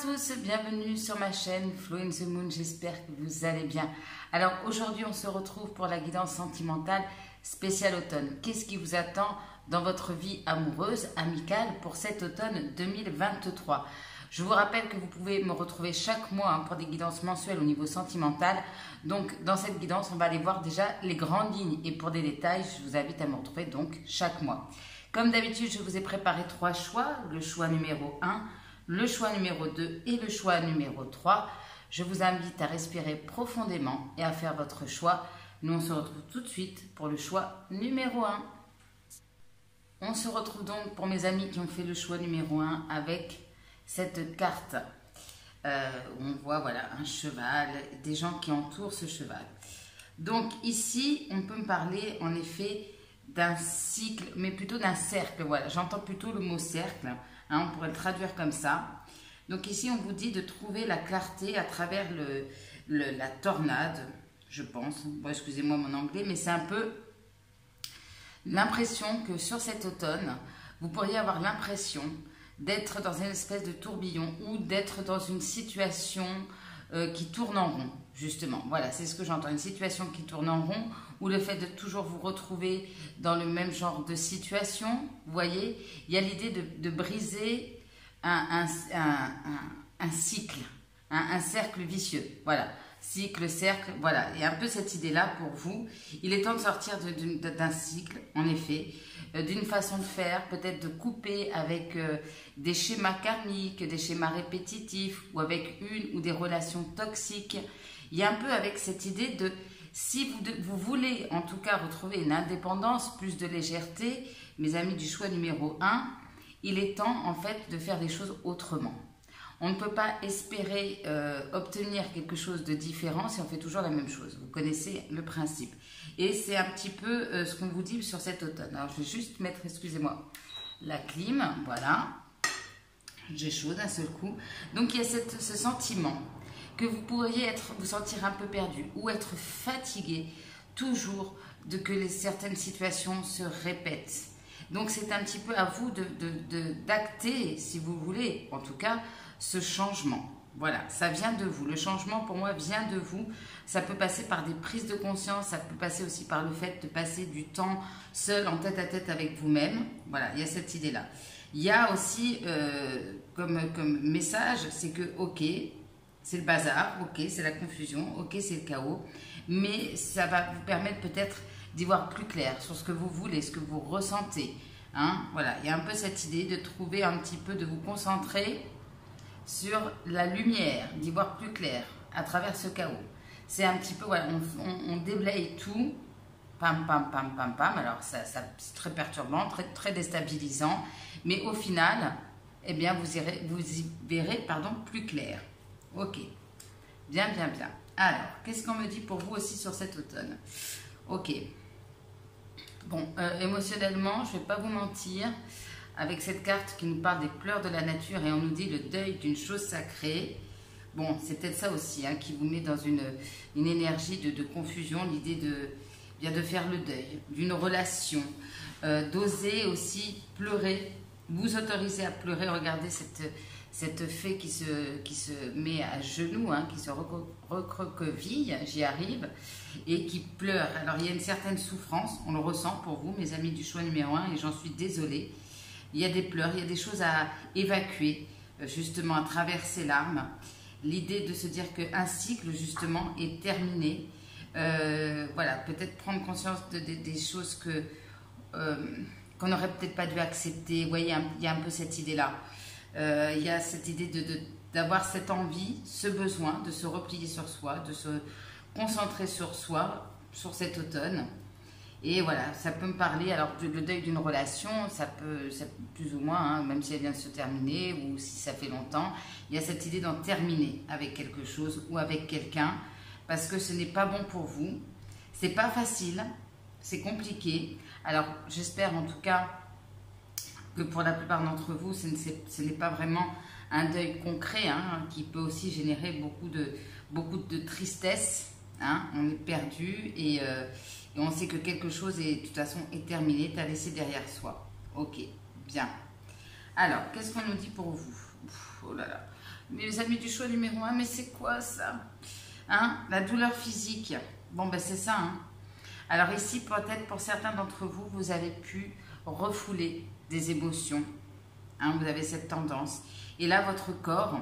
tous, bienvenue sur ma chaîne Flow in the Moon, j'espère que vous allez bien. Alors aujourd'hui on se retrouve pour la guidance sentimentale spéciale automne. Qu'est-ce qui vous attend dans votre vie amoureuse, amicale pour cet automne 2023? Je vous rappelle que vous pouvez me retrouver chaque mois pour des guidances mensuelles au niveau sentimental. Donc dans cette guidance on va aller voir déjà les grandes lignes et pour des détails je vous invite à me retrouver donc chaque mois. Comme d'habitude je vous ai préparé 3 choix, le choix numéro 1, le choix numéro 2 et le choix numéro 3. Je vous invite à respirer profondément et à faire votre choix. Nous, on se retrouve tout de suite pour le choix numéro 1. On se retrouve donc pour mes amis qui ont fait le choix numéro 1 avec cette carte. On voit voilà, un cheval, des gens qui entourent ce cheval. Donc ici, on peut me parler en effet d'un cycle, mais plutôt d'un cercle. Voilà, j'entends plutôt le mot cercle. On pourrait le traduire comme ça. Donc ici, on vous dit de trouver la clarté à travers la tornade, je pense. Bon, excusez-moi mon anglais, mais c'est un peu l'impression que sur cet automne, vous pourriez avoir l'impression d'être dans une espèce de tourbillon ou d'être dans une situation qui tourne en rond, justement. Voilà, c'est ce que j'entends, une situation qui tourne en rond ou le fait de toujours vous retrouver dans le même genre de situation. Vous voyez, il y a l'idée de briser un cycle, un cercle vicieux. Voilà, cycle, cercle, voilà. Il y a un peu cette idée-là pour vous. Il est temps de sortir d'un cycle, en effet, d'une façon de faire, peut-être de couper avec des schémas karmiques, des schémas répétitifs ou avec une ou des relations toxiques. Il y a un peu avec cette idée de, si vous voulez en tout cas retrouver une indépendance, plus de légèreté, mes amis du choix numéro 1, il est temps en fait de faire les choses autrement. On ne peut pas espérer obtenir quelque chose de différent si on fait toujours la même chose. Vous connaissez le principe. Et c'est un petit peu ce qu'on vous dit sur cet automne. Alors je vais juste mettre, excusez-moi, la clim, voilà. J'ai chaud d'un seul coup. Donc il y a ce sentiment que vous pourriez vous sentir un peu perdu ou être fatigué toujours de que certaines situations se répètent. Donc c'est un petit peu à vous d'acter, si vous voulez, en tout cas, ce changement. Voilà, ça vient de vous. Le changement, pour moi, vient de vous. Ça peut passer par des prises de conscience, ça peut passer aussi par le fait de passer du temps seul, en tête à tête avec vous-même. Voilà, il y a cette idée-là. Il y a aussi, comme message, c'est que, ok, c'est le bazar, ok, c'est la confusion, ok, c'est le chaos, mais ça va vous permettre peut-être d'y voir plus clair sur ce que vous voulez, ce que vous ressentez. Voilà, il y a un peu cette idée de trouver un petit peu, de vous concentrer sur la lumière, d'y voir plus clair à travers ce chaos. C'est un petit peu, voilà, on déblaye tout, pam, pam, pam, pam, pam, alors ça c'est très perturbant, très déstabilisant, mais au final, eh bien, vous y verrez plus clair. Ok, bien, bien, bien. Alors, qu'est-ce qu'on me dit pour vous aussi sur cet automne? Ok. Bon, émotionnellement, je ne vais pas vous mentir, avec cette carte qui nous parle des pleurs de la nature et on nous dit le deuil d'une chose sacrée. Bon, c'est peut-être ça aussi qui vous met dans une énergie de confusion, l'idée de faire le deuil d'une relation, d'oser aussi pleurer, vous autoriser à pleurer. Regardez cette fée qui se met à genoux, qui se recroqueville, j'y arrive, et qui pleure. Alors il y a une certaine souffrance, on le ressent pour vous, mes amis du choix numéro 1, et j'en suis désolée. Il y a des pleurs, il y a des choses à évacuer, justement à travers ces larmes. L'idée de se dire qu'un cycle, justement, est terminé. Voilà, peut-être prendre conscience des choses qu'on n'aurait peut-être pas dû accepter. Vous voyez, il y a un peu cette idée-là. Il y a cette idée d'avoir cette envie, ce besoin de se replier sur soi, de se concentrer sur soi, sur cet automne. Et voilà, ça peut me parler, alors le deuil d'une relation, ça peut plus ou moins, même si elle vient de se terminer ou si ça fait longtemps, il y a cette idée d'en terminer avec quelque chose ou avec quelqu'un parce que ce n'est pas bon pour vous. C'est pas facile, c'est compliqué. Alors j'espère en tout cas que pour la plupart d'entre vous, ce n'est pas vraiment un deuil concret qui peut aussi générer beaucoup de tristesse. On est perdu et on sait que quelque chose est de toute façon est terminé, tu as laissé derrière soi. Ok, bien. Alors, qu'est-ce qu'on nous dit pour vous? Oh là là. Mes amis du choix numéro 1, mais c'est quoi ça? Hein? La douleur physique. Bon, ben c'est ça. Hein? Alors ici, peut-être pour certains d'entre vous, vous avez pu refouler des émotions. Hein? Vous avez cette tendance. Et là, votre corps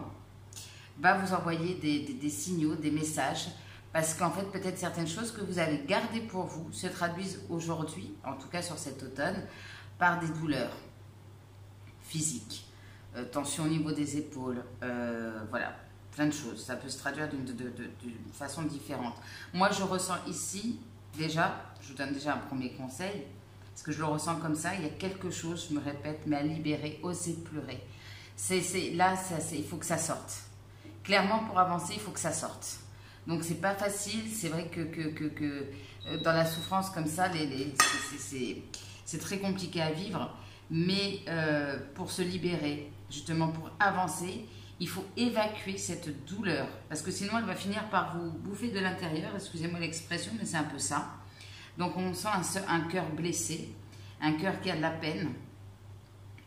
va vous envoyer des signaux, des messages. Parce qu'en fait, peut-être certaines choses que vous avez gardées pour vous se traduisent aujourd'hui, en tout cas sur cet automne, par des douleurs physiques. Tension au niveau des épaules, voilà, plein de choses. Ça peut se traduire d'une façon différente. Moi, je ressens ici, déjà, je vous donne déjà un premier conseil, parce que je le ressens comme ça, il y a quelque chose, je me répète, mais à libérer, oser pleurer. Là, il faut que ça sorte. Clairement, pour avancer, il faut que ça sorte. Donc, c'est pas facile. C'est vrai que dans la souffrance comme ça, c'est très compliqué à vivre. Mais pour se libérer, justement pour avancer, il faut évacuer cette douleur. Parce que sinon, elle va finir par vous bouffer de l'intérieur. Excusez-moi l'expression, mais c'est un peu ça. Donc, on sent un cœur blessé, un cœur qui a de la peine.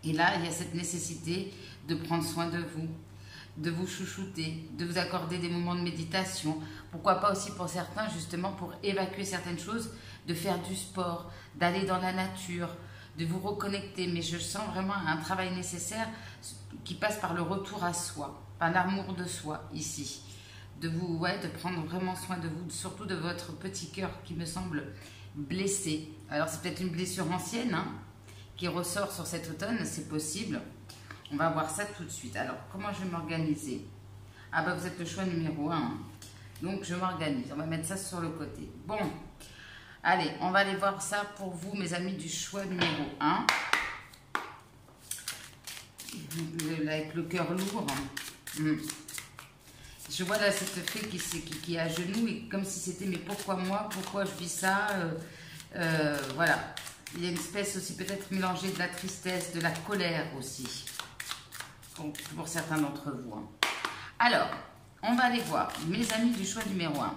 Et là, il y a cette nécessité de prendre soin de vous chouchouter, de vous accorder des moments de méditation. Pourquoi pas aussi pour certains, justement, pour évacuer certaines choses, de faire du sport, d'aller dans la nature, de vous reconnecter. Mais je sens vraiment un travail nécessaire qui passe par le retour à soi, par l'amour de soi ici. De prendre vraiment soin de vous, surtout de votre petit cœur qui me semble blessé. Alors c'est peut-être une blessure ancienne hein, qui ressort sur cet automne, c'est possible. On va voir ça tout de suite. Alors comment je vais m'organiser? Ah bah vous êtes le choix numéro 1. Hein. Donc je m'organise, on va mettre ça sur le côté. Bon. Allez, on va aller voir ça pour vous, mes amis du choix numéro 1. Avec le cœur lourd. Je vois là cette fée qui est à genoux et comme si c'était mais pourquoi moi? Pourquoi je vis ça? Voilà. Il y a une espèce aussi peut-être mélangée de la tristesse, de la colère aussi. Pour certains d'entre vous. Hein. Alors, on va aller voir, mes amis du choix numéro 1.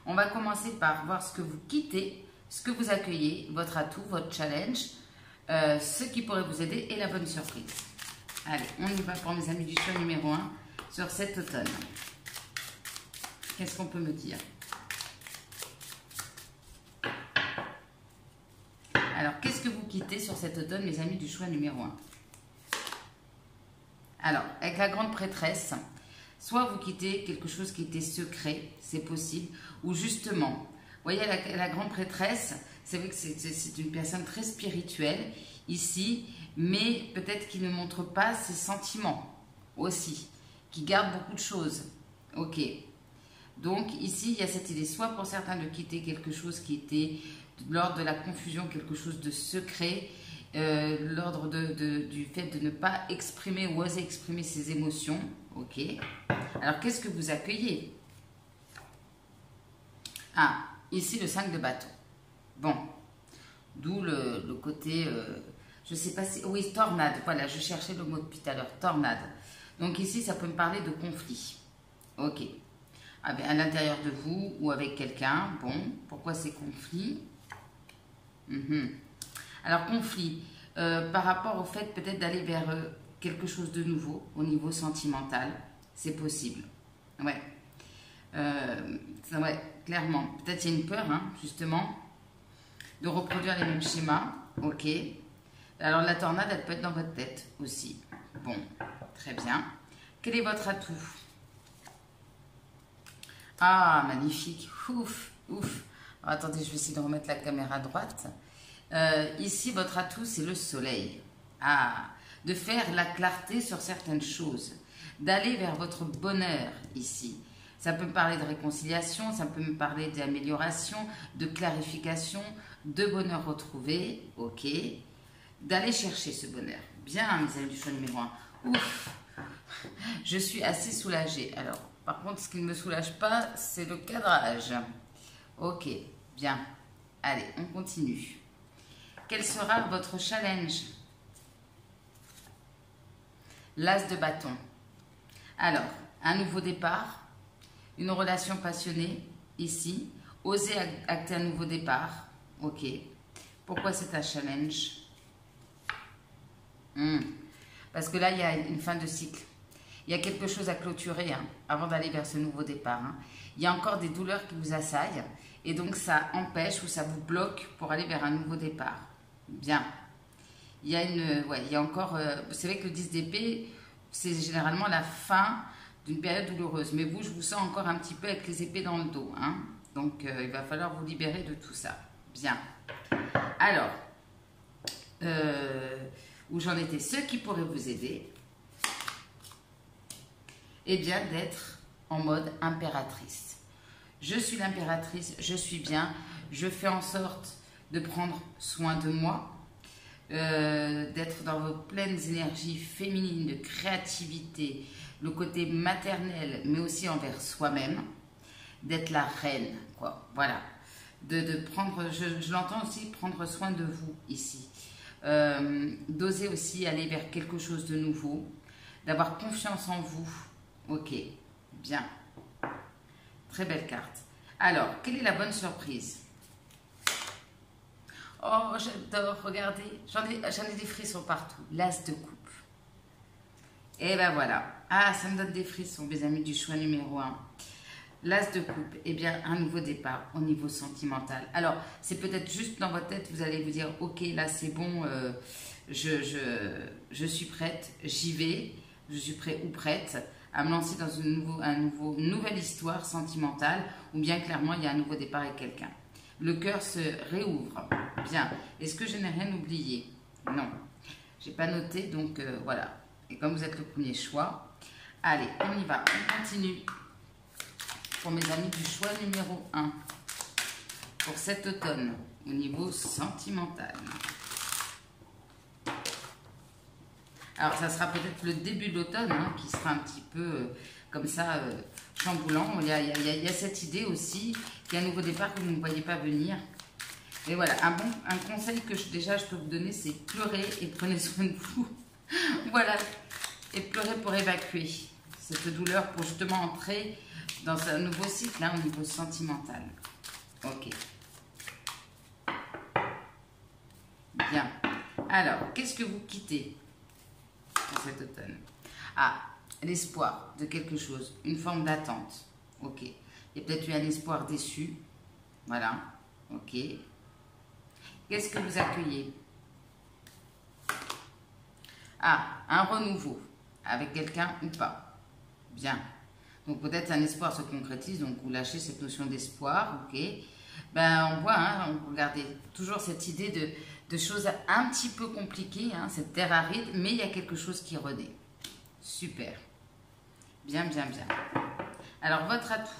On va commencer par voir ce que vous quittez, ce que vous accueillez, votre atout, votre challenge, ce qui pourrait vous aider et la bonne surprise. Allez, on y va pour mes amis du choix numéro 1 sur cet automne. Qu'est-ce qu'on peut me dire? Alors, qu'est-ce que vous quittez sur cet automne, mes amis du choix numéro 1? Alors, avec la grande prêtresse, soit vous quittez quelque chose qui était secret, c'est possible, ou justement, vous voyez la grande prêtresse, c'est vrai que c'est une personne très spirituelle ici, mais peut-être qui ne montre pas ses sentiments aussi, qui garde beaucoup de choses. Ok. Donc ici, il y a cette idée, soit pour certains de quitter quelque chose qui était lors de la confusion, quelque chose de secret, l'ordre du fait de ne pas exprimer ou oser exprimer ses émotions. Ok. Alors, qu'est-ce que vous accueillez? Ah, ici, le 5 de bâton. Bon. D'où le côté, je ne sais pas si... Oui, tornade. Voilà, je cherchais le mot depuis tout à l'heure. Tornade. Donc ici, ça peut me parler de conflit. Ok. Ah ben, à l'intérieur de vous ou avec quelqu'un. Bon, pourquoi ces conflits? Alors, conflit, par rapport au fait peut-être d'aller vers quelque chose de nouveau au niveau sentimental, c'est possible. Ouais. Ouais, clairement. Peut-être il y a une peur, hein, justement, de reproduire les mêmes schémas. Ok. Alors, la tornade, elle peut être dans votre tête aussi. Bon, très bien. Quel est votre atout? Ah, magnifique. Ouf, ouf. Alors, attendez, je vais essayer de remettre la caméra à droite. Ici, votre atout, c'est le soleil. Ah, de faire la clarté sur certaines choses. D'aller vers votre bonheur ici. Ça peut me parler de réconciliation, ça peut me parler d'amélioration, de clarification, de bonheur retrouvé. Ok. D'aller chercher ce bonheur. Bien, mes amis du choix numéro 1. Ouf. Je suis assez soulagée. Alors, par contre, ce qui ne me soulage pas, c'est le cadrage. Ok, bien. Allez, on continue. Quel sera votre challenge? L'as de bâton. Alors, un nouveau départ, une relation passionnée, ici. Oser acter un nouveau départ. Ok. Pourquoi c'est un challenge? Parce que là, il y a une fin de cycle. Il y a quelque chose à clôturer hein, avant d'aller vers ce nouveau départ. Hein. Il y a encore des douleurs qui vous assaillent et donc ça empêche ou ça vous bloque pour aller vers un nouveau départ. Bien. Il y a il y a encore... vous savez que le 10 d'épée, c'est généralement la fin d'une période douloureuse. Mais vous, je vous sens encore un petit peu avec les épées dans le dos. Hein. Donc, il va falloir vous libérer de tout ça. Bien. Alors, où j'en étais, ceux qui pourraient vous aider, eh bien, d'être en mode impératrice. Je suis l'impératrice, je suis bien, je fais en sorte de prendre soin de moi, d'être dans vos pleines énergies féminines, de créativité, le côté maternel, mais aussi envers soi-même, d'être la reine, quoi, voilà. De prendre, je l'entends aussi, prendre soin de vous ici. D'oser aussi aller vers quelque chose de nouveau, d'avoir confiance en vous. Ok, bien. Très belle carte. Alors, quelle est la bonne surprise? Oh, j'adore, regardez. J'en ai des frissons partout. L'as de coupe. Et ben voilà. Ah, ça me donne des frissons, mes amis du choix numéro 1. L'as de coupe, eh bien, un nouveau départ au niveau sentimental. Alors, c'est peut-être juste dans votre tête, vous allez vous dire, ok, là c'est bon, je suis prête, j'y vais, je suis prêt ou prête à me lancer dans une nouvelle histoire sentimentale, ou bien clairement, il y a un nouveau départ avec quelqu'un. Le cœur se réouvre. Bien. Est-ce que je n'ai rien oublié? Non. Je n'ai pas noté, donc voilà. Et comme vous êtes le premier choix, allez, on y va, on continue. Pour mes amis du choix numéro 1, pour cet automne, au niveau sentimental. Alors, ça sera peut-être le début de l'automne, hein, qui sera un petit peu comme ça, chamboulant. Il y a cette idée aussi qu'il y a un nouveau départ que vous ne voyez pas venir. Et voilà, un conseil que déjà je peux vous donner, c'est pleurer et prenez soin de vous. Voilà, et pleurer pour évacuer cette douleur, pour justement entrer dans un nouveau cycle, là, au niveau sentimental. Ok. Bien. Alors, qu'est-ce que vous quittez pour cet automne? Ah, l'espoir de quelque chose, une forme d'attente. Ok. Il y a peut-être eu un espoir déçu. Voilà. Ok. Qu'est-ce que vous accueillez? Ah, un renouveau avec quelqu'un ou pas. Bien. Donc peut-être un espoir se concrétise, donc vous lâchez cette notion d'espoir, ok. Ben on voit, hein, regardez, toujours cette idée de choses un petit peu compliquées, hein, cette terre aride, mais il y a quelque chose qui renaît. Super. Bien, bien, bien. Alors votre atout.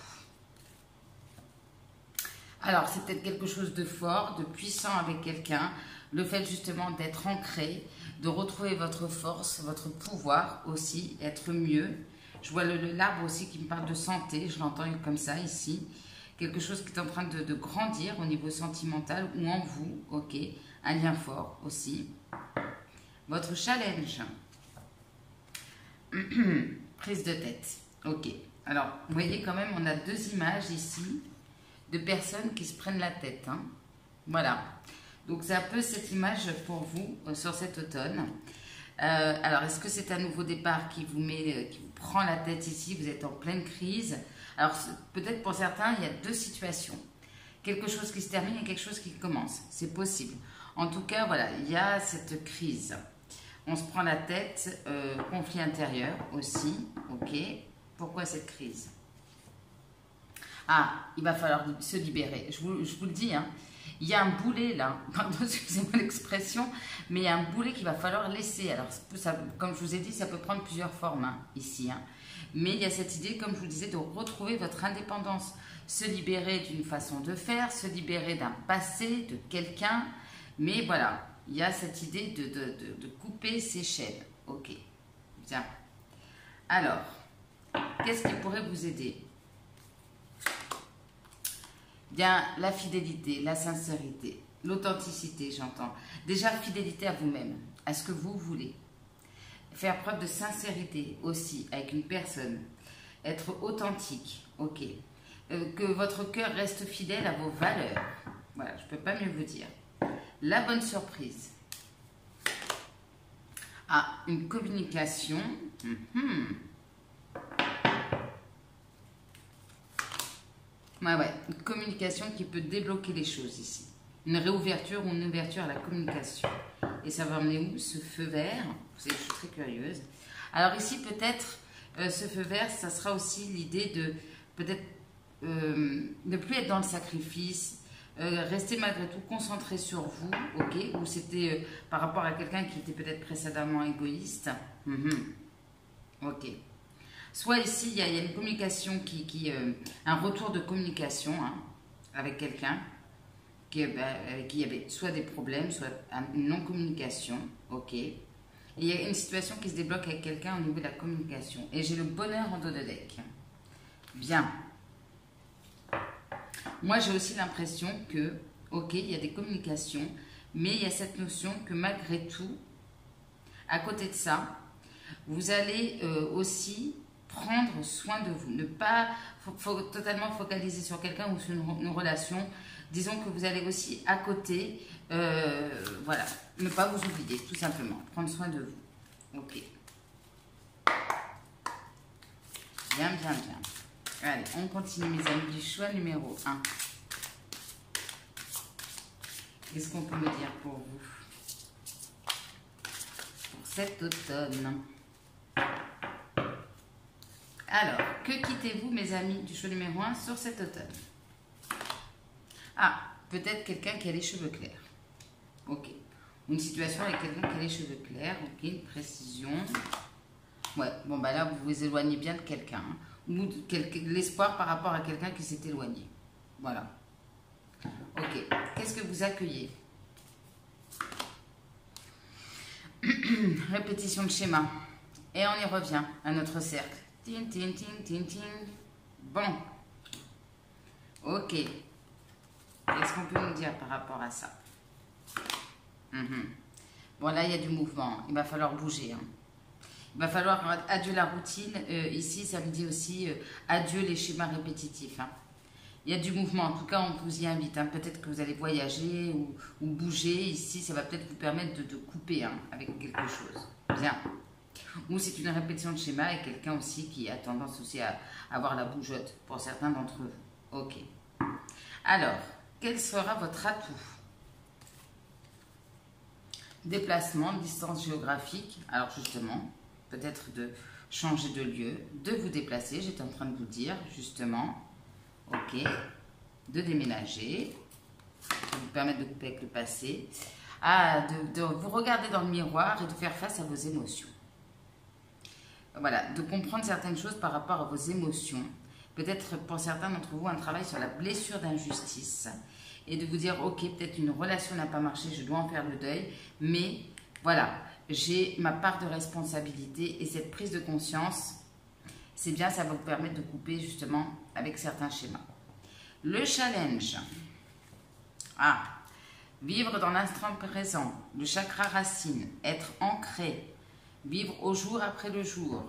Alors c'est peut-être quelque chose de fort, de puissant avec quelqu'un, le fait justement d'être ancré, de retrouver votre force, votre pouvoir aussi, être mieux. Je vois l'arbre aussi qui me parle de santé, je l'entends comme ça ici. Quelque chose qui est en train de grandir au niveau sentimental ou en vous, ok. Un lien fort aussi. Votre challenge. Prise de tête, ok. Alors, vous voyez quand même, on a deux images ici de personnes qui se prennent la tête. Hein. Voilà. Donc, c'est un peu cette image pour vous sur cet automne. Alors, est-ce que c'est un nouveau départ qui vous prend la tête ici? Vous êtes en pleine crise. Alors, peut-être pour certains, il y a deux situations. Quelque chose qui se termine et quelque chose qui commence. C'est possible. En tout cas, voilà, il y a cette crise. On se prend la tête, conflit intérieur aussi. Ok. Pourquoi cette crise? Ah, il va falloir se libérer. Je vous le dis, hein. Il y a un boulet là, pardon, excusez-moi l'expression, mais il y a un boulet qu'il va falloir laisser. Alors, ça, comme je vous ai dit, ça peut prendre plusieurs formes hein, ici. Hein. Mais il y a cette idée, comme je vous le disais, de retrouver votre indépendance. Se libérer d'une façon de faire, se libérer d'un passé, de quelqu'un. Mais voilà, il y a cette idée de couper ses chaînes. Ok, bien. Alors, qu'est-ce qui pourrait vous aider? Bien, la fidélité, la sincérité, l'authenticité, j'entends. Déjà, fidélité à vous-même, à ce que vous voulez. Faire preuve de sincérité aussi avec une personne. Être authentique, ok. Que votre cœur reste fidèle à vos valeurs. Voilà, je ne peux pas mieux vous dire. La bonne surprise. Ah, une communication. Ouais. Une communication qui peut débloquer les choses ici. Une réouverture ou une ouverture à la communication. Et ça va emmener où ce feu vert? Vous savez, je suis très curieuse. Alors ici, peut-être, ce feu vert, ça sera aussi l'idée de peut-être ne plus être dans le sacrifice, rester malgré tout concentré sur vous, ok? Ou c'était par rapport à quelqu'un qui était peut-être précédemment égoïste. Ok. Soit ici, il y a une communication un retour de communication hein, avec quelqu'un avec qui il y avait soit des problèmes, soit une non-communication, ok. Et il y a une situation qui se débloque avec quelqu'un au niveau de la communication. Et j'ai le bonheur en dos de deck. Bien. Moi, j'ai aussi l'impression que, ok, il y a des communications, mais il y a cette notion que malgré tout, à côté de ça, vous allez aussi prendre soin de vous. Ne pas totalement focaliser sur quelqu'un ou sur une relation. Disons que vous allez aussi à côté, voilà, ne pas vous oublier, tout simplement. Prendre soin de vous. Ok. Bien, bien, bien. Allez, on continue, mes amis, du choix numéro 1. Qu'est-ce qu'on peut me dire pour vous? Pour cet automne. Alors, que quittez-vous, mes amis, du choix numéro 1 sur cet automne? Ah, peut-être quelqu'un qui a les cheveux clairs. Ok. Une situation avec quelqu'un qui a les cheveux clairs. Ok, une précision. Ouais, bon, bah là, vous vous éloignez bien de quelqu'un. Hein, ou de l'espoir par rapport à quelqu'un qui s'est éloigné. Voilà. Ok. Qu'est-ce que vous accueillez? Répétition de schéma. Et on y revient à notre cercle. Tin, tin, tin, tin, tin. Bon. Ok. Qu'est-ce qu'on peut nous dire par rapport à ça? Bon, là, il y a du mouvement. Il va falloir bouger. Hein. Il va falloir adieu la routine. Ici, ça me dit aussi adieu les schémas répétitifs. Hein. Il y a du mouvement. En tout cas, on vous y invite. Hein. Peut-être que vous allez voyager ou bouger. Ici, ça va peut-être vous permettre de couper hein, avec quelque chose. Bien. Ou c'est une répétition de schéma et quelqu'un aussi qui a tendance aussi à avoir la bougeotte pour certains d'entre vous. Ok. Alors, quel sera votre atout? Déplacement, distance géographique. Alors justement, peut-être de changer de lieu, de vous déplacer. J'étais en train de vous dire, justement. Ok. De déménager. Ça va vous permettre de couper avec le passé. Ah, de vous regarder dans le miroir et de faire face à vos émotions. Voilà, de comprendre certaines choses par rapport à vos émotions. Peut-être pour certains d'entre vous, un travail sur la blessure d'injustice. Et de vous dire, ok, peut-être une relation n'a pas marché, je dois en faire le deuil. Mais voilà, j'ai ma part de responsabilité et cette prise de conscience, c'est bien, ça va vous permettre de couper justement avec certains schémas. Le challenge. Ah, vivre dans l'instant présent, le chakra racine, être ancré, vivre au jour après le jour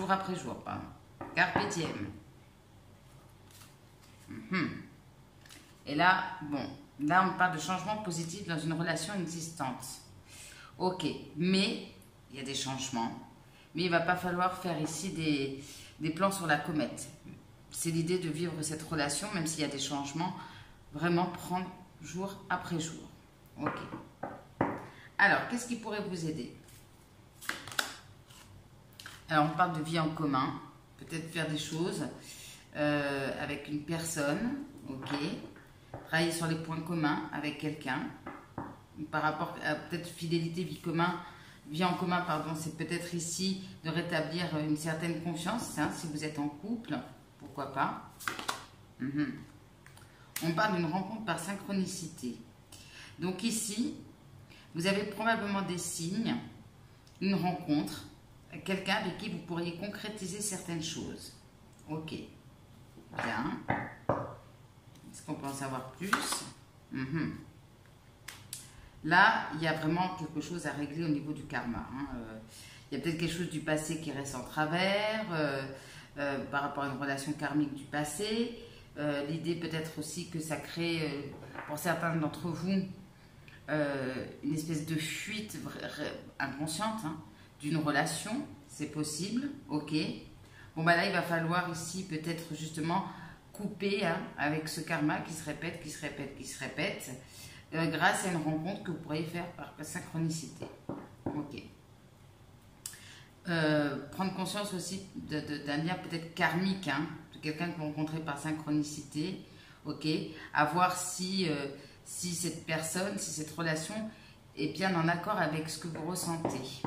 après jour, pardon. Carpe diem. Et là, bon, là on parle de changement positif dans une relation existante. Ok, mais il y a des changements, mais il ne va pas falloir faire ici des plans sur la comète. C'est l'idée de vivre cette relation, même s'il y a des changements, vraiment prendre jour après jour. Ok. Alors, qu'est-ce qui pourrait vous aider? Alors, on parle de vie en commun, peut-être faire des choses avec une personne, ok. Travailler sur les points communs avec quelqu'un. Par rapport à peut-être fidélité, vie en commun, pardon, c'est peut-être ici de rétablir une certaine confiance, hein, si vous êtes en couple, pourquoi pas. On parle d'une rencontre par synchronicité. Donc ici, vous avez probablement des signes, une rencontre, quelqu'un avec qui vous pourriez concrétiser certaines choses. Ok, bien. Est-ce qu'on peut en savoir plus? Là, il y a vraiment quelque chose à régler au niveau du karma. Hein. Il y a peut-être quelque chose du passé qui reste en travers, par rapport à une relation karmique du passé. L'idée peut-être aussi que ça crée, pour certains d'entre vous, une espèce de fuite inconsciente hein, d'une relation. C'est possible, ok. Bon, bah là, il va falloir ici peut-être justement couper hein, avec ce karma qui se répète, qui se répète, qui se répète, grâce à une rencontre que vous pourriez faire par synchronicité. Ok. Prendre conscience aussi d'un lien peut-être karmique, hein, de quelqu'un que vous rencontrez par synchronicité. Ok. À voir si cette personne, si cette relation est bien en accord avec ce que vous ressentez.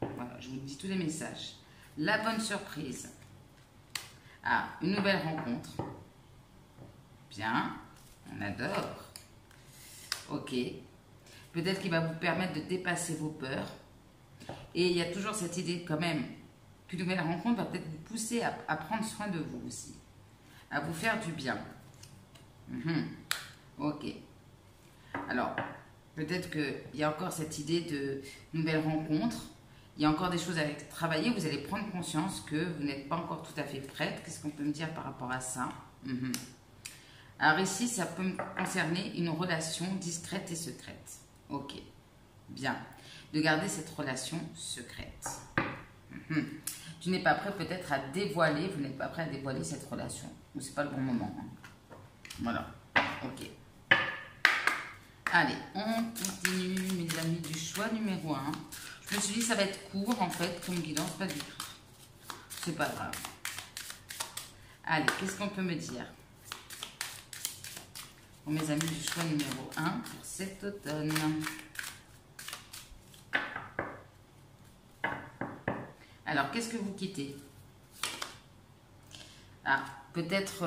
Voilà, je vous dis tous les messages. La bonne surprise. Ah, une nouvelle rencontre. Bien, on adore. Ok. Peut-être qu'il va vous permettre de dépasser vos peurs. Et il y a toujours cette idée quand même qu'une nouvelle rencontre va peut-être vous pousser à prendre soin de vous aussi. À vous faire du bien. Ok. Alors, peut-être qu'il y a encore cette idée de nouvelle rencontre. Il y a encore des choses à travailler. Vous allez prendre conscience que vous n'êtes pas encore tout à fait prête. Qu'est-ce qu'on peut me dire par rapport à ça? Alors ici, ça peut me concerner une relation discrète et secrète. Ok. Bien. De garder cette relation secrète. Tu n'es pas prêt peut-être à dévoiler. Vous n'êtes pas prêt à dévoiler cette relation. Ou c'est pas le bon moment. Voilà. Ok. Allez, on continue, mes amis, du choix numéro 1. Je me suis dit ça va être court, en fait, comme guidance, pas du tout. C'est pas grave. Allez, qu'est-ce qu'on peut me dire pour mes amis du choix numéro 1 pour cet automne? Alors, qu'est-ce que vous quittez? Ah, peut-être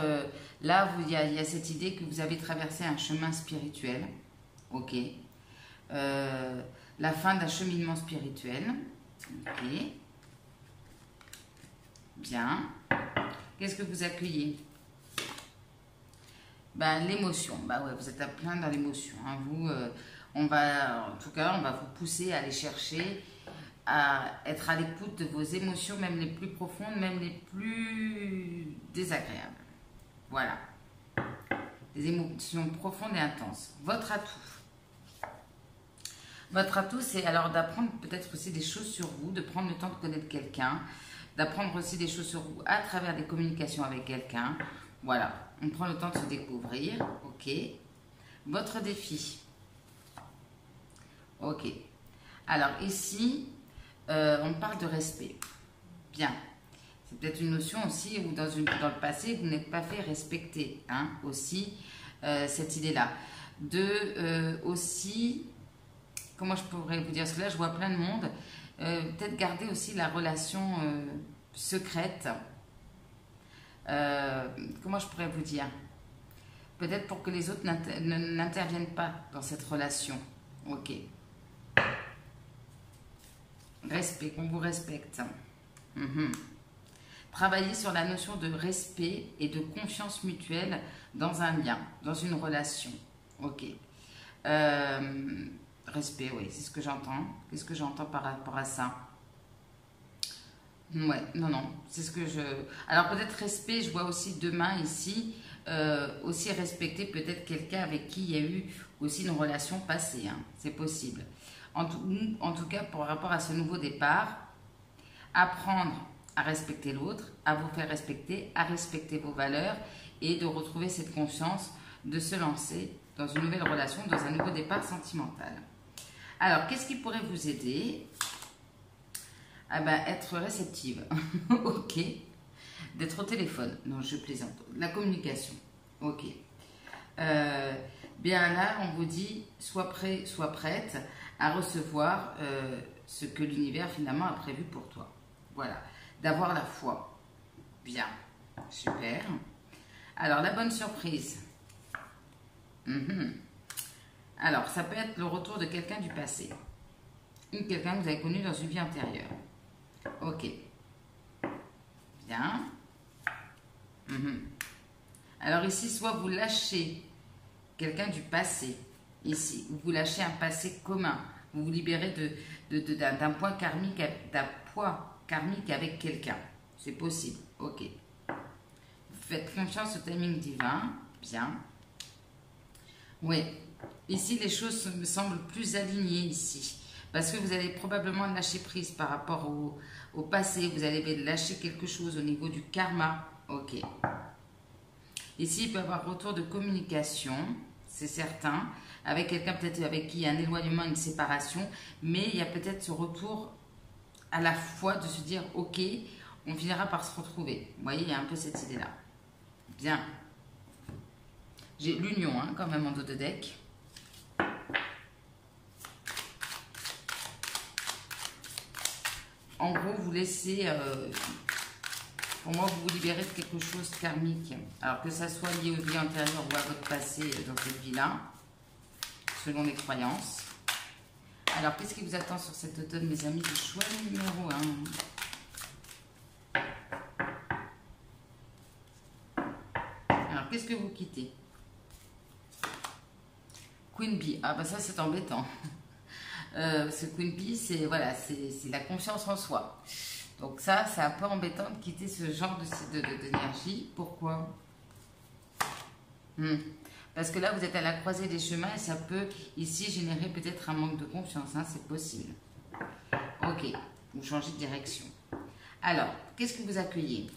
là, il y a cette idée que vous avez traversé un chemin spirituel. Ok. La fin d'un cheminement spirituel. Ok. Bien. Qu'est-ce que vous accueillez? Ben, l'émotion. Ben ouais, vous êtes à plein dans l'émotion. Hein. Vous, en tout cas, on va vous pousser à aller chercher, à être à l'écoute de vos émotions, même les plus profondes, même les plus désagréables. Voilà. Des émotions profondes et intenses. Votre atout. Votre atout, c'est alors d'apprendre peut-être aussi des choses sur vous, de prendre le temps de connaître quelqu'un, d'apprendre aussi des choses sur vous à travers des communications avec quelqu'un. Voilà, on prend le temps de se découvrir. Ok. Votre défi. Ok. Alors ici, on parle de respect. Bien. C'est peut-être une notion aussi où dans le passé, vous n'êtes pas fait respecter. Hein, aussi, cette idée-là. Aussi... Comment je pourrais vous dire? Parce que là, je vois plein de monde. Peut-être garder aussi la relation secrète. Comment je pourrais vous dire? Peut-être pour que les autres n'interviennent pas dans cette relation. Ok. Respect, qu'on vous respecte. Travailler sur la notion de respect et de confiance mutuelle dans un lien, dans une relation. Ok. Respect, oui, c'est ce que j'entends. Qu'est-ce que j'entends par rapport à ça? Ouais, non, c'est ce que je... Alors peut-être respect, je vois aussi demain ici, aussi respecter peut-être quelqu'un avec qui il y a eu aussi une relation passée, hein. C'est possible. En tout cas, par rapport à ce nouveau départ, apprendre à respecter l'autre, à vous faire respecter, à respecter vos valeurs et de retrouver cette conscience, de se lancer dans une nouvelle relation, dans un nouveau départ sentimental. Alors, qu'est-ce qui pourrait vous aider? Ah ben, être réceptive. Ok. D'être au téléphone. Non, je plaisante. La communication. Ok. Bien là, on vous dit, sois prêt, sois prête à recevoir ce que l'univers finalement a prévu pour toi. Voilà. D'avoir la foi. Bien. Super. Alors, la bonne surprise. Alors, ça peut être le retour de quelqu'un du passé. Ou quelqu'un que vous avez connu dans une vie antérieure. Ok. Bien. Alors ici, soit vous lâchez quelqu'un du passé. Ici, ou vous lâchez un passé commun. Vous vous libérez d'un poids karmique avec quelqu'un. C'est possible. Ok. Vous faites confiance au timing divin. Bien. Oui. Ici, les choses me semblent plus alignées ici. Parce que vous allez probablement lâcher prise par rapport au passé. Vous allez lâcher quelque chose au niveau du karma. Ok. Ici, il peut y avoir retour de communication, c'est certain, avec quelqu'un peut-être avec qui il y a un éloignement, une séparation, mais il y a peut-être ce retour à la fois de se dire, ok, on finira par se retrouver. Vous voyez, il y a un peu cette idée-là. Bien. J'ai l'union hein, quand même en dos de deck. En gros, vous laissez, pour moi, vous vous libérez de quelque chose de karmique. Alors que ça soit lié aux vies antérieures ou à votre passé dans cette vie-là, selon les croyances. Alors, qu'est-ce qui vous attend sur cet automne, mes amis, du choix numéro 1? Alors, qu'est-ce que vous quittez? Queen Bee. Ah, bah ça, c'est embêtant. Ce Queen Bee, c'est voilà, c'est la confiance en soi. Donc ça, c'est un peu embêtant de quitter ce genre d'énergie. Pourquoi? Parce que là, vous êtes à la croisée des chemins et ça peut, ici, générer peut-être un manque de confiance. Hein, c'est possible. Ok, vous changez de direction. Alors, qu'est-ce que vous accueillez?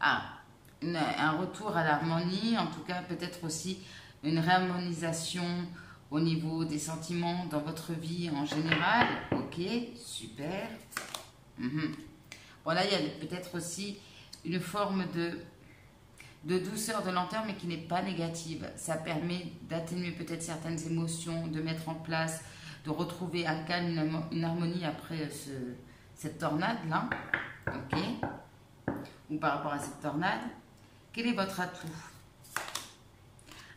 Ah, un retour à l'harmonie, en tout cas, peut-être aussi une réharmonisation au niveau des sentiments dans votre vie en général. Ok, super. Bon, là, il y a peut-être aussi une forme de douceur, de lenteur, mais qui n'est pas négative. Ça permet d'atténuer peut-être certaines émotions, de mettre en place, de retrouver un calme, une harmonie après cette tornade-là. Ok. Ou par rapport à cette tornade. Quel est votre atout?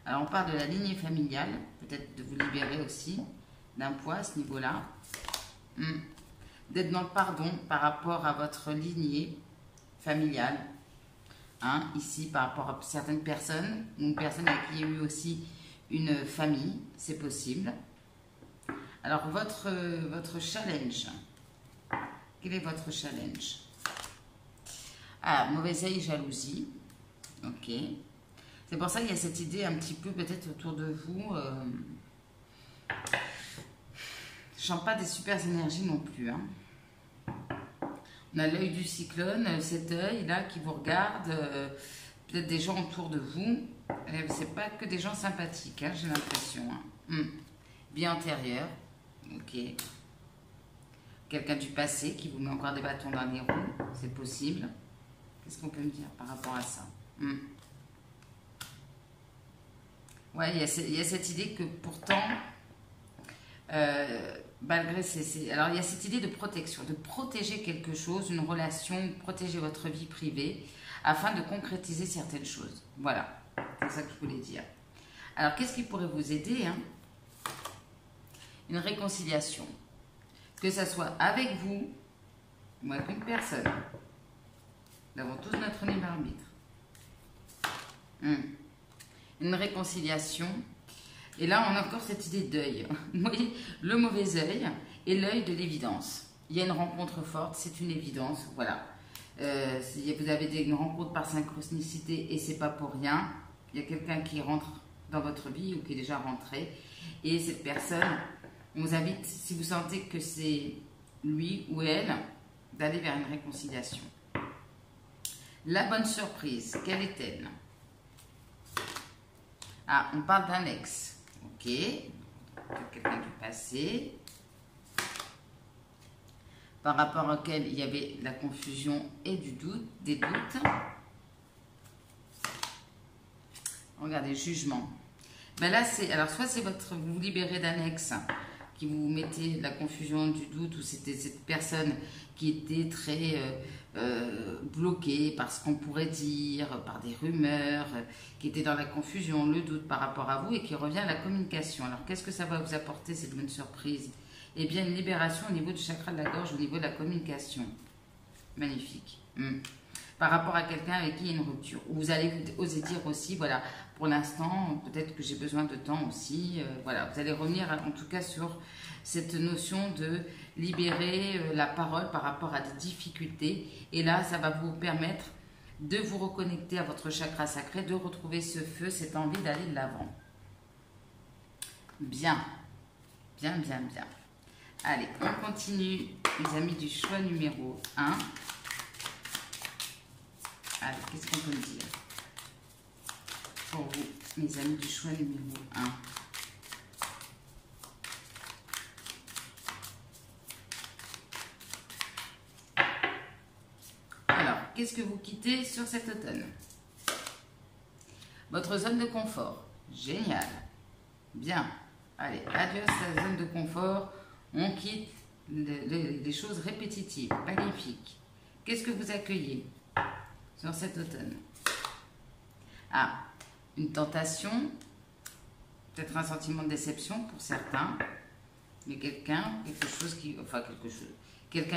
Alors, on parle de la lignée familiale. Peut-être de vous libérer aussi d'un poids à ce niveau-là. D'être dans le pardon par rapport à votre lignée familiale. Hein, ici, par rapport à certaines personnes, ou une personne avec qui il y a eu aussi une famille, c'est possible. Alors, votre challenge. Quel est votre challenge? Ah, mauvais œil, jalousie. Ok. C'est pour ça qu'il y a cette idée un petit peu peut-être autour de vous. Je ne sens pas des super énergies non plus. Hein. On a l'œil du cyclone, cet œil-là qui vous regarde, peut-être des gens autour de vous. C'est pas que des gens sympathiques, hein, j'ai l'impression. Hein. Bien antérieur, ok. Quelqu'un du passé qui vous met encore des bâtons dans les roues, c'est possible. Qu'est-ce qu'on peut me dire par rapport à ça? Ouais, il y a cette idée que pourtant, malgré alors il y a cette idée de protection, de protéger quelque chose, une relation, protéger votre vie privée, afin de concrétiser certaines choses. Voilà, c'est ça que je voulais dire. Alors, qu'est-ce qui pourrait vous aider, hein? Une réconciliation. Que ça soit avec vous ou avec une personne. Nous avons tous notre libre arbitre. Une réconciliation. Et là, on a encore cette idée d'œil. Vous voyez, le mauvais œil et l'œil de l'évidence. Il y a une rencontre forte, c'est une évidence. Voilà. Vous avez une rencontre par synchronicité et c'est pas pour rien. Il y a quelqu'un qui rentre dans votre vie ou qui est déjà rentré. Et cette personne, on vous invite, si vous sentez que c'est lui ou elle, d'aller vers une réconciliation. La bonne surprise, quelle est-elle? Ah, on parle d'un ex. Ok. Quelqu'un du passé. Par rapport auquel il y avait la confusion et des doutes. Regardez, jugement. Ben là, alors soit c'est vous vous libérez d'un ex qui vous mettez de la confusion, du doute, ou c'était cette personne qui était très bloquée par ce qu'on pourrait dire, par des rumeurs, qui était dans la confusion, le doute par rapport à vous et qui revient à la communication. Alors, qu'est-ce que ça va vous apporter, cette bonne surprise? Eh bien, une libération au niveau du chakra de la gorge, au niveau de la communication. Magnifique. Par rapport à quelqu'un avec qui il y a une rupture. Vous allez oser dire aussi, voilà, pour l'instant, peut-être que j'ai besoin de temps aussi. Voilà, vous allez revenir en tout cas sur cette notion de libérer la parole par rapport à des difficultés. Et là, ça va vous permettre de vous reconnecter à votre chakra sacré, de retrouver ce feu, cette envie d'aller de l'avant. Bien, bien, bien, bien. Allez, on continue, les amis du choix numéro 1. Allez, qu'est-ce qu'on peut me dire? pour vous, mes amis du choix numéro 1. Alors, qu'est-ce que vous quittez sur cet automne? Votre zone de confort. Génial. Bien. Allez, adieu à la zone de confort. On quitte les choses répétitives. Magnifique. Qu'est-ce que vous accueillez sur cet automne? Ah, une tentation, peut-être un sentiment de déception pour certains, mais quelqu'un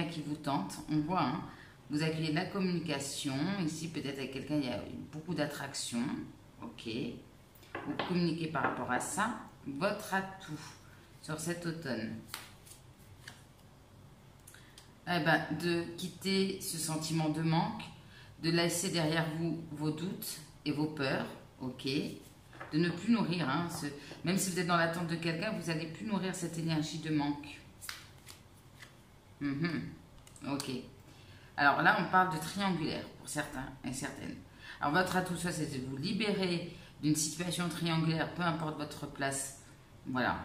qui vous tente, on voit, hein, vous accueillez de la communication, ici peut-être avec quelqu'un il y a beaucoup d'attraction, ok, vous communiquez par rapport à ça, votre atout sur cet automne, eh ben, de quitter ce sentiment de manque, de laisser derrière vous vos doutes et vos peurs, ok, de ne plus nourrir, hein, même si vous êtes dans l'attente de quelqu'un, vous n'allez plus nourrir cette énergie de manque. Ok. Alors là, on parle de triangulaire pour certains et certaines. Alors votre atout, soit c'est de vous libérer d'une situation triangulaire, peu importe votre place. Voilà.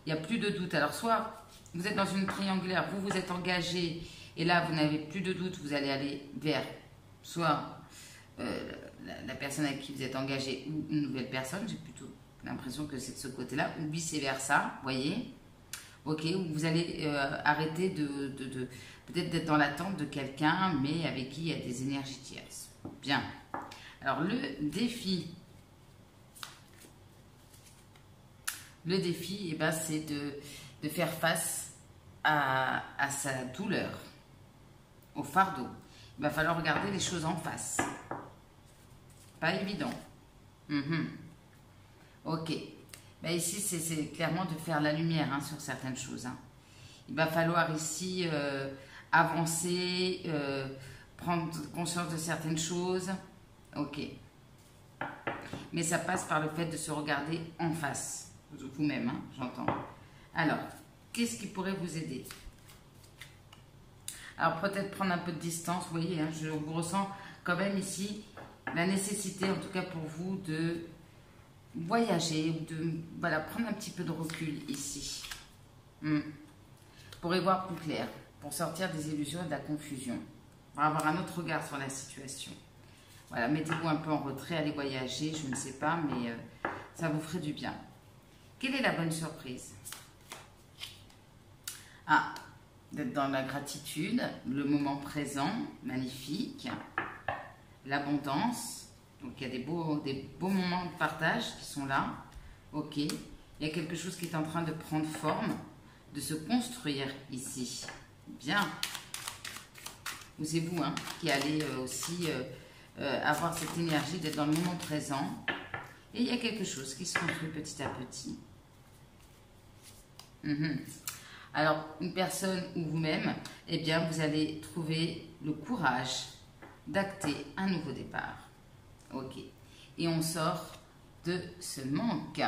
Il n'y a plus de doute. Alors soit vous êtes dans une triangulaire, vous êtes engagé, et là, vous n'avez plus de doute, vous allez aller vers soit la personne avec qui vous êtes engagé ou une nouvelle personne, j'ai plutôt l'impression que c'est de ce côté-là, ou vice-versa, voyez. Ok, ou vous allez arrêter peut-être d'être dans l'attente de quelqu'un, mais avec qui il y a des énergies tierces. Bien. Alors, le défi, eh ben, c'est de faire face à sa douleur, au fardeau. Il va falloir regarder les choses en face. Pas évident. Ok. Ben ici, c'est clairement de faire la lumière, hein, sur certaines choses, hein. Il va falloir ici avancer, prendre conscience de certaines choses. Ok. Mais ça passe par le fait de se regarder en face. Vous-même, hein, j'entends. Alors, qu'est-ce qui pourrait vous aider? Alors, peut-être prendre un peu de distance. Vous voyez, hein, je vous ressens quand même ici la nécessité, en tout cas pour vous, de voyager ou de prendre un petit peu de recul ici. Pour y voir plus clair, pour sortir des illusions et de la confusion, pour avoir un autre regard sur la situation. Voilà, mettez-vous un peu en retrait, allez voyager, je ne sais pas, mais ça vous ferait du bien. Quelle est la bonne surprise? Ah, d'être dans la gratitude, le moment présent, magnifique, l'abondance, donc il y a des beaux moments de partage qui sont là, ok, il y a quelque chose qui est en train de prendre forme, de se construire ici, bien, c'est vous, hein, qui allez aussi avoir cette énergie d'être dans le moment présent, et il y a quelque chose qui se construit petit à petit. Alors, une personne ou vous-même, eh bien, vous allez trouver le courage d'acter un nouveau départ. Ok. Et on sort de ce manque,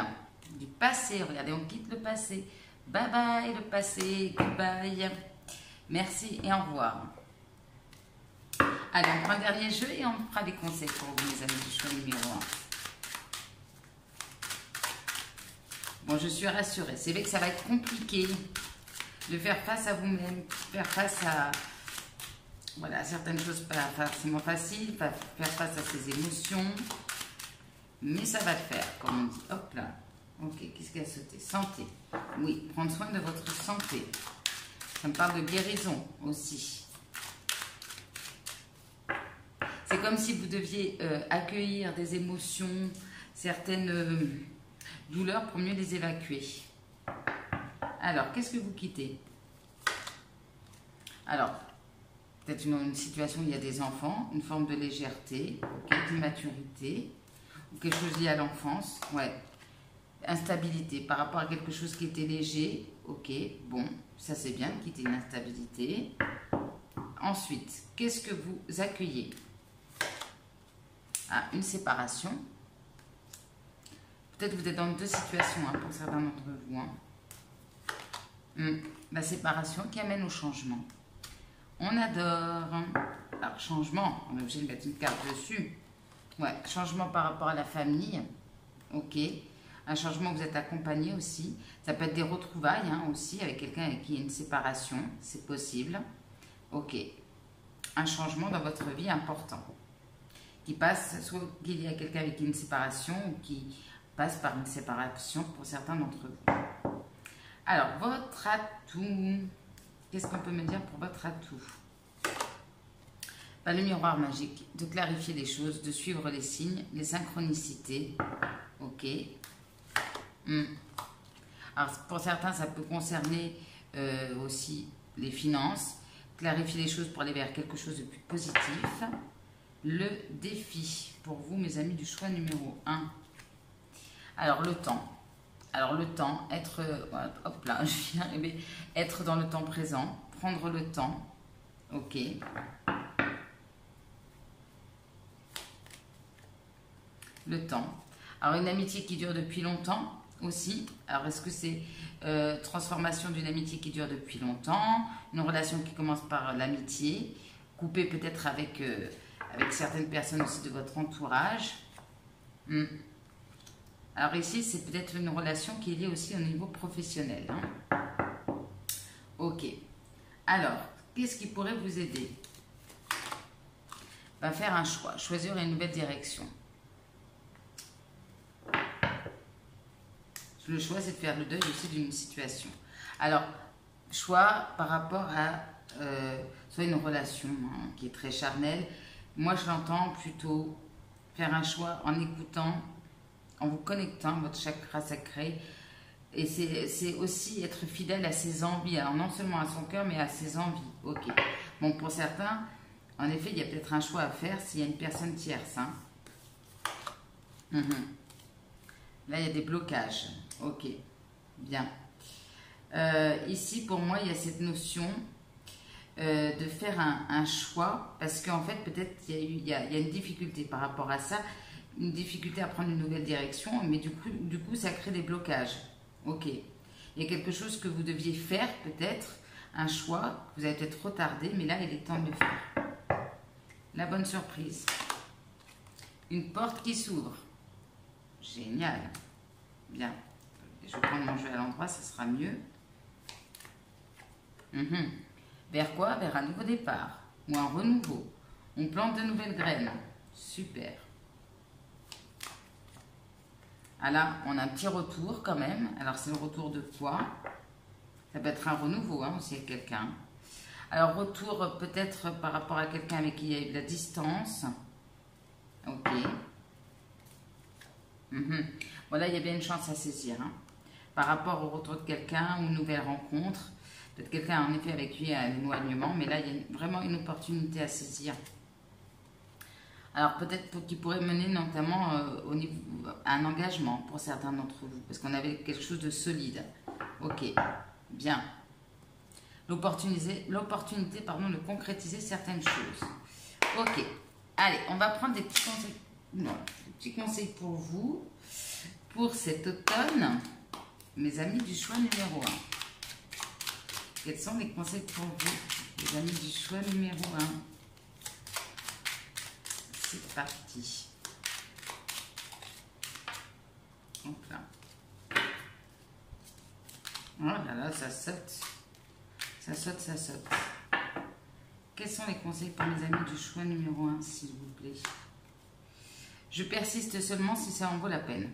du passé. Regardez, on quitte le passé. Bye bye le passé, goodbye. Merci et au revoir. Allez, on prend un dernier jeu et on fera des conseils pour vous, mes amis du choix numéro 1. Bon, je suis rassurée. C'est vrai que ça va être compliqué de faire face à vous-même, faire face à certaines choses pas forcément faciles, faire face à ses émotions. Mais ça va le faire, comme on dit. Hop là. Ok, qu'est-ce qui a sauté? Santé. Oui, prendre soin de votre santé. Ça me parle de guérison aussi. C'est comme si vous deviez accueillir des émotions, certaines douleurs pour mieux les évacuer. Alors, qu'est-ce que vous quittez? Alors, peut-être une situation où il y a des enfants, une forme de légèreté, d'immaturité, ou quelque chose lié à l'enfance, ouais. Instabilité par rapport à quelque chose qui était léger, ok, bon, ça c'est bien de quitter une instabilité. Ensuite, qu'est-ce que vous accueillez? Ah, une séparation. Peut-être que vous êtes dans deux situations, hein, pour certains d'entre vous. Hein. La séparation qui amène au changement. On adore. Alors, changement, on est obligé de mettre une carte dessus. Ouais, changement par rapport à la famille. Ok. Un changement, vous êtes accompagné aussi. Ça peut être des retrouvailles hein, aussi avec quelqu'un avec qui il y a une séparation. C'est possible. Ok. Un changement dans votre vie important. Qui passe, soit qu'il y a quelqu'un avec qui il y a une séparation ou qui passe par une séparation pour certains d'entre vous. Alors, votre atout. Qu'est-ce qu'on peut me dire pour votre atout? Le miroir magique, de clarifier les choses, de suivre les signes, les synchronicités. Ok. Alors, pour certains, ça peut concerner aussi les finances. Clarifier les choses pour aller vers quelque chose de plus positif. Le défi, pour vous, mes amis, du choix numéro 1. Alors, le temps. Alors, le temps, être... hop là, je viens d'arriver. Être dans le temps présent. Prendre le temps. Ok. Le temps. Alors, une amitié qui dure depuis longtemps aussi. Alors, est-ce que c'est transformation d'une amitié qui dure depuis longtemps, une relation qui commence par l'amitié, coupée peut-être avec, avec certaines personnes aussi de votre entourage. Alors ici, c'est peut-être une relation qui est liée aussi au niveau professionnel. Hein. Ok. Alors, qu'est-ce qui pourrait vous aider? Faire un choix, choisir une nouvelle direction. Le choix, c'est de faire le deuil aussi d'une situation. Alors, choix par rapport à soit une relation hein, qui est très charnelle. Moi, je l'entends plutôt faire un choix en écoutant, en vous connectant à votre chakra sacré. Et c'est aussi être fidèle à ses envies. Alors, non seulement à son cœur, mais à ses envies. Ok. Bon, pour certains, en effet, il y a peut-être un choix à faire s'il y a une personne tierce. Hein. Là, il y a des blocages. Ok, bien. Ici, pour moi, il y a cette notion de faire un choix, parce qu'en fait, peut-être il y a une difficulté par rapport à ça, une difficulté à prendre une nouvelle direction, mais du coup, ça crée des blocages. Ok. Il y a quelque chose que vous deviez faire, peut-être, un choix, que vous avez peut-être retardé, mais là, il est temps de le faire. La bonne surprise. Une porte qui s'ouvre. Génial. Bien. Je vais prendre mon jeu à l'endroit, ça sera mieux. Vers quoi? Vers un nouveau départ ou un renouveau. On plante de nouvelles graines. Super. Ah là, on a un petit retour quand même. Alors, c'est le retour de quoi? Ça peut être un renouveau hein, aussi avec quelqu'un. Alors, retour peut-être par rapport à quelqu'un avec qui il y a eu de la distance. Ok. Voilà, il y a bien une chance à saisir. Hein. Par rapport au retour de quelqu'un ou une nouvelle rencontre. Peut-être quelqu'un en effet avec lui a un éloignement, mais là, il y a vraiment une opportunité à saisir. Alors peut-être qu'il pourrait mener notamment au niveau, à un engagement pour certains d'entre vous, parce qu'on avait quelque chose de solide. Ok, bien. L'opportunité de concrétiser certaines choses. Ok, allez, on va prendre des petits conseils, des petits conseils pour vous, pour cet automne, mes amis du choix numéro 1. Quels sont les conseils pour vous, les amis du choix numéro 1? C'est parti. Hop là. Oh là là, ça saute. Ça saute, ça saute. Quels sont les conseils pour mes amis du choix numéro 1, s'il vous plaît? Je persiste seulement si ça en vaut la peine.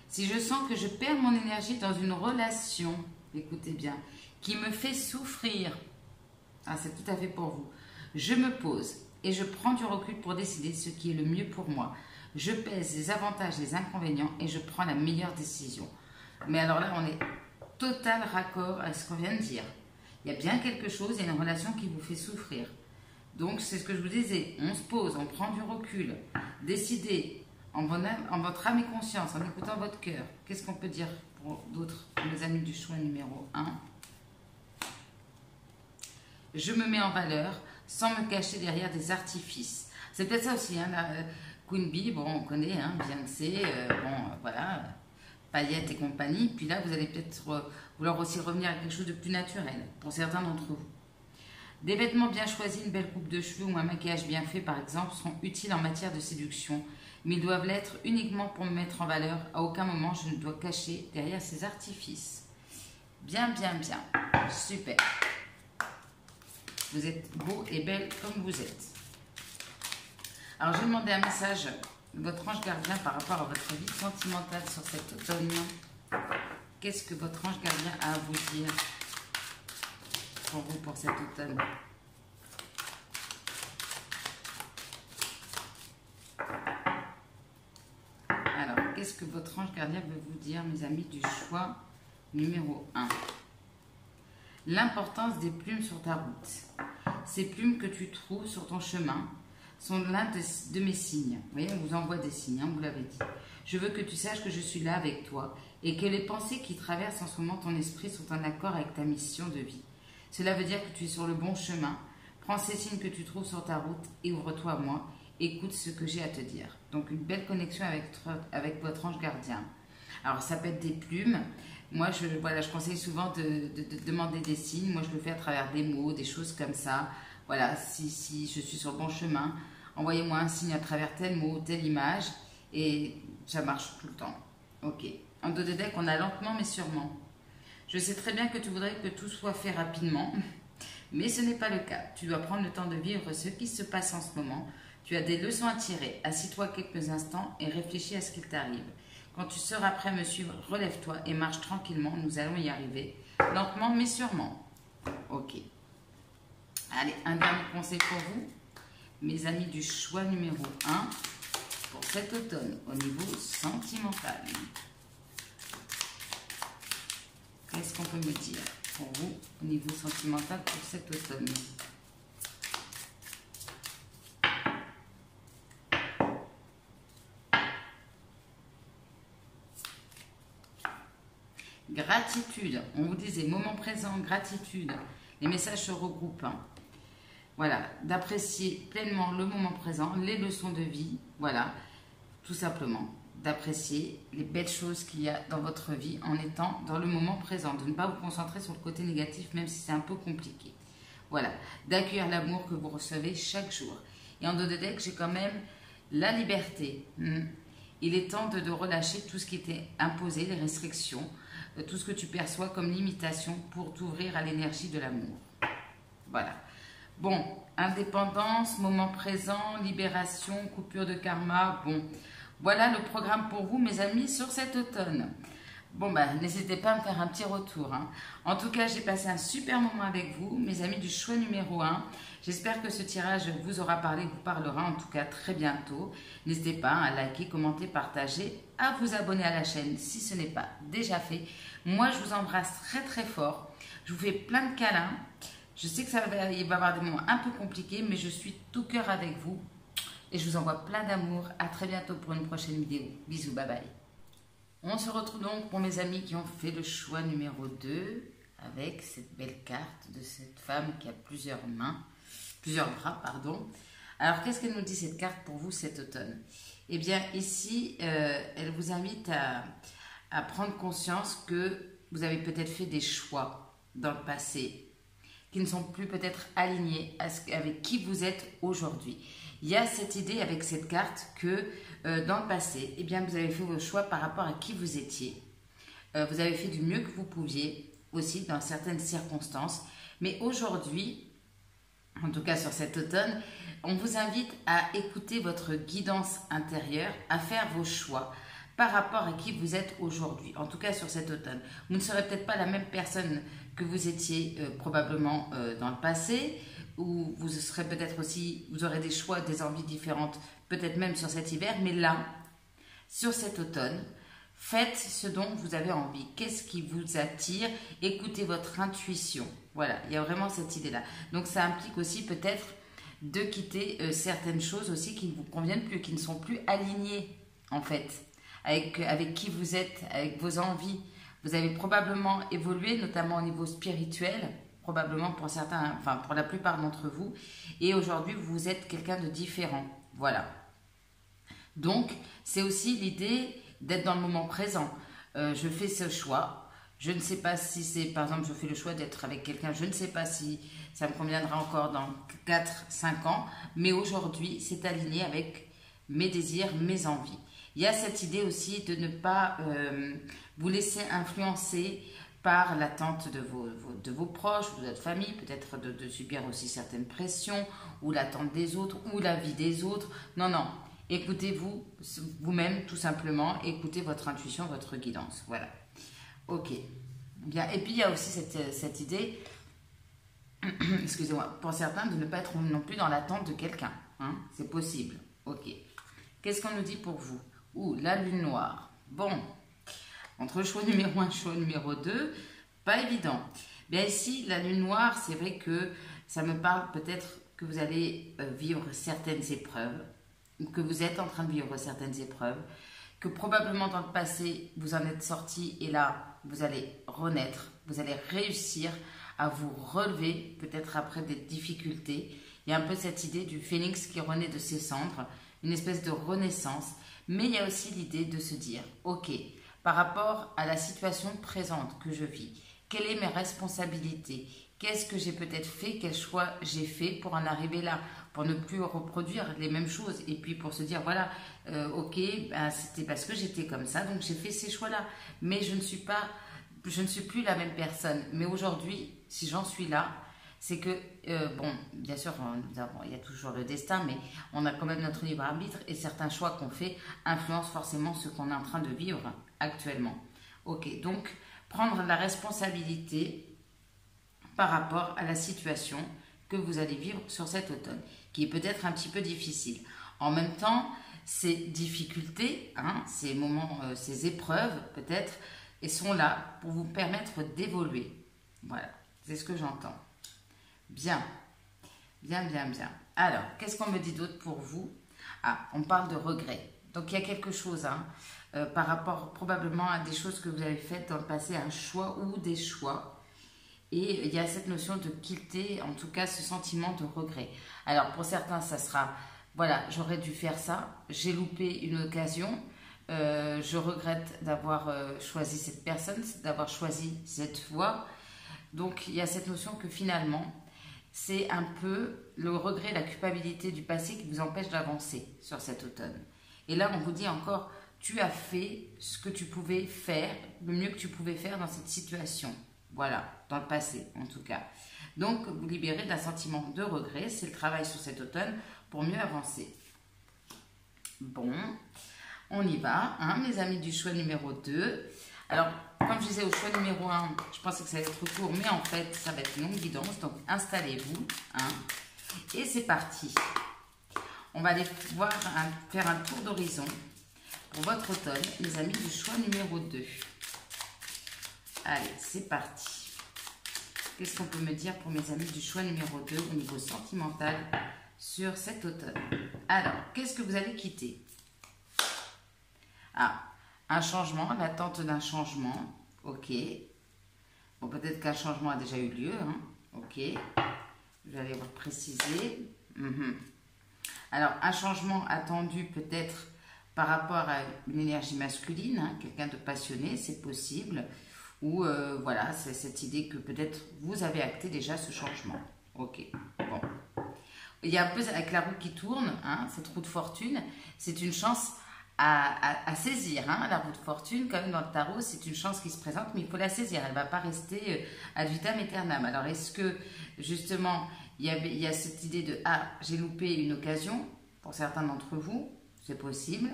Si je sens que je perds mon énergie dans une relation, écoutez bien, qui me fait souffrir, ah, c'est tout à fait pour vous, je me pose et je prends du recul pour décider ce qui est le mieux pour moi. Je pèse les avantages et les inconvénients et je prends la meilleure décision. Mais alors là, on est total raccord à ce qu'on vient de dire. Il y a bien quelque chose, il y a une relation qui vous fait souffrir. Donc, c'est ce que je vous disais, on se pose, on prend du recul. Décidez en votre âme et conscience, en écoutant votre cœur. Qu'est-ce qu'on peut dire pour d'autres, mes amis du choix numéro 1? Je me mets en valeur sans me cacher derrière des artifices. C'est peut-être ça aussi, hein, la Queen Bee, bon, on connaît, hein, Beyoncé, voilà, paillettes et compagnie. Puis là, vous allez peut-être vouloir aussi revenir à quelque chose de plus naturel, pour certains d'entre vous. Des vêtements bien choisis, une belle coupe de cheveux ou un maquillage bien fait, par exemple, sont utiles en matière de séduction, mais ils doivent l'être uniquement pour me mettre en valeur. À aucun moment, je ne dois cacher derrière ces artifices. Bien, bien, bien. Super. Vous êtes beau et belle comme vous êtes. Alors, je vais demander un message de votre ange gardien par rapport à votre vie sentimentale sur cet automne. Qu'est-ce que votre ange gardien a à vous dire pour vous pour cet automne? Alors, qu'est-ce que votre ange gardien veut vous dire, mes amis, du choix numéro 1? L'importance des plumes sur ta route. Ces plumes que tu trouves sur ton chemin sont l'un de mes signes. Vous voyez, on vous envoie des signes, hein, vous l'avez dit. Je veux que tu saches que je suis là avec toi et que les pensées qui traversent en ce moment ton esprit sont en accord avec ta mission de vie. Cela veut dire que tu es sur le bon chemin. Prends ces signes que tu trouves sur ta route et ouvre-toi à moi. Écoute ce que j'ai à te dire. Donc, une belle connexion avec votre ange gardien. Alors, ça peut être des plumes. Moi, je conseille souvent de demander des signes. Moi, je le fais à travers des mots, des choses comme ça. Voilà, si je suis sur le bon chemin, envoyez-moi un signe à travers tel mot, telle image. Et ça marche tout le temps. Ok. En dos de deck, on a lentement mais sûrement. Je sais très bien que tu voudrais que tout soit fait rapidement, mais ce n'est pas le cas. Tu dois prendre le temps de vivre ce qui se passe en ce moment. Tu as des leçons à tirer. Assis-toi quelques instants et réfléchis à ce qu'il t'arrive. Quand tu seras prêt à me suivre, relève-toi et marche tranquillement. Nous allons y arriver. Lentement mais sûrement. Ok. Allez, un dernier conseil pour vous, mes amis du choix numéro 1 pour cet automne au niveau sentimental. Qu'est-ce qu'on peut me dire pour vous au niveau sentimental pour cet automne? Gratitude, on vous disait moment présent, gratitude. Les messages se regroupent. Hein. Voilà, d'apprécier pleinement le moment présent, les leçons de vie, voilà, tout simplement. D'apprécier les belles choses qu'il y a dans votre vie en étant dans le moment présent, de ne pas vous concentrer sur le côté négatif même si c'est un peu compliqué. Voilà, d'accueillir l'amour que vous recevez chaque jour. Et en dos de deck, j'ai quand même la liberté. Il est temps de relâcher tout ce qui était imposé, les restrictions, tout ce que tu perçois comme limitation pour t'ouvrir à l'énergie de l'amour. Voilà. Bon, indépendance, moment présent, libération, coupure de karma, bon... Voilà le programme pour vous, mes amis, sur cet automne. Bon, n'hésitez pas à me faire un petit retour. Hein. En tout cas, j'ai passé un super moment avec vous, mes amis du choix numéro 1. J'espère que ce tirage vous aura parlé, vous parlera en tout cas très bientôt. N'hésitez pas à liker, commenter, partager, à vous abonner à la chaîne si ce n'est pas déjà fait. Moi, je vous embrasse très très fort. Je vous fais plein de câlins. Je sais que il va y avoir des moments un peu compliqués, mais je suis tout cœur avec vous. Et je vous envoie plein d'amour. À très bientôt pour une prochaine vidéo. Bisous, bye bye. On se retrouve donc pour mes amis qui ont fait le choix numéro 2 avec cette belle carte de cette femme qui a plusieurs bras, pardon. Alors, qu'est-ce qu'elle nous dit cette carte pour vous cet automne? Eh bien, ici, elle vous invite à prendre conscience que vous avez peut-être fait des choix dans le passé qui ne sont plus peut-être alignés avec qui vous êtes aujourd'hui. Il y a cette idée avec cette carte que dans le passé, eh bien, vous avez fait vos choix par rapport à qui vous étiez. Vous avez fait du mieux que vous pouviez aussi dans certaines circonstances. Mais aujourd'hui, en tout cas sur cet automne, on vous invite à écouter votre guidance intérieure, à faire vos choix par rapport à qui vous êtes aujourd'hui. En tout cas sur cet automne. Vous ne serez peut-être pas la même personne que vous étiez probablement dans le passé, ou vous serez peut-être aussi, vous aurez des choix, des envies différentes, peut-être même sur cet hiver, mais là, sur cet automne, faites ce dont vous avez envie. Qu'est-ce qui vous attire? Écoutez votre intuition. Voilà, il y a vraiment cette idée-là. Donc ça implique aussi peut-être de quitter certaines choses aussi qui ne vous conviennent plus, qui ne sont plus alignées en fait, avec qui vous êtes, avec vos envies. Vous avez probablement évolué, notamment au niveau spirituel, probablement pour certains, enfin pour la plupart d'entre vous, et aujourd'hui vous êtes quelqu'un de différent, voilà. Donc c'est aussi l'idée d'être dans le moment présent. Je fais ce choix, Je ne sais pas si c'est, par exemple, je fais le choix d'être avec quelqu'un, je ne sais pas si ça me conviendra encore dans 4-5 ans, mais aujourd'hui, c'est aligné avec mes désirs, mes envies. Il y a cette idée aussi de ne pas vous laisser influencer par l'attente de vos proches, de votre famille, peut-être de subir aussi certaines pressions, ou l'attente des autres, ou la vie des autres. Non, non, écoutez-vous, vous-même, tout simplement, écoutez votre intuition, votre guidance. Voilà. Ok. Bien. Et puis, il y a aussi cette idée, excusez-moi, pour certains, de ne pas être non plus dans l'attente de quelqu'un. Hein, c'est possible. Ok. Qu'est-ce qu'on nous dit pour vous? Ouh, la lune noire. Bon, entre le choix numéro 1 et le choix numéro 2, pas évident. Bien ici, la lune noire, c'est vrai que ça me parle peut-être que vous allez vivre certaines épreuves, ou que vous êtes en train de vivre certaines épreuves, que probablement dans le passé, vous en êtes sorti et là, vous allez renaître, vous allez réussir à vous relever, peut-être après des difficultés. Il y a un peu cette idée du phénix qui renaît de ses cendres, une espèce de renaissance, mais il y a aussi l'idée de se dire, ok, par rapport à la situation présente que je vis, quelles sont mes responsabilités? Qu'est-ce que j'ai peut-être fait? Quel choix j'ai fait pour en arriver là? Pour ne plus reproduire les mêmes choses. Et puis pour se dire, voilà, ok, ben, c'était parce que j'étais comme ça, donc j'ai fait ces choix-là. Mais je ne suis plus la même personne. Mais aujourd'hui, si j'en suis là, c'est que, bon, bien sûr, il y a toujours le destin, mais on a quand même notre libre arbitre et certains choix qu'on fait influencent forcément ce qu'on est en train de vivre actuellement. Ok, donc prendre la responsabilité par rapport à la situation que vous allez vivre sur cet automne, qui est peut-être un petit peu difficile. En même temps, ces difficultés, hein, ces moments, ces épreuves peut-être, elles sont là pour vous permettre d'évoluer. Voilà, c'est ce que j'entends. Bien, bien, bien, bien. Alors, qu'est-ce qu'on me dit d'autre pour vous? Ah, on parle de regret. Donc, il y a quelque chose, hein, par rapport probablement à des choses que vous avez faites dans le passé, un choix ou des choix. Et il y a cette notion de quitter, en tout cas, ce sentiment de regret. Alors, pour certains, ça sera, voilà, j'aurais dû faire ça, j'ai loupé une occasion, je regrette d'avoir choisi cette personne, d'avoir choisi cette voie. Donc, il y a cette notion que finalement, c'est un peu le regret, la culpabilité du passé qui vous empêche d'avancer sur cet automne. Et là, on vous dit encore, tu as fait ce que tu pouvais faire, le mieux que tu pouvais faire dans cette situation. Voilà, dans le passé en tout cas. Donc, vous libérez d'un sentiment de regret, c'est le travail sur cet automne pour mieux avancer. Bon, on y va, hein, mes amis du choix numéro 2. Alors, comme je disais au choix numéro 1, je pensais que ça allait être court, mais en fait, ça va être une longue guidance. Donc, installez-vous. Hein, et c'est parti. On va aller faire un tour d'horizon pour votre automne, mes amis du choix numéro 2. Allez, c'est parti. Qu'est-ce qu'on peut me dire pour mes amis du choix numéro 2 au niveau sentimental sur cet automne? Alors, qu'est-ce que vous allez quitter? Ah, un changement, l'attente d'un changement. Ok. Bon, peut-être qu'un changement a déjà eu lieu. Hein. Ok. Je vais aller vous préciser. Alors, un changement attendu peut-être par rapport à une énergie masculine, hein, quelqu'un de passionné, c'est possible. Ou voilà, c'est cette idée que peut-être vous avez acté déjà ce changement. Ok, bon. Il y a un peu avec la roue qui tourne, hein, cette roue de fortune, c'est une chance à saisir. Hein, la roue de fortune, quand même dans le tarot, c'est une chance qui se présente, mais il faut la saisir. Elle ne va pas rester ad vitam aeternam. Alors, est-ce que justement, il y a cette idée de « Ah, j'ai loupé une occasion » pour certains d'entre vous, c'est possible.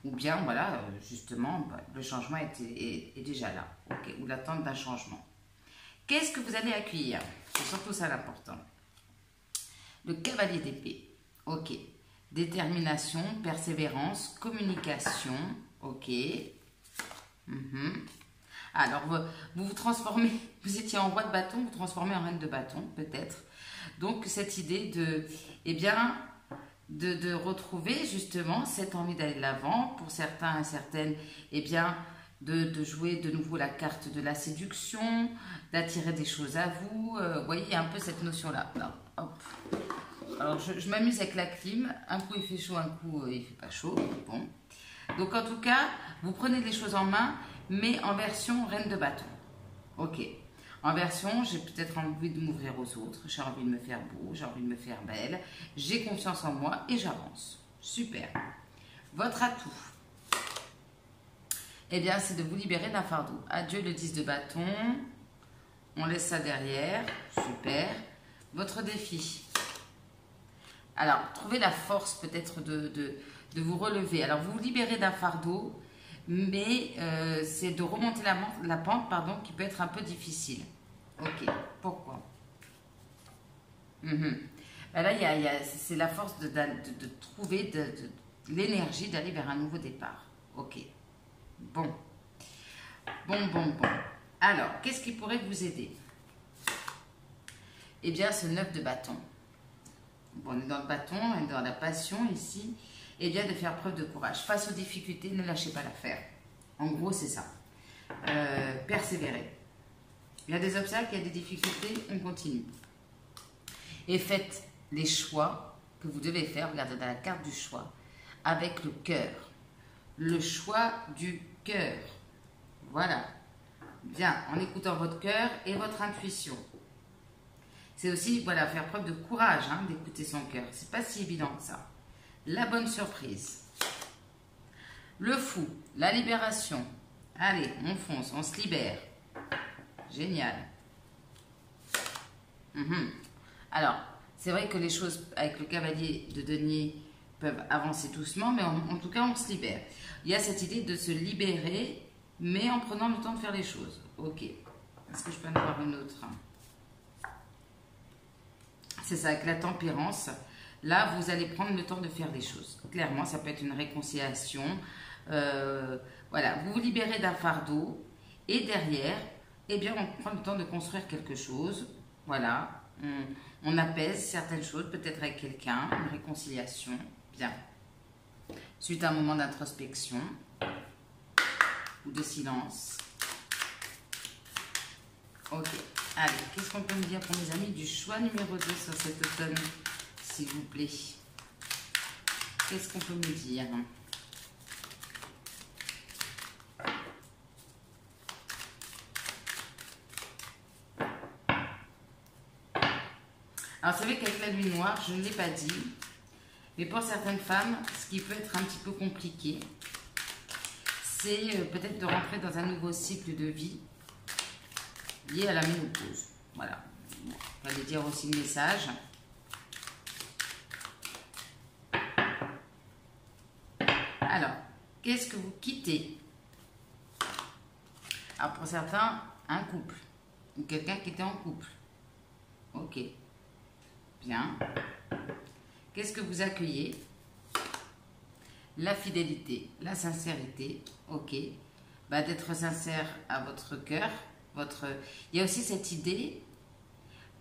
Ou bien, voilà, justement, le changement est déjà là. Okay, ou l'attente d'un changement. Qu'est-ce que vous allez accueillir? C'est surtout ça l'important. Le cavalier d'épée. Ok. Détermination, persévérance, communication. Ok. Alors, vous vous transformez, vous étiez en roi de bâton, vous transformez en reine de bâton, peut-être. Donc, cette idée de, eh bien, de retrouver justement cette envie d'aller de l'avant, pour certains et certaines, eh bien, de jouer de nouveau la carte de la séduction, d'attirer des choses à vous. Vous voyez, il y a un peu cette notion-là. Alors, je m'amuse avec la clim. Un coup, il fait chaud, un coup, il ne fait pas chaud. Bon. Donc, en tout cas, vous prenez les choses en main, mais en version reine de bâton. Ok. En version, j'ai peut-être envie de m'ouvrir aux autres, j'ai envie de me faire beau, j'ai envie de me faire belle, j'ai confiance en moi et j'avance. Super. Votre atout, eh bien, c'est de vous libérer d'un fardeau. Adieu le 10 de bâton. On laisse ça derrière. Super. Votre défi. Alors, trouvez la force peut-être de vous relever. Alors, vous vous libérez d'un fardeau, mais c'est de remonter la pente, pardon, qui peut être un peu difficile. Ok. Pourquoi? Ben là, c'est la force de trouver l'énergie d'aller vers un nouveau départ. Ok. Bon. Bon. Alors, qu'est-ce qui pourrait vous aider? Eh bien, ce 9 de bâton. Bon, on est dans le bâton, on est dans la passion ici. Eh bien, de faire preuve de courage. Face aux difficultés, ne lâchez pas l'affaire. En gros, c'est ça. Persévérer. Il y a des obstacles, il y a des difficultés, on continue. Et faites les choix que vous devez faire. Regardez dans la carte du choix. Avec le cœur. Le choix du cœur. Voilà. Bien, en écoutant votre cœur et votre intuition. C'est aussi, voilà, faire preuve de courage, hein, d'écouter son cœur. C'est pas si évident que ça. La bonne surprise. Le fou, la libération. Allez, on fonce, on se libère. Génial. Alors, c'est vrai que les choses avec le cavalier de denier peuvent avancer doucement, mais en tout cas, on se libère. Il y a cette idée de se libérer, mais en prenant le temps de faire les choses. Ok. Est-ce que je peux en avoir une autre? C'est ça, avec la tempérance. Là, vous allez prendre le temps de faire des choses. Clairement, ça peut être une réconciliation. Voilà, vous vous libérez d'un fardeau. Et derrière, eh bien, on prend le temps de construire quelque chose. Voilà, on apaise certaines choses, peut-être avec quelqu'un, une réconciliation. Bien. Suite à un moment d'introspection ou de silence. Ok. Allez, qu'est-ce qu'on peut me dire pour mes amis du choix numéro 2 sur cet automne, s'il vous plaît? Qu'est-ce qu'on peut me dire? Alors, c'est vrai qu'avec la lune noire, je ne l'ai pas dit, mais pour certaines femmes, ce qui peut être un petit peu compliqué, c'est peut-être de rentrer dans un nouveau cycle de vie lié à la ménopause. Voilà. On va aller dire aussi le message. Alors, qu'est-ce que vous quittez? Alors, pour certains, un couple. Ou quelqu'un qui était en couple. Ok. Bien. Qu'est-ce que vous accueillez? La fidélité, la sincérité. Ok. Bah, d'être sincère à votre cœur. Il y a aussi cette idée,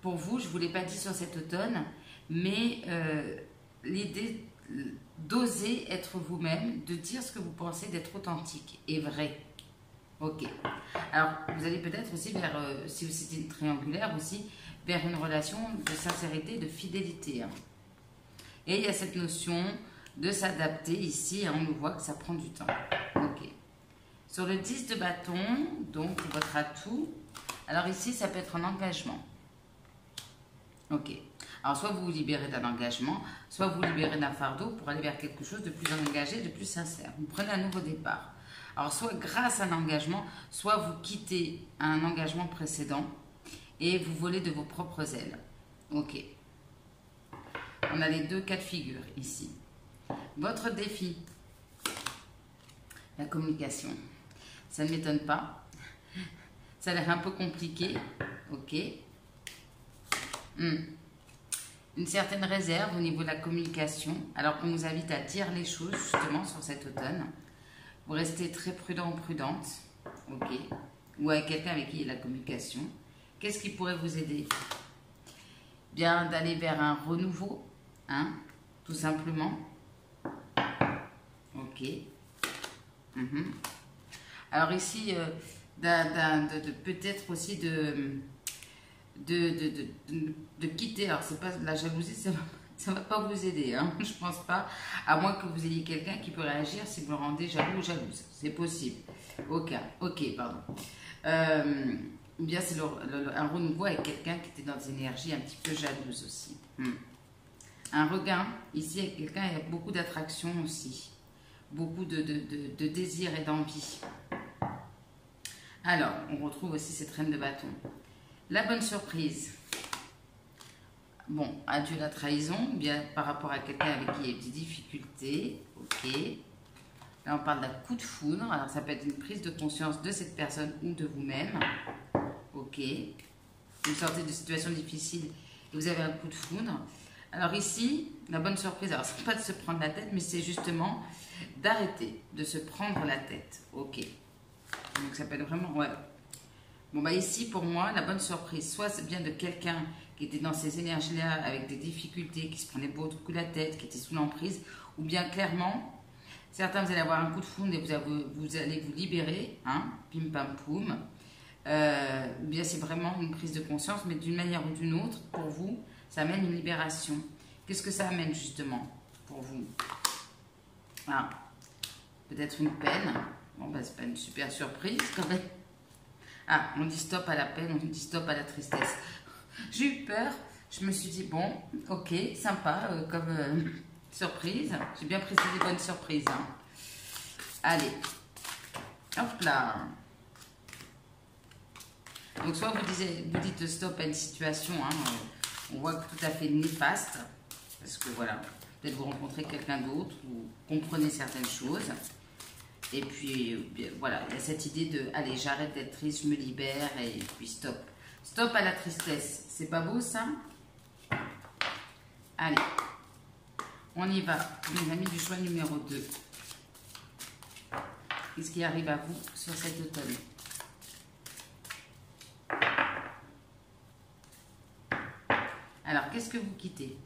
pour vous, je ne vous l'ai pas dit sur cet automne, mais l'idée d'oser être vous-même, de dire ce que vous pensez, d'être authentique et vrai. Ok. Alors, vous allez peut-être aussi vers, si vous êtes triangulaire aussi, vers une relation de sincérité, de fidélité. Hein. Et il y a cette notion de s'adapter ici, hein, on nous voit que ça prend du temps. Ok. Sur le 10 de bâton, donc votre atout, alors ici, ça peut être un engagement. Ok. Alors, soit vous vous libérez d'un engagement, soit vous vous libérez d'un fardeau pour aller vers quelque chose de plus engagé, de plus sincère. Vous prenez un nouveau départ. Alors, soit grâce à un engagement, soit vous quittez un engagement précédent et vous volez de vos propres ailes. Ok. On a les deux cas de figure ici. Votre défi, la communication. Ça ne m'étonne pas. Ça a l'air un peu compliqué. Ok. Une certaine réserve au niveau de la communication. Alors qu'on vous invite à dire les choses justement sur cet automne. Vous restez très prudent ou prudente. Ok. Ou avec quelqu'un avec qui il y a la communication. Qu'est-ce qui pourrait vous aider? Bien d'aller vers un renouveau. Hein, tout simplement. Ok. Alors ici, peut-être aussi de quitter. Alors c'est pas la jalousie, ça va pas vous aider. Hein, je pense pas. À moins que vous ayez quelqu'un qui peut réagir si vous le rendez jaloux ou jalouse. C'est possible. Ok, pardon. Ou bien c'est un renouveau avec quelqu'un qui était dans des énergies un petit peu jalouses aussi. Un regain, ici avec quelqu'un, il y a beaucoup d'attraction aussi. Beaucoup de désir et d'envie. Alors, on retrouve aussi cette reine de bâton. La bonne surprise. Bon, adieu la trahison, bien par rapport à quelqu'un avec qui il y a des difficultés. Ok. Là, on parle d'un coup de foudre. Alors, ça peut être une prise de conscience de cette personne ou de vous-même. Ok. Vous sortez de situations difficiles et vous avez un coup de foudre. Alors ici, la bonne surprise, alors c'est pas de se prendre la tête, mais c'est justement d'arrêter de se prendre la tête. Ok. Donc ça peut être vraiment, ouais. Bon bah ici, pour moi, la bonne surprise, soit c'est bien de quelqu'un qui était dans ces énergies-là avec des difficultés, qui se prenait beaucoup la tête, qui était sous l'emprise, ou bien clairement, certains vous allez avoir un coup de foudre et vous allez vous libérer, hein, pim pam poum. Ou bien c'est vraiment une prise de conscience, mais d'une manière ou d'une autre, pour vous, ça amène une libération. Qu'est-ce que ça amène justement pour vous? Ah, peut-être une peine. Bon, bah, c'est pas une super surprise quand même. Ah, on dit stop à la peine, on dit stop à la tristesse. J'ai eu peur, je me suis dit, bon, ok, sympa comme surprise. J'ai bien précisé bonne surprise. Hein. Allez, hop là. Donc, soit vous dites stop à une situation, hein, on voit que tout à fait néfaste, parce que voilà, peut-être vous rencontrez quelqu'un d'autre, vous comprenez certaines choses, et puis voilà, il y a cette idée de, allez, j'arrête d'être triste, je me libère, et puis stop. Stop à la tristesse, c'est pas beau ça? Allez, on y va, mes amis du choix numéro 2. Qu'est-ce qui arrive à vous sur cet automne? Alors, qu'est-ce que vous quittez?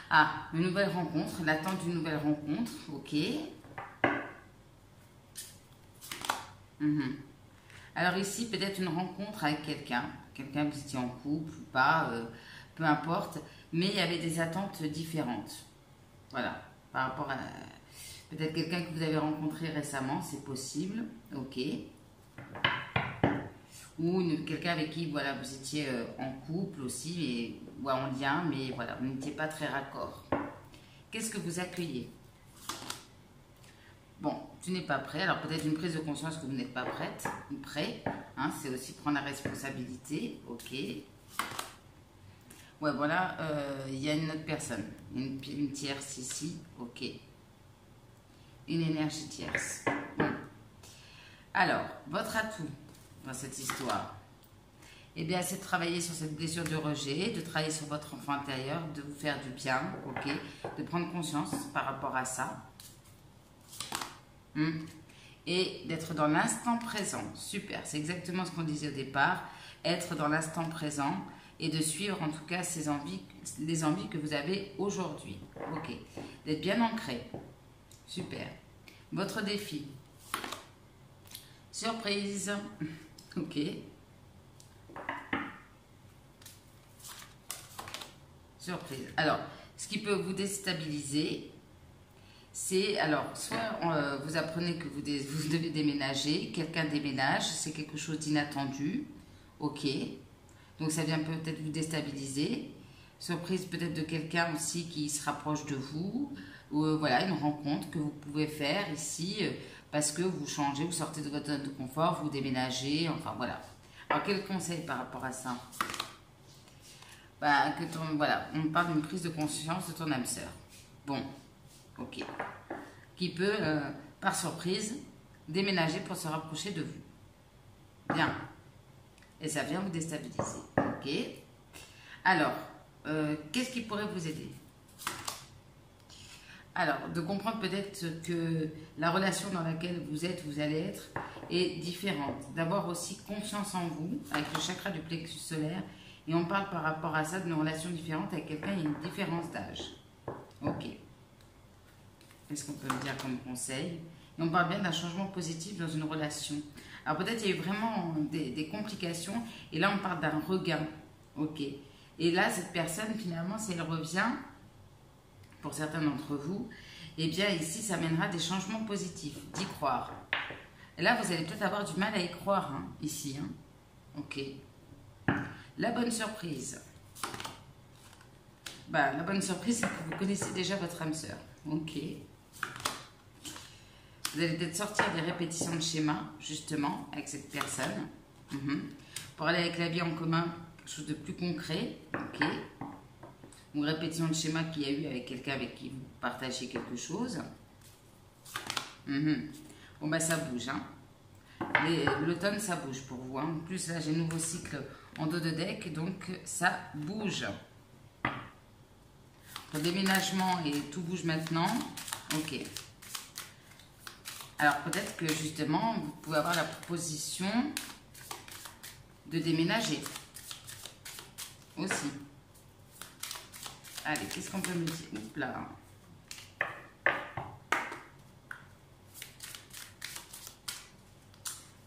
Ah, une nouvelle rencontre, l'attente d'une nouvelle rencontre, ok. Alors ici, peut-être une rencontre avec quelqu'un que vous étiez en couple ou pas, peu importe, mais il y avait des attentes différentes. Voilà, par rapport à peut-être quelqu'un que vous avez rencontré récemment, c'est possible, ok. Ou quelqu'un avec qui voilà, vous étiez en couple aussi, ou en lien, mais voilà, vous n'étiez pas très raccord. Qu'est-ce que vous accueillez? Bon, tu n'es pas prêt, alors peut-être une prise de conscience que vous n'êtes pas prêt, hein, c'est aussi prendre la responsabilité, ok. Ouais, voilà, il y a une autre personne, une tierce ici, ok. Une énergie tierce. Bon. Alors, votre atout dans cette histoire, eh bien, c'est de travailler sur cette blessure de rejet, de travailler sur votre enfant intérieur, de vous faire du bien, ok, de prendre conscience par rapport à ça, et d'être dans l'instant présent. Super, c'est exactement ce qu'on disait au départ, être dans l'instant présent et de suivre en tout cas les envies que vous avez aujourd'hui, ok, d'être bien ancré, super. Votre défi, surprise, ok. Surprise. Alors, ce qui peut vous déstabiliser, c'est, alors, soit vous apprenez que vous devez déménager, quelqu'un déménage, c'est quelque chose d'inattendu, ok. Donc, ça vient peut-être vous déstabiliser. Surprise peut-être de quelqu'un aussi qui se rapproche de vous, ou voilà, une rencontre que vous pouvez faire ici, parce que vous changez, vous sortez de votre zone de confort, vous déménagez, enfin voilà. Alors, quel conseil par rapport à ça? Bah, voilà, on parle d'une prise de conscience de ton âme sœur. Bon, ok. Qui peut, par surprise, déménager pour se rapprocher de vous. Bien. Et ça vient vous déstabiliser. Ok. Alors, qu'est-ce qui pourrait vous aider? Alors, de comprendre peut-être que la relation dans laquelle vous allez être, est différente. D'avoir aussi confiance en vous, avec le chakra du plexus solaire. Et on parle par rapport à ça d'une relation différente avec quelqu'un qui a une différence d'âge. Ok. Qu'est-ce qu'on peut me dire comme conseil? Et on parle bien d'un changement positif dans une relation. Alors peut-être il y a eu vraiment des complications. Et là, on parle d'un regain. Ok. Et là, cette personne, finalement, si elle revient, pour certains d'entre vous, eh bien ici, ça mènera des changements positifs. D'y croire. Et là, vous allez peut-être avoir du mal à y croire, hein, ici. Hein. Ok. La bonne surprise. Bah, la bonne surprise, c'est que vous connaissez déjà votre âme sœur. Ok. Vous allez peut-être sortir des répétitions de schémas, justement, avec cette personne. Pour aller avec la vie en commun, quelque chose de plus concret. Ok. Une répétition de schéma qu'il y a eu avec quelqu'un avec qui vous partagez quelque chose. Bon, bah, ça bouge, hein. L'automne, ça bouge pour vous. Hein. En plus, là, j'ai un nouveau cycle en dos de deck, donc ça bouge. Le déménagement et tout bouge maintenant. Ok. Alors, peut-être que justement, vous pouvez avoir la proposition de déménager aussi. Allez, qu'est-ce qu'on peut me dire? Oups là.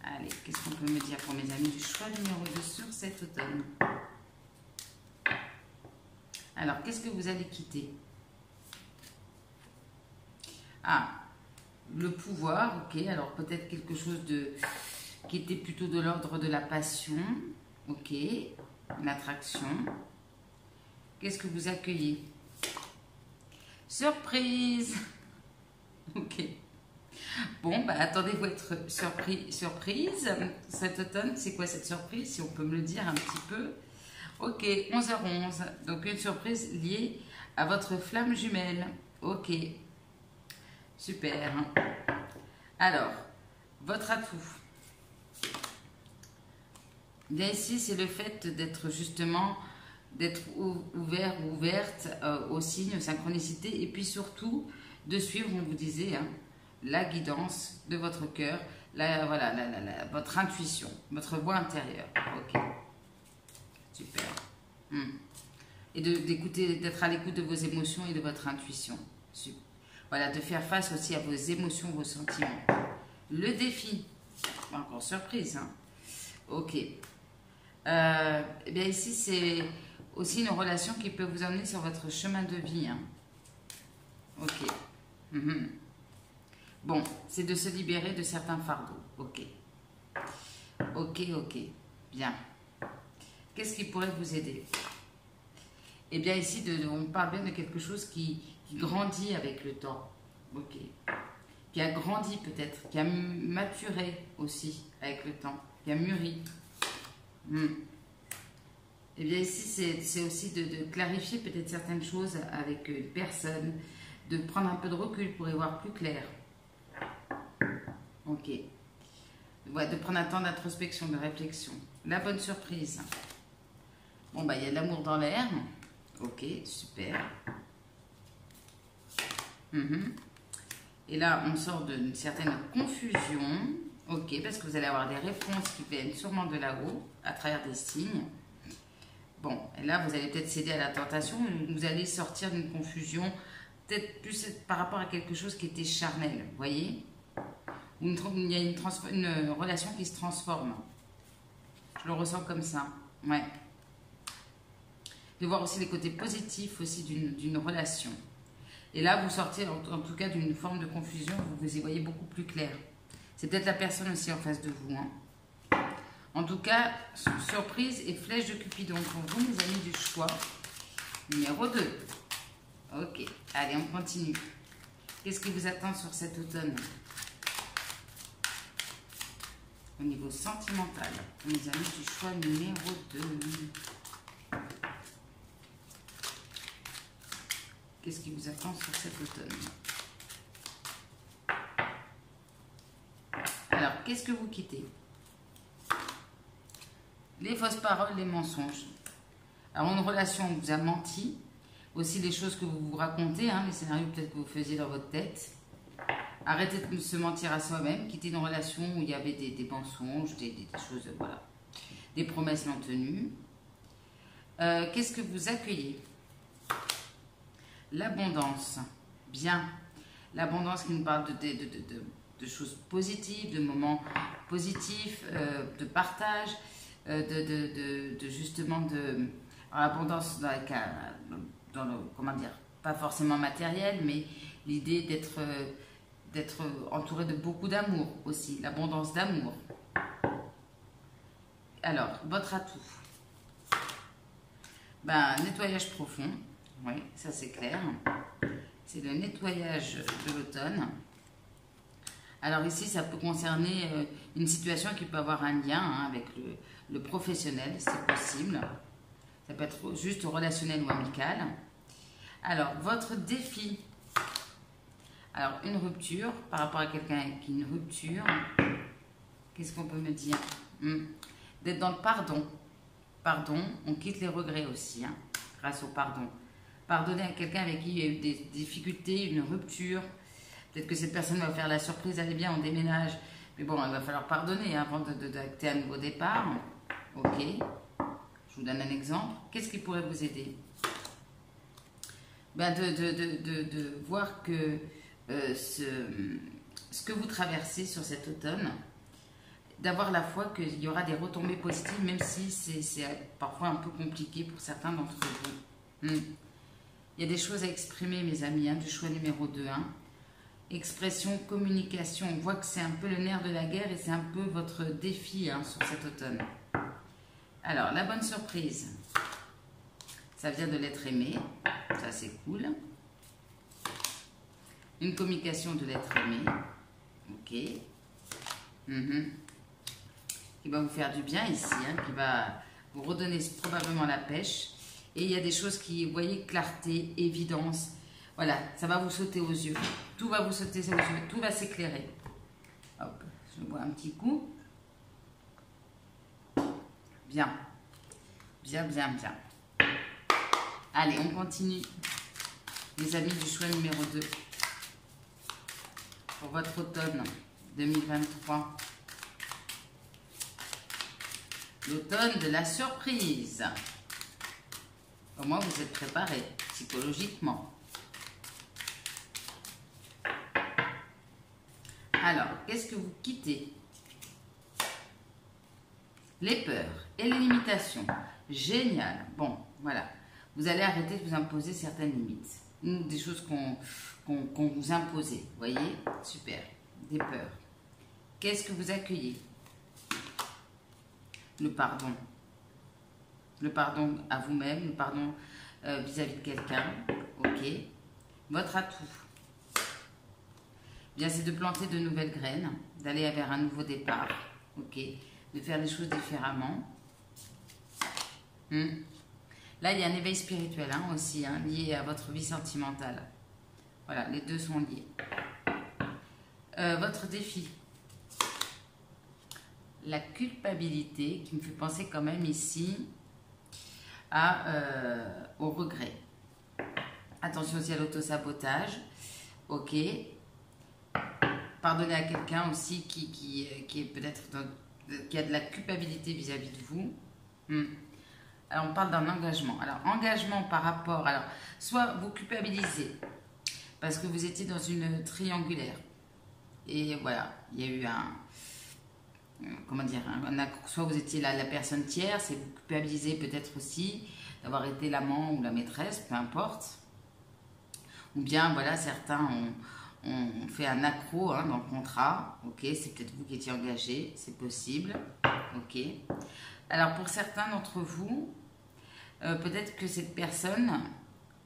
Allez, qu'est-ce qu'on peut me dire pour mes amis du choix numéro 2 sur cet automne? Alors, qu'est-ce que vous allez quitter? Ah, le pouvoir, ok. Alors, peut-être quelque chose qui était plutôt de l'ordre de la passion, ok. L'attraction. Qu'est-ce que vous accueillez? Surprise! Ok. Bon, bah, attendez-vous à être surprise cet automne. C'est quoi cette surprise, si on peut me le dire un petit peu? Ok, 11h11. Donc, une surprise liée à votre flamme jumelle. Ok. Super. Alors, votre atout. Bien ici, c'est le fait d'être justement, d'être ouvert ou ouverte aux signes, synchronicité, et puis surtout de suivre, on vous disait, hein, la guidance de votre cœur, voilà, votre intuition, votre voix intérieure. Ok. Super. Et d'écouter, d'être à l'écoute de vos émotions et de votre intuition. Super. Voilà, de faire face aussi à vos émotions, vos sentiments. Le défi. Encore surprise, hein. Ok. Eh bien ici, c'est aussi une relation qui peut vous emmener sur votre chemin de vie. Hein. Ok. Bon, c'est de se libérer de certains fardeaux. Ok. Ok, ok. Bien. Qu'est-ce qui pourrait vous aider? Eh bien ici, on parle bien de quelque chose qui grandit avec le temps. Ok. Qui a grandi peut-être, qui a maturé aussi avec le temps, qui a mûri. Eh bien ici, c'est aussi de clarifier peut-être certaines choses avec une personne, de prendre un peu de recul pour y voir plus clair. Ok. Ouais, de prendre un temps d'introspection, de réflexion. La bonne surprise. Bon, bah, il y a de l'amour dans l'air. Ok, super. Et là, on sort d'une certaine confusion. Ok, parce que vous allez avoir des réponses qui viennent sûrement de là-haut, à travers des signes. Bon, et là, vous allez peut-être céder à la tentation. Vous allez sortir d'une confusion, peut-être plus par rapport à quelque chose qui était charnel, vous voyez? Il y a une relation qui se transforme. Je le ressens comme ça, ouais. De voir aussi les côtés positifs aussi d'une relation. Et là, vous sortez en tout cas d'une forme de confusion, vous y voyez beaucoup plus clair. C'est peut-être la personne aussi en face de vous. Hein. En tout cas, surprise et flèche de Cupidon pour vous, mes amis du choix. Numéro 2. Ok, allez, on continue. Qu'est-ce qui vous attend sur cet automne? Au niveau sentimental, mes amis du choix numéro 2. Qu'est-ce qui vous attend sur cet automne? Alors, qu'est-ce que vous quittez? Les fausses paroles, les mensonges. Alors, une relation, on vous a menti. Aussi, les choses que vous vous racontez, hein, les scénarios peut-être que vous faisiez dans votre tête. Arrêtez de se mentir à soi-même. Quittez une relation où il y avait des mensonges, des choses, voilà. Des promesses non tenues. Qu'est-ce que vous accueillez? L'abondance. Bien. L'abondance qui nous parle de choses positives, de moments positifs, de partage, justement de l'abondance dans le, comment dire, pas forcément matériel, mais l'idée d'être d'être entouré de beaucoup d'amour aussi, l'abondance d'amour. Alors, votre atout. Ben, nettoyage profond. Oui, ça c'est clair. C'est le nettoyage de l'automne. Alors ici, ça peut concerner une situation qui peut avoir un lien avec le professionnel, c'est possible. Ça peut être juste relationnel ou amical. Alors, votre défi. Alors, une rupture, par rapport à quelqu'un avec une rupture. Qu'est-ce qu'on peut me dire? D'être dans le pardon. Pardon, on quitte les regrets aussi, hein, grâce au pardon. Pardonner à quelqu'un avec qui il y a eu des difficultés, une rupture. Peut-être que cette personne va faire la surprise, allez bien, on déménage. Mais bon, il va falloir pardonner avant d'acter un nouveau départ. Ok. Je vous donne un exemple. Qu'est-ce qui pourrait vous aider? Ben de voir que ce que vous traversez sur cet automne, d'avoir la foi qu'il y aura des retombées positives, même si c'est parfois un peu compliqué pour certains d'entre vous. Il y a des choses à exprimer, mes amis, hein, du choix numéro 2. Hein. Expression, communication, on voit que c'est un peu le nerf de la guerre et c'est un peu votre défi hein, sur cet automne. Alors, la bonne surprise, ça vient de l'être aimé, ça c'est cool. Une communication de l'être aimé, ok. Qui va vous faire du bien ici, hein, qui va vous redonner probablement la pêche. Et il y a des choses qui, vous voyez, clarté, évidence. Voilà, ça va vous sauter aux yeux. Tout va vous sauter aux yeux, tout va s'éclairer. Hop, je bois un petit coup. Bien. Bien, bien, bien. Allez, on continue. Les amis du choix numéro 2. Pour votre automne 2023. L'automne de la surprise. Au moins, vous êtes préparés psychologiquement. Alors, qu'est-ce que vous quittez? Les peurs et les limitations. Génial. Bon, voilà. Vous allez arrêter de vous imposer certaines limites. Des choses qu'on vous imposait. Vous voyez? Super. Des peurs. Qu'est-ce que vous accueillez? Le pardon. Le pardon à vous-même, le pardon vis-à-vis de quelqu'un. Ok. Votre atout. Bien, c'est de planter de nouvelles graines, d'aller vers un nouveau départ. Ok. De faire les choses différemment. Là, il y a un éveil spirituel hein, aussi, hein, lié à votre vie sentimentale. Voilà, les deux sont liés. Votre défi. La culpabilité qui me fait penser quand même ici au regret. Attention aussi à l'autosabotage. Ok. Pardonner à quelqu'un aussi qui est peut-être qui a de la culpabilité vis-à-vis de vous. Alors, on parle d'un engagement. Alors, engagement par rapport... Alors, soit vous culpabilisez parce que vous étiez dans une triangulaire. Et voilà, il y a eu comment dire, soit vous étiez la personne tierce et vous culpabilisez peut-être aussi d'avoir été l'amant ou la maîtresse, peu importe. Ou bien, voilà, certains ont fait un accro hein, dans le contrat. Ok, c'est peut-être vous qui étiez engagé, c'est possible. Ok. Alors, pour certains d'entre vous, peut-être que cette personne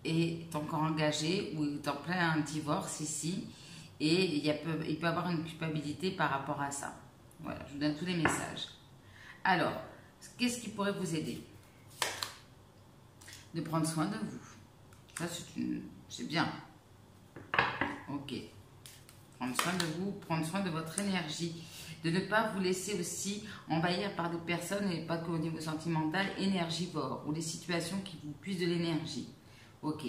est encore engagée ou est en plein divorce ici et il peut avoir une culpabilité par rapport à ça. Voilà, je vous donne tous les messages. Alors, qu'est-ce qui pourrait vous aider? De prendre soin de vous. Ça, c'est bien. Ok. Prendre soin de vous, prendre soin de votre énergie. De ne pas vous laisser aussi envahir par des personnes, et pas qu'au niveau sentimental, énergivores, ou des situations qui vous puisent de l'énergie. Ok.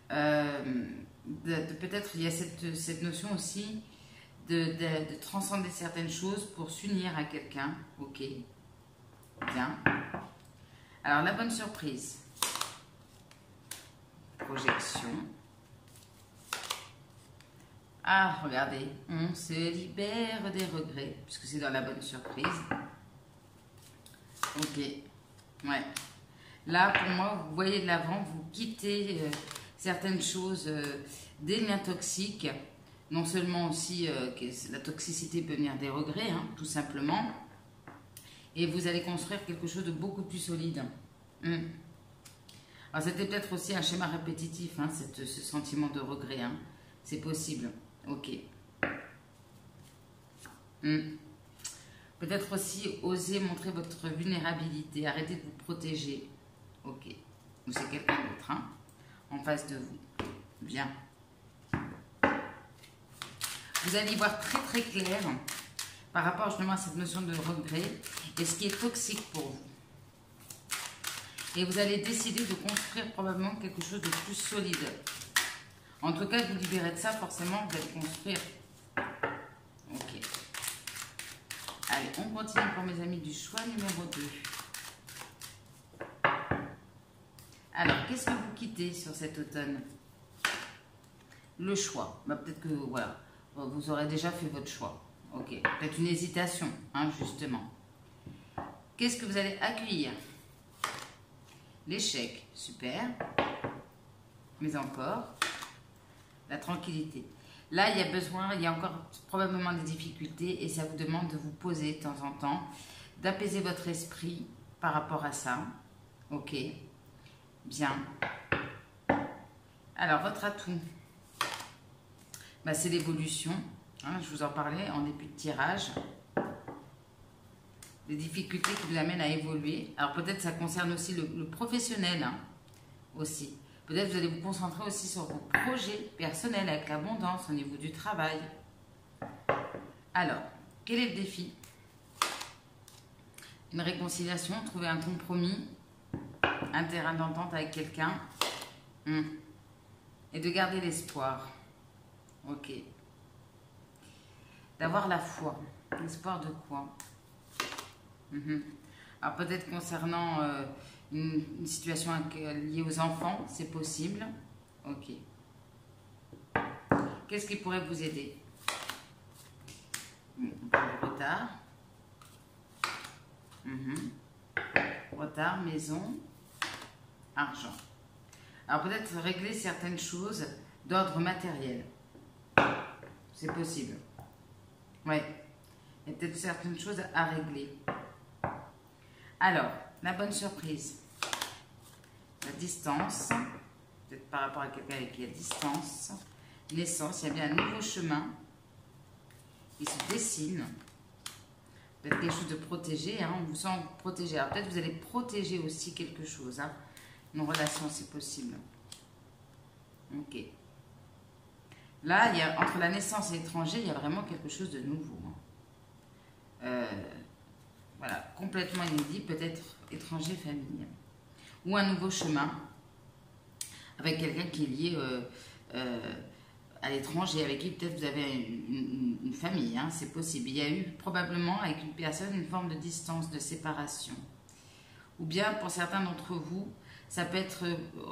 Peut-être il y a cette notion aussi de transcender certaines choses pour s'unir à quelqu'un. Ok. Bien. Alors, la bonne surprise. Projection. Ah, regardez, on se libère des regrets, puisque c'est dans la bonne surprise. Ok, ouais. Là, pour moi, vous voyez de l'avant, vous quittez certaines choses, des liens toxiques, Non seulement aussi que la toxicité peut venir des regrets, hein, tout simplement. Et vous allez construire quelque chose de beaucoup plus solide. Alors c'était peut-être aussi un schéma répétitif, hein, ce sentiment de regret. Hein. C'est possible. Ok. Peut-être aussi oser montrer votre vulnérabilité, arrêter de vous protéger. Ok. Ou c'est quelqu'un d'autre, hein, en face de vous. Bien. Vous allez y voir très très clair par rapport justement à cette notion de regret et ce qui est toxique pour vous. Et vous allez décider de construire probablement quelque chose de plus solide. En tout cas, vous libérez de ça, forcément, vous allez construire. Ok. Allez, on continue pour mes amis du choix numéro 2. Alors, qu'est-ce que vous quittez sur cet automne? Le choix. Bah, peut-être que, voilà, vous aurez déjà fait votre choix. Ok. Peut-être une hésitation, hein, justement. Qu'est-ce que vous allez accueillir? L'échec. Super. Mais encore, la tranquillité. Là, il y a besoin, il y a encore probablement des difficultés et ça vous demande de vous poser de temps en temps, d'apaiser votre esprit par rapport à ça. Ok. Bien. Alors, votre atout, bah, c'est l'évolution. Hein, je vous en parlais en début de tirage. Des difficultés qui vous amènent à évoluer. Alors, peut-être ça concerne aussi le professionnel. Hein, aussi. Peut-être vous allez vous concentrer aussi sur vos projets personnels avec l'abondance au niveau du travail. Alors, quel est le défi? Une réconciliation, trouver un compromis, un terrain d'entente avec quelqu'un. Et de garder l'espoir. Ok. D'avoir la foi. L'espoir de quoi? Alors peut-être concernant une situation liée aux enfants, c'est possible. Ok. Qu'est-ce qui pourrait vous aider? On parle de retard. Retard, maison, argent. Alors peut-être régler certaines choses d'ordre matériel. C'est possible. Ouais. Il y a peut-être certaines choses à régler. Alors, la bonne surprise. La distance. Peut-être par rapport à quelqu'un avec qui il y a distance. Naissance, il y a bien un nouveau chemin. Il se dessine. Peut-être quelque chose de protégé. Hein, on vous sent protégé. Alors peut-être vous allez protéger aussi quelque chose. Hein. Une relation, c'est possible. Ok. Là, il y a, entre la naissance et l'étranger, il y a vraiment quelque chose de nouveau. Voilà, complètement inédit, peut-être étranger, famille. Ou un nouveau chemin avec quelqu'un qui est lié à l'étranger, avec qui peut-être vous avez une famille, hein, c'est possible. Il y a eu probablement avec une personne une forme de distance, de séparation. Ou bien pour certains d'entre vous, ça peut être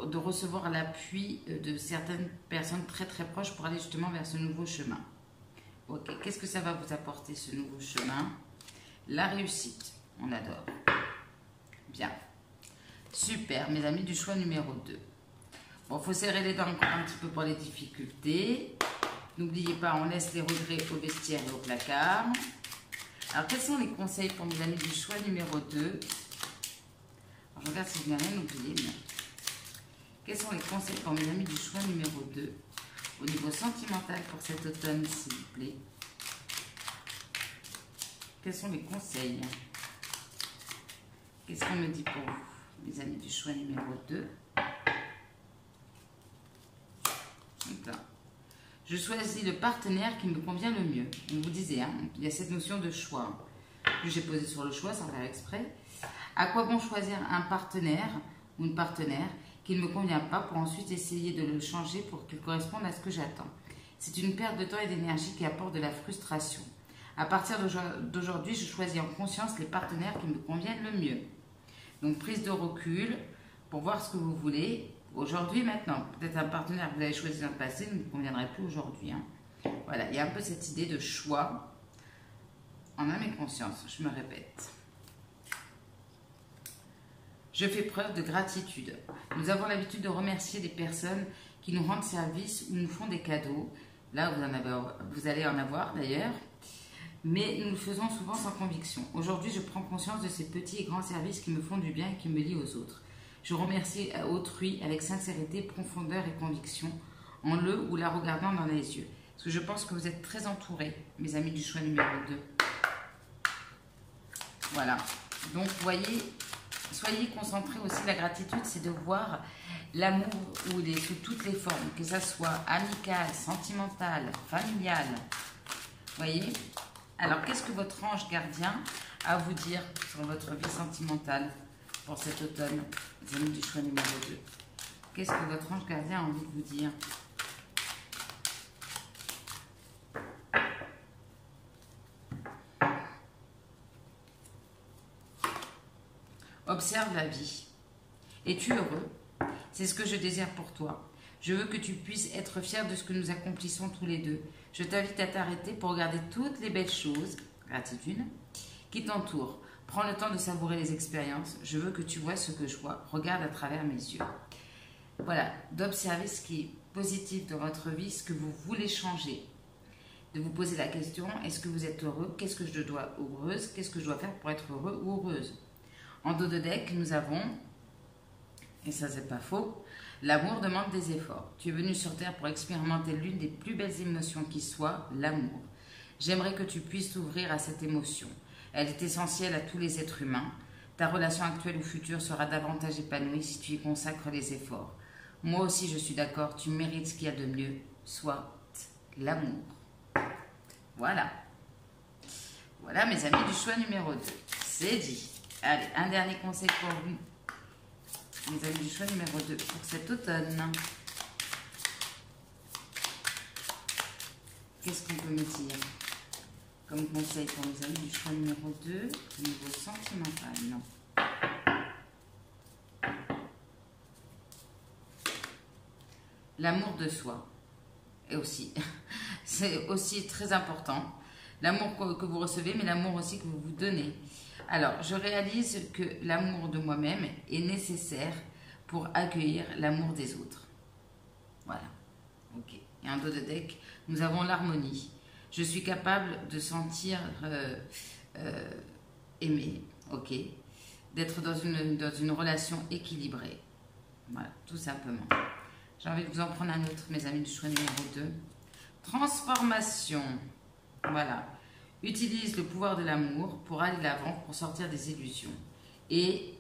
de recevoir l'appui de certaines personnes très très proches pour aller justement vers ce nouveau chemin. Ok, qu'est-ce que ça va vous apporter ce nouveau chemin? La réussite, on adore. Bien. Super, mes amis du choix numéro 2. Bon, il faut serrer les dents encore un petit peu pour les difficultés. N'oubliez pas, on laisse les regrets au vestiaire et au placard. Alors, quels sont les conseils pour mes amis du choix numéro 2? Alors, je regarde si je n'ai rien oublié. Mais... Quels sont les conseils pour mes amis du choix numéro 2 au niveau sentimental pour cet automne, s'il vous plaît? Quels sont les conseils? Qu'est-ce qu'on me dit pour vous, mes amis du choix numéro 2? Je choisis le partenaire qui me convient le mieux. On vous disait, hein, il y a cette notion de choix. Que j'ai posé sur le choix sans faire exprès. À quoi bon choisir un partenaire ou une partenaire qui ne me convient pas pour ensuite essayer de le changer pour qu'il corresponde à ce que j'attends? C'est une perte de temps et d'énergie qui apporte de la frustration. À partir d'aujourd'hui, je choisis en conscience les partenaires qui me conviennent le mieux. Donc, prise de recul pour voir ce que vous voulez aujourd'hui, maintenant. Peut-être un partenaire que vous avez choisi dans le passé ne vous conviendrait plus aujourd'hui. Hein. Voilà, il y a un peu cette idée de choix en âme et conscience, je me répète. Je fais preuve de gratitude. Nous avons l'habitude de remercier les personnes qui nous rendent service ou nous font des cadeaux. Là, vous allez en avoir d'ailleurs. Mais nous le faisons souvent sans conviction. Aujourd'hui, je prends conscience de ces petits et grands services qui me font du bien et qui me lient aux autres. Je remercie autrui avec sincérité, profondeur et conviction, en le ou la regardant dans les yeux. Parce que je pense que vous êtes très entourés, mes amis du choix numéro 2. Voilà. Donc, vous voyez, soyez concentrés aussi. La gratitude, c'est de voir l'amour où il est sous toutes les formes, que ça soit amical, sentimental, familial. Vous voyez ? Alors, qu'est-ce que votre ange gardien a à vous dire sur votre vie sentimentale pour cet automne, les amis du choix numéro 2? Qu'est-ce que votre ange gardien a envie de vous dire? Observe la vie. Es-tu heureux? C'est ce que je désire pour toi. Je veux que tu puisses être fier de ce que nous accomplissons tous les deux. Je t'invite à t'arrêter pour regarder toutes les belles choses, gratitude, qui t'entourent. Prends le temps de savourer les expériences. Je veux que tu vois ce que je vois. Regarde à travers mes yeux. Voilà, d'observer ce qui est positif dans votre vie, ce que vous voulez changer. De vous poser la question, est-ce que vous êtes heureux? Qu'est-ce que je dois heureuse? Qu'est-ce que je dois faire pour être heureux ou heureuse? En dos de deck, nous avons, et ça c'est pas faux, l'amour demande des efforts. Tu es venu sur Terre pour expérimenter l'une des plus belles émotions qui soit, l'amour. J'aimerais que tu puisses t'ouvrir à cette émotion. Elle est essentielle à tous les êtres humains. Ta relation actuelle ou future sera davantage épanouie si tu y consacres les efforts. Moi aussi je suis d'accord, tu mérites ce qu'il y a de mieux, soit l'amour. Voilà. Voilà mes amis du choix numéro 2. C'est dit. Allez, un dernier conseil pour vous, mes amis du choix numéro 2, pour cet automne. Qu'est-ce qu'on peut me dire comme conseil pour mes amis du choix numéro 2, au niveau sentimental? Non. L'amour de soi. Et aussi, c'est aussi très important. L'amour que vous recevez, mais l'amour aussi que vous vous donnez. Alors, je réalise que l'amour de moi-même est nécessaire pour accueillir l'amour des autres. Voilà. Ok. Et en dos de deck, nous avons l'harmonie. Je suis capable de sentir aimé. Ok. D'être dans une relation équilibrée. Voilà, tout simplement. J'ai envie de vous en prendre un autre, mes amis du choix numéro 2. Transformation. Voilà. Utilise le pouvoir de l'amour pour aller de l'avant, pour sortir des illusions. Et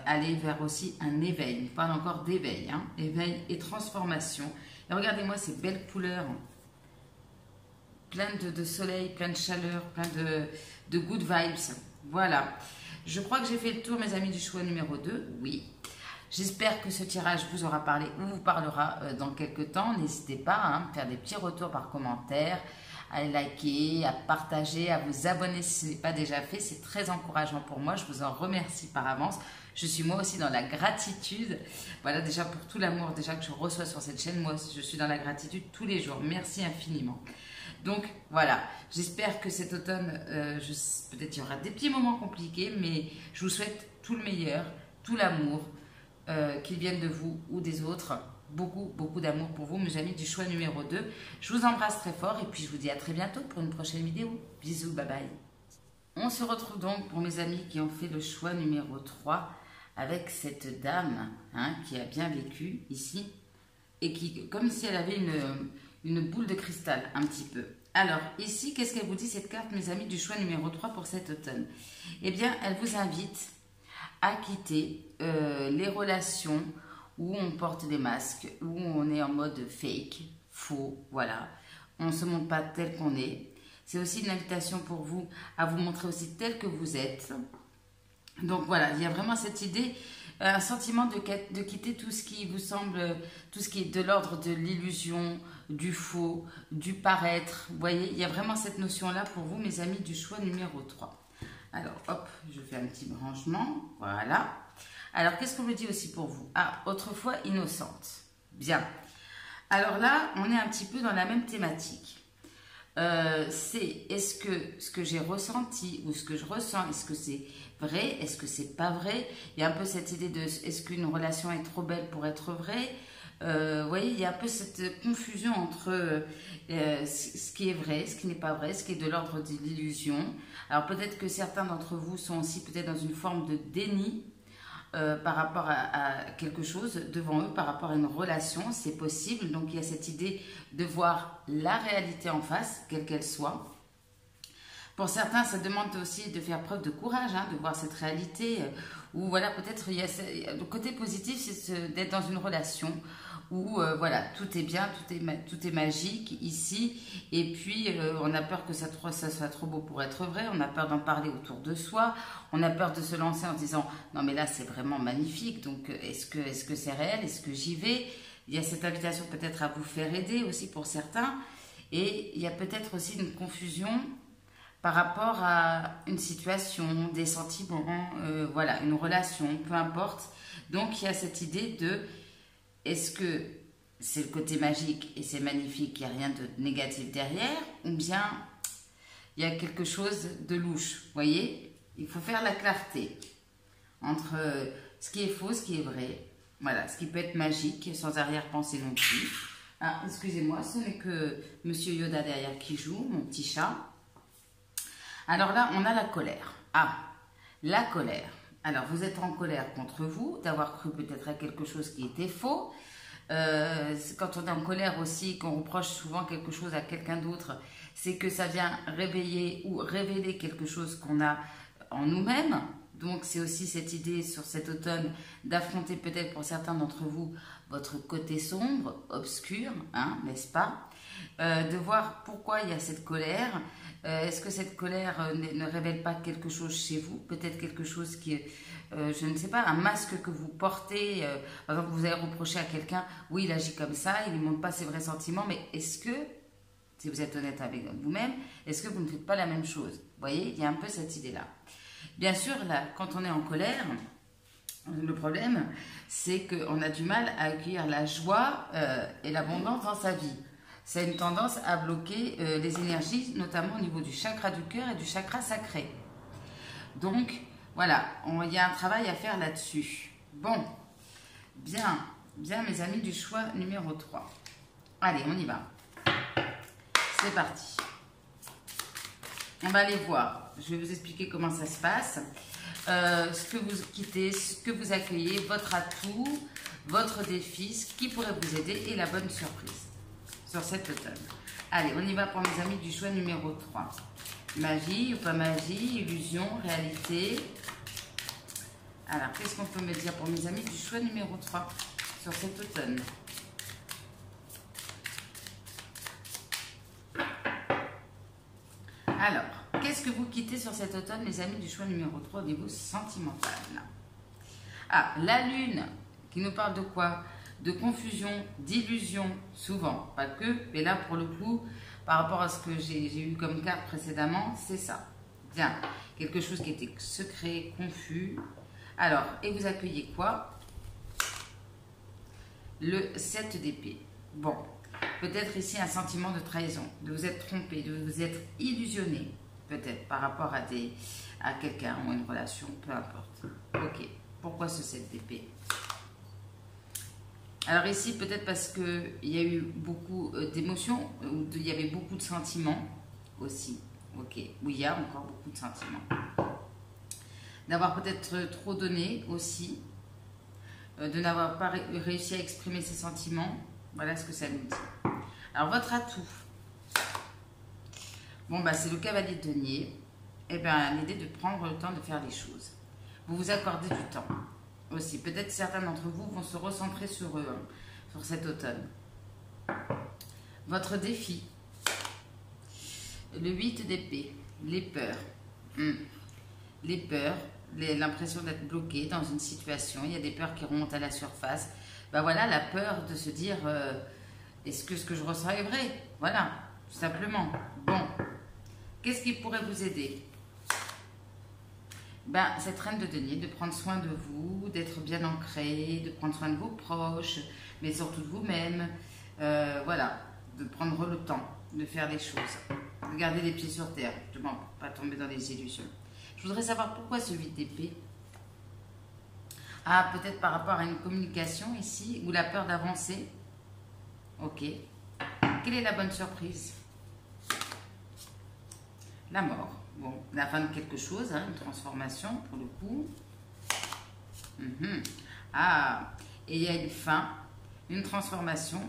aller vers aussi un éveil. On parle encore d'éveil. Hein. Éveil et transformation. Et regardez-moi ces belles couleurs. Plein de soleil, plein de chaleur, plein de good vibes. Voilà. Je crois que j'ai fait le tour, mes amis du choix numéro 2. Oui. J'espère que ce tirage vous aura parlé ou vous parlera dans quelques temps. N'hésitez pas à me faire des petits retours par commentaire, à liker, à partager, à vous abonner si ce n'est pas déjà fait. C'est très encourageant pour moi. Je vous en remercie par avance. Je suis moi aussi dans la gratitude. Voilà, déjà pour tout l'amour déjà que je reçois sur cette chaîne. Moi aussi, je suis dans la gratitude tous les jours. Merci infiniment. Donc voilà, j'espère que cet automne, peut-être il y aura des petits moments compliqués, mais je vous souhaite tout le meilleur, tout l'amour, qu'ils viennent de vous ou des autres. Beaucoup, beaucoup d'amour pour vous, mes amis du choix numéro 2. Je vous embrasse très fort et puis je vous dis à très bientôt pour une prochaine vidéo. Bisous, bye bye. On se retrouve donc pour mes amis qui ont fait le choix numéro 3 avec cette dame qui a bien vécu ici et qui, comme si elle avait une boule de cristal un petit peu. Alors ici, qu'est-ce qu'elle vous dit cette carte, mes amis du choix numéro 3 pour cet automne? Eh bien, elle vous invite à quitter les relations où on porte des masques, où on est en mode fake, faux, voilà. On ne se montre pas tel qu'on est. C'est aussi une invitation pour vous à vous montrer aussi tel que vous êtes. Donc voilà, il y a vraiment cette idée, un sentiment de quitter tout ce qui vous semble, tout ce qui est de l'ordre de l'illusion, du faux, du paraître. Vous voyez, il y a vraiment cette notion-là pour vous, mes amis du choix numéro 3. Alors, hop, je fais un petit branchement, voilà. Alors, qu'est-ce qu'on me dit aussi pour vous? Ah, autrefois innocente. Bien. Alors là, on est un petit peu dans la même thématique. Est-ce que ce que j'ai ressenti ou ce que je ressens, est-ce que c'est vrai? Est-ce que c'est pas vrai? Il y a un peu cette idée de, est-ce qu'une relation est trop belle pour être vraie? Vous voyez, il y a un peu cette confusion entre ce qui est vrai, ce qui n'est pas vrai, ce qui est de l'ordre de l'illusion. Alors peut-être que certains d'entre vous sont aussi peut-être dans une forme de déni par rapport à quelque chose devant eux, par rapport à une relation, c'est possible. Donc il y a cette idée de voir la réalité en face, quelle qu'elle soit. Pour certains, ça demande aussi de faire preuve de courage, hein, de voir cette réalité. Ou voilà, peut-être il y a le côté positif, c'est d'être dans une relation où voilà, tout est bien, tout est magique ici. Et puis, on a peur que ça soit trop beau pour être vrai. On a peur d'en parler autour de soi. On a peur de se lancer en disant non, mais là, c'est vraiment magnifique. Donc, est-ce que c'est réel? Est-ce que j'y vais? Il y a cette invitation peut-être à vous faire aider aussi pour certains. Et il y a peut-être aussi une confusion par rapport à une situation, des sentiments, voilà, une relation, peu importe. Donc, il y a cette idée de, est-ce que c'est le côté magique et c'est magnifique, il n'y a rien de négatif derrière, ou bien il y a quelque chose de louche, vous voyez? Il faut faire la clarté entre ce qui est faux, ce qui est vrai, voilà, ce qui peut être magique, sans arrière-pensée non plus. Ah, excusez-moi, ce n'est que Monsieur Yoda derrière qui joue, mon petit chat. Alors là, on a la colère. Ah, la colère. Alors, vous êtes en colère contre vous, d'avoir cru peut-être à quelque chose qui était faux. Quand on est en colère aussi, qu'on reproche souvent quelque chose à quelqu'un d'autre, c'est que ça vient réveiller ou révéler quelque chose qu'on a en nous-mêmes. Donc, c'est aussi cette idée sur cet automne d'affronter peut-être pour certains d'entre vous votre côté sombre, obscur, hein, n'est-ce pas? De voir pourquoi il y a cette colère. Est-ce que cette colère ne révèle pas quelque chose chez vous? Peut-être quelque chose qui est, je ne sais pas, un masque que vous portez. Par exemple, vous allez reprocher à quelqu'un, oui, il agit comme ça, il ne montre pas ses vrais sentiments, mais est-ce que, si vous êtes honnête avec vous-même, est-ce que vous ne faites pas la même chose? Vous voyez, il y a un peu cette idée-là. Bien sûr, là, quand on est en colère, le problème, c'est qu'on a du mal à accueillir la joie et l'abondance dans sa vie. C'est une tendance à bloquer les énergies, notamment au niveau du chakra du cœur et du chakra sacré. Donc, voilà, il y a un travail à faire là-dessus. Bon, bien mes amis du choix numéro 3. Allez, on y va. C'est parti. On va aller voir. Je vais vous expliquer comment ça se passe. Ce que vous quittez, ce que vous accueillez, votre atout, votre défi, ce qui pourrait vous aider et la bonne surprise sur cet automne. Allez, on y va pour mes amis du choix numéro 3. Magie ou pas magie, illusion, réalité. Alors, qu'est-ce qu'on peut me dire pour mes amis du choix numéro 3 sur cet automne? Alors, qu'est-ce que vous quittez sur cet automne, les amis du choix numéro 3 au niveau sentimental? Ah, la lune, qui nous parle de quoi? De confusion, d'illusion, souvent, pas que, mais là pour le coup, par rapport à ce que j'ai eu comme carte précédemment, c'est ça. Bien, quelque chose qui était secret, confus. Alors, et vous accueillez quoi? Le 7 d'épée. Bon, peut-être ici un sentiment de trahison, de vous être trompé, de vous être illusionné, peut-être par rapport à quelqu'un ou une relation, peu importe. Ok, pourquoi ce 7 d'épée? Alors ici, peut-être parce qu'il y a eu beaucoup d'émotions, il y avait beaucoup de sentiments aussi. Ok, oui, il y a encore beaucoup de sentiments. D'avoir peut-être trop donné aussi, de n'avoir pas réussi à exprimer ses sentiments. Voilà ce que ça nous dit. Alors, votre atout. Bon, bah, c'est le cavalier de denier. Eh bien, l'idée de prendre le temps de faire les choses. Vous vous accordez du temps aussi. Peut-être certains d'entre vous vont se recentrer sur eux, sur cet automne. Votre défi. Le 8 d'épée. Les peurs. Les peurs. L'impression d'être bloqué dans une situation. Il y a des peurs qui remontent à la surface. Ben voilà, la peur de se dire est-ce que ce que je ressens est vrai? Voilà, tout simplement. Bon, qu'est-ce qui pourrait vous aider? Ben, cette reine de denier, de prendre soin de vous, d'être bien ancré, de prendre soin de vos proches, mais surtout de vous-même. Voilà, de prendre le temps de faire les choses, de garder les pieds sur terre, justement, pour ne pas tomber dans les illusions. Je voudrais savoir pourquoi ce 8 d'épée. Ah, peut-être par rapport à une communication ici, ou la peur d'avancer. Ok. Quelle est la bonne surprise? La mort. Bon, la fin de quelque chose, hein, une transformation pour le coup. Ah, et il y a une fin, une transformation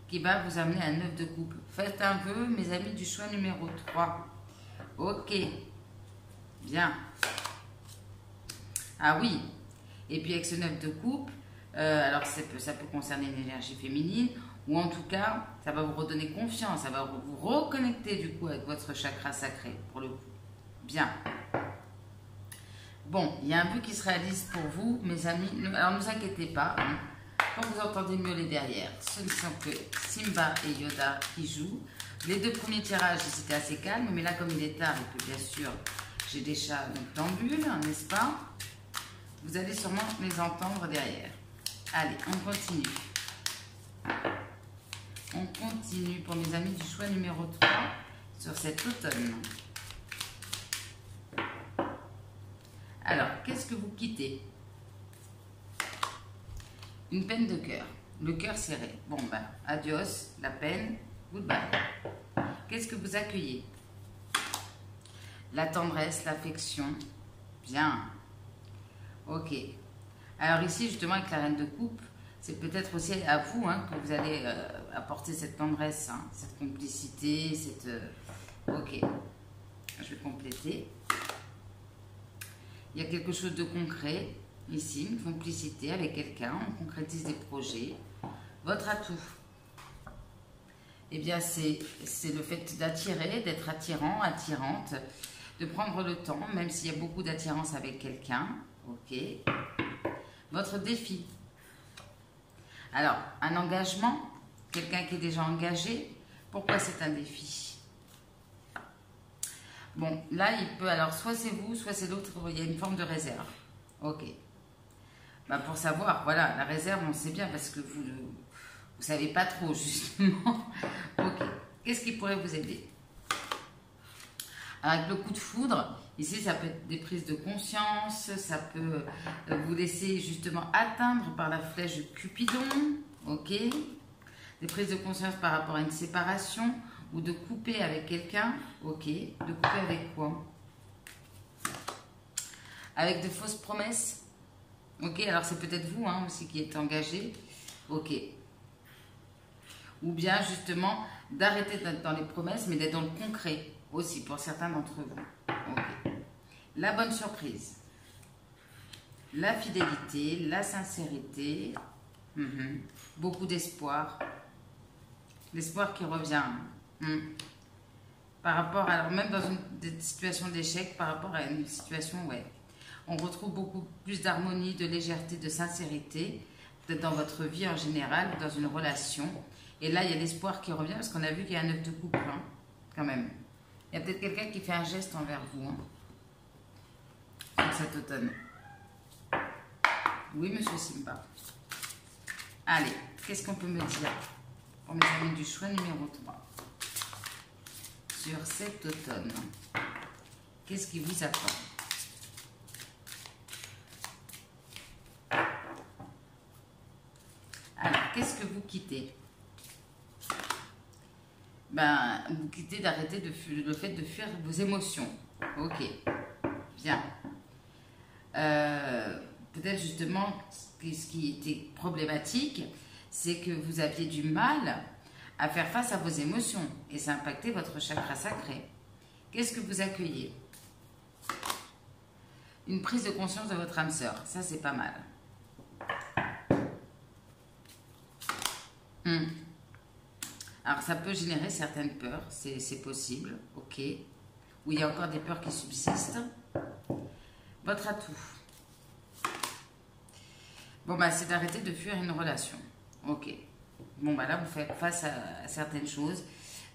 qui va vous amener à un 9 de coupe. Faites un vœu, mes amis du choix numéro 3. Ok. Bien. Ah oui. Et puis avec ce 9 de coupe, alors ça peut concerner une énergie féminine, ou en tout cas, ça va vous redonner confiance, ça va vous reconnecter du coup avec votre chakra sacré, pour le coup. Bien. Bon, il y a un but qui se réalise pour vous, mes amis. Alors ne vous inquiétez pas, hein. Quand vous entendez miauler derrière, ce ne sont que Simba et Yoda qui jouent. Les deux premiers tirages, c'était assez calme, mais là, comme il est tard et que bien sûr, j'ai des chats noctambules, n'est-ce pas? Vous allez sûrement les entendre derrière. Allez, on continue. On continue pour mes amis du choix numéro 3 sur cet automne. Alors, qu'est-ce que vous quittez? Une peine de cœur. Le cœur serré. Bon, ben, adios, la peine, goodbye. Qu'est-ce que vous accueillez? La tendresse, l'affection. Bien. Ok. Alors ici, justement, avec la reine de coupe, c'est peut-être aussi à vous hein, que vous allez apporter cette tendresse, hein, cette complicité, cette... Ok. Je vais compléter. Il y a quelque chose de concret, ici, une complicité avec quelqu'un, on concrétise des projets. Votre atout, eh bien, c'est le fait d'attirer, d'être attirant, attirante, de prendre le temps, même s'il y a beaucoup d'attirance avec quelqu'un. Ok. Votre défi. Alors, un engagement, quelqu'un qui est déjà engagé, pourquoi c'est un défi? Bon, là, il peut, alors, soit c'est vous, soit c'est l'autre, il y a une forme de réserve. Ok. Bah, pour savoir, voilà, la réserve, on sait bien, parce que vous savez pas trop, justement. Ok. Qu'est-ce qui pourrait vous aider? Avec le coup de foudre, ici, ça peut être des prises de conscience, ça peut vous laisser, justement, atteindre par la flèche de Cupidon. Ok. Des prises de conscience par rapport à une séparation, ou de couper avec quelqu'un. Ok. De couper avec quoi? Avec de fausses promesses. Ok. Alors c'est peut-être vous hein, aussi qui êtes engagé. Ok. Ou bien justement d'arrêter d'être dans les promesses, mais d'être dans le concret aussi pour certains d'entre vous. Ok. La bonne surprise. La fidélité, la sincérité. Beaucoup d'espoir. L'espoir qui revient. Par rapport, alors même dans une situation d'échec, par rapport à une situation, ouais, on retrouve beaucoup plus d'harmonie, de légèreté, de sincérité, peut-être dans votre vie en général, dans une relation. Et là, il y a l'espoir qui revient, parce qu'on a vu qu'il y a un 9 de coupe, hein, quand même. Il y a peut-être quelqu'un qui fait un geste envers vous, hein, sur cet automne. Oui, monsieur Simba. Allez, qu'est-ce qu'on peut me dire pour mes amis du choix numéro 3 sur cet automne? Qu'est-ce qui vous attend? Alors, qu'est-ce que vous quittez? Ben, vous quittez d'arrêter le fait de fuir vos émotions. Ok, bien. Peut-être justement, ce qui était problématique, c'est que vous aviez du mal à faire face à vos émotions et ça impactait votre chakra sacré. Qu'est-ce que vous accueillez? Une prise de conscience de votre âme sœur, ça c'est pas mal. Alors ça peut générer certaines peurs, c'est possible, ok. Ou il y a encore des peurs qui subsistent. Votre atout. Bon bah c'est d'arrêter de fuir une relation, ok. Bon bah là vous faites face à certaines choses.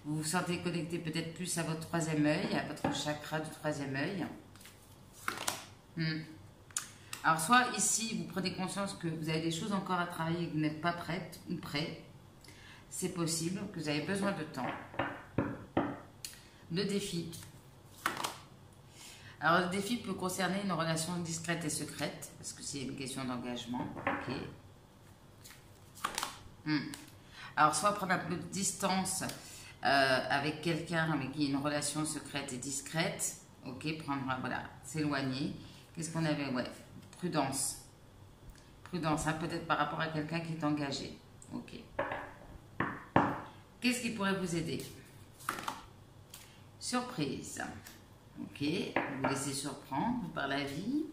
Vous vous sentez connecté peut-être plus à votre troisième œil, à votre chakra du troisième œil. Alors soit ici vous prenez conscience que vous avez des choses encore à travailler et que vous n'êtes pas prête ou prêt. C'est possible que vous avez besoin de temps. Le défi. Alors, le défi peut concerner une relation discrète et secrète, parce que c'est une question d'engagement. Ok. Alors, soit prendre un peu de distance avec quelqu'un avec qui il y a une relation secrète et discrète. Ok, prendre, voilà, s'éloigner. Qu'est-ce qu'on avait? Ouais, prudence. Prudence, hein, peut-être par rapport à quelqu'un qui est engagé. Ok. Qu'est-ce qui pourrait vous aider? Surprise. Ok, vous vous laissez surprendre par la vie.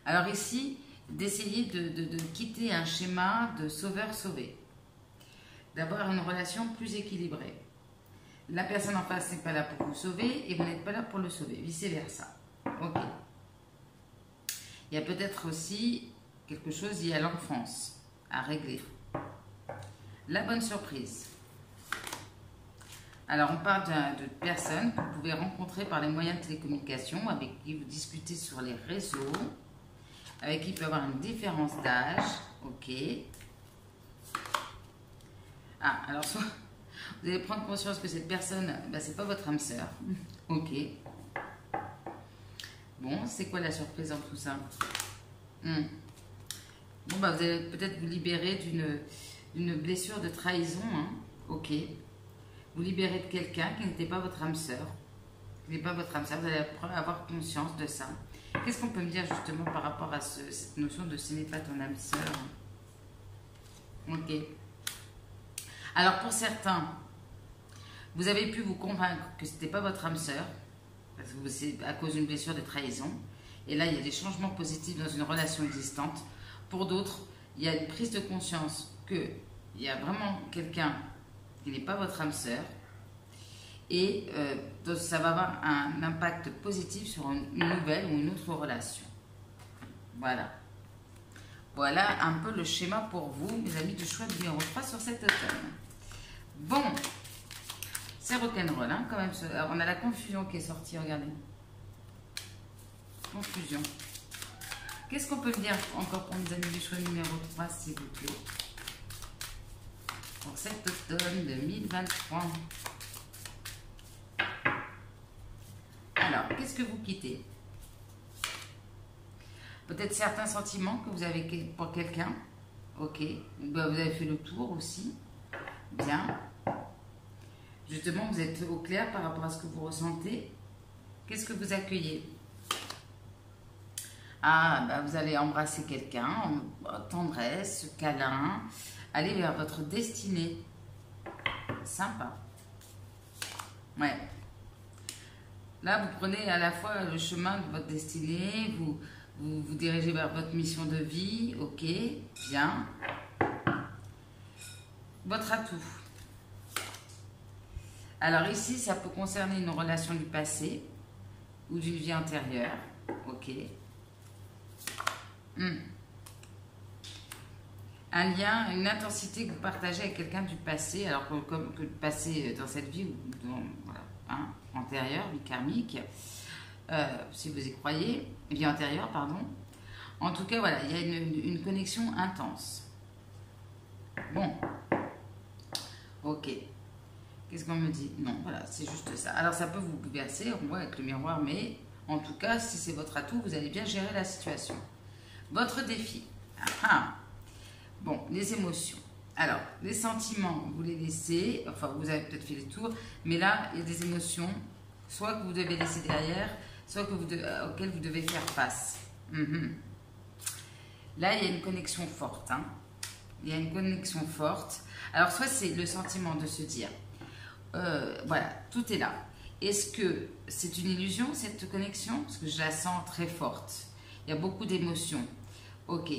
Alors ici, d'essayer de quitter un schéma de sauveur-sauvé. D'avoir une relation plus équilibrée. La personne en face n'est pas là pour vous sauver et vous n'êtes pas là pour le sauver, vice-versa. Ok. Il y a peut-être aussi quelque chose lié à l'enfance à régler. La bonne surprise. Alors, on parle de personnes que vous pouvez rencontrer par les moyens de télécommunication, avec qui vous discutez sur les réseaux, avec qui il peut y avoir une différence d'âge. Ok. Ah, alors, soit vous allez prendre conscience que cette personne, c'est pas votre âme sœur. Ok. Bon, c'est quoi la surprise dans tout ça? Bon, vous allez peut-être vous libérer d'une blessure de trahison. Hein. Ok. Vous libérez de quelqu'un qui n'était pas votre âme sœur. Qui n'est pas votre âme sœur. Vous allez avoir conscience de ça. Qu'est-ce qu'on peut me dire justement par rapport à cette notion de ce n'est pas ton âme sœur? Ok. Alors pour certains, vous avez pu vous convaincre que ce n'était pas votre âme sœur, parce que c'est à cause d'une blessure de trahison. Et là, il y a des changements positifs dans une relation existante. Pour d'autres, il y a une prise de conscience qu'il y a vraiment quelqu'un qui n'est pas votre âme sœur. Et donc ça va avoir un impact positif sur une nouvelle ou une autre relation. Voilà. Voilà un peu le schéma pour vous, mes amis, du choix numéro 3 sur cet automne. Bon, c'est rock'n'roll, hein, quand même. Alors, on a la confusion qui est sortie, regardez. Confusion. Qu'est-ce qu'on peut me dire encore pour mes amis du choix numéro 3, s'il vous plaît? Pour cet automne 2023. Alors, qu'est-ce que vous quittez? Peut-être certains sentiments que vous avez pour quelqu'un. Ok. Vous avez fait le tour aussi. Bien. Justement, vous êtes au clair par rapport à ce que vous ressentez. Qu'est-ce que vous accueillez? Ah, vous allez embrasser quelqu'un, tendresse, câlin, aller vers votre destinée. Sympa. Ouais. Là, vous prenez à la fois le chemin de votre destinée, vous dirigez vers votre mission de vie, ok, bien. Votre atout. Alors ici, ça peut concerner une relation du passé ou d'une vie antérieure, ok. Un lien, une intensité que vous partagez avec quelqu'un du passé, alors que le passé dans cette vie, ou dans, voilà, hein, antérieure, vie karmique, si vous y croyez, vie antérieure, pardon. En tout cas, voilà, il y a une connexion intense. Bon, ok. Qu'est-ce qu'on me dit? Non, voilà, c'est juste ça. Alors, ça peut vous bouleverser, on voit avec le miroir, mais en tout cas, si c'est votre atout, vous allez bien gérer la situation. Votre défi. Bon, les émotions. Alors, les sentiments, vous les laissez, enfin, vous avez peut-être fait les tours, mais là, il y a des émotions, soit que vous devez laisser derrière, soit auxquelles vous devez faire face. Là, il y a une connexion forte. Hein. Il y a une connexion forte. Alors, soit c'est le sentiment de se dire, voilà, tout est là. Est-ce que c'est une illusion, cette connexion? Parce que je la sens très forte. Il y a beaucoup d'émotions. Ok.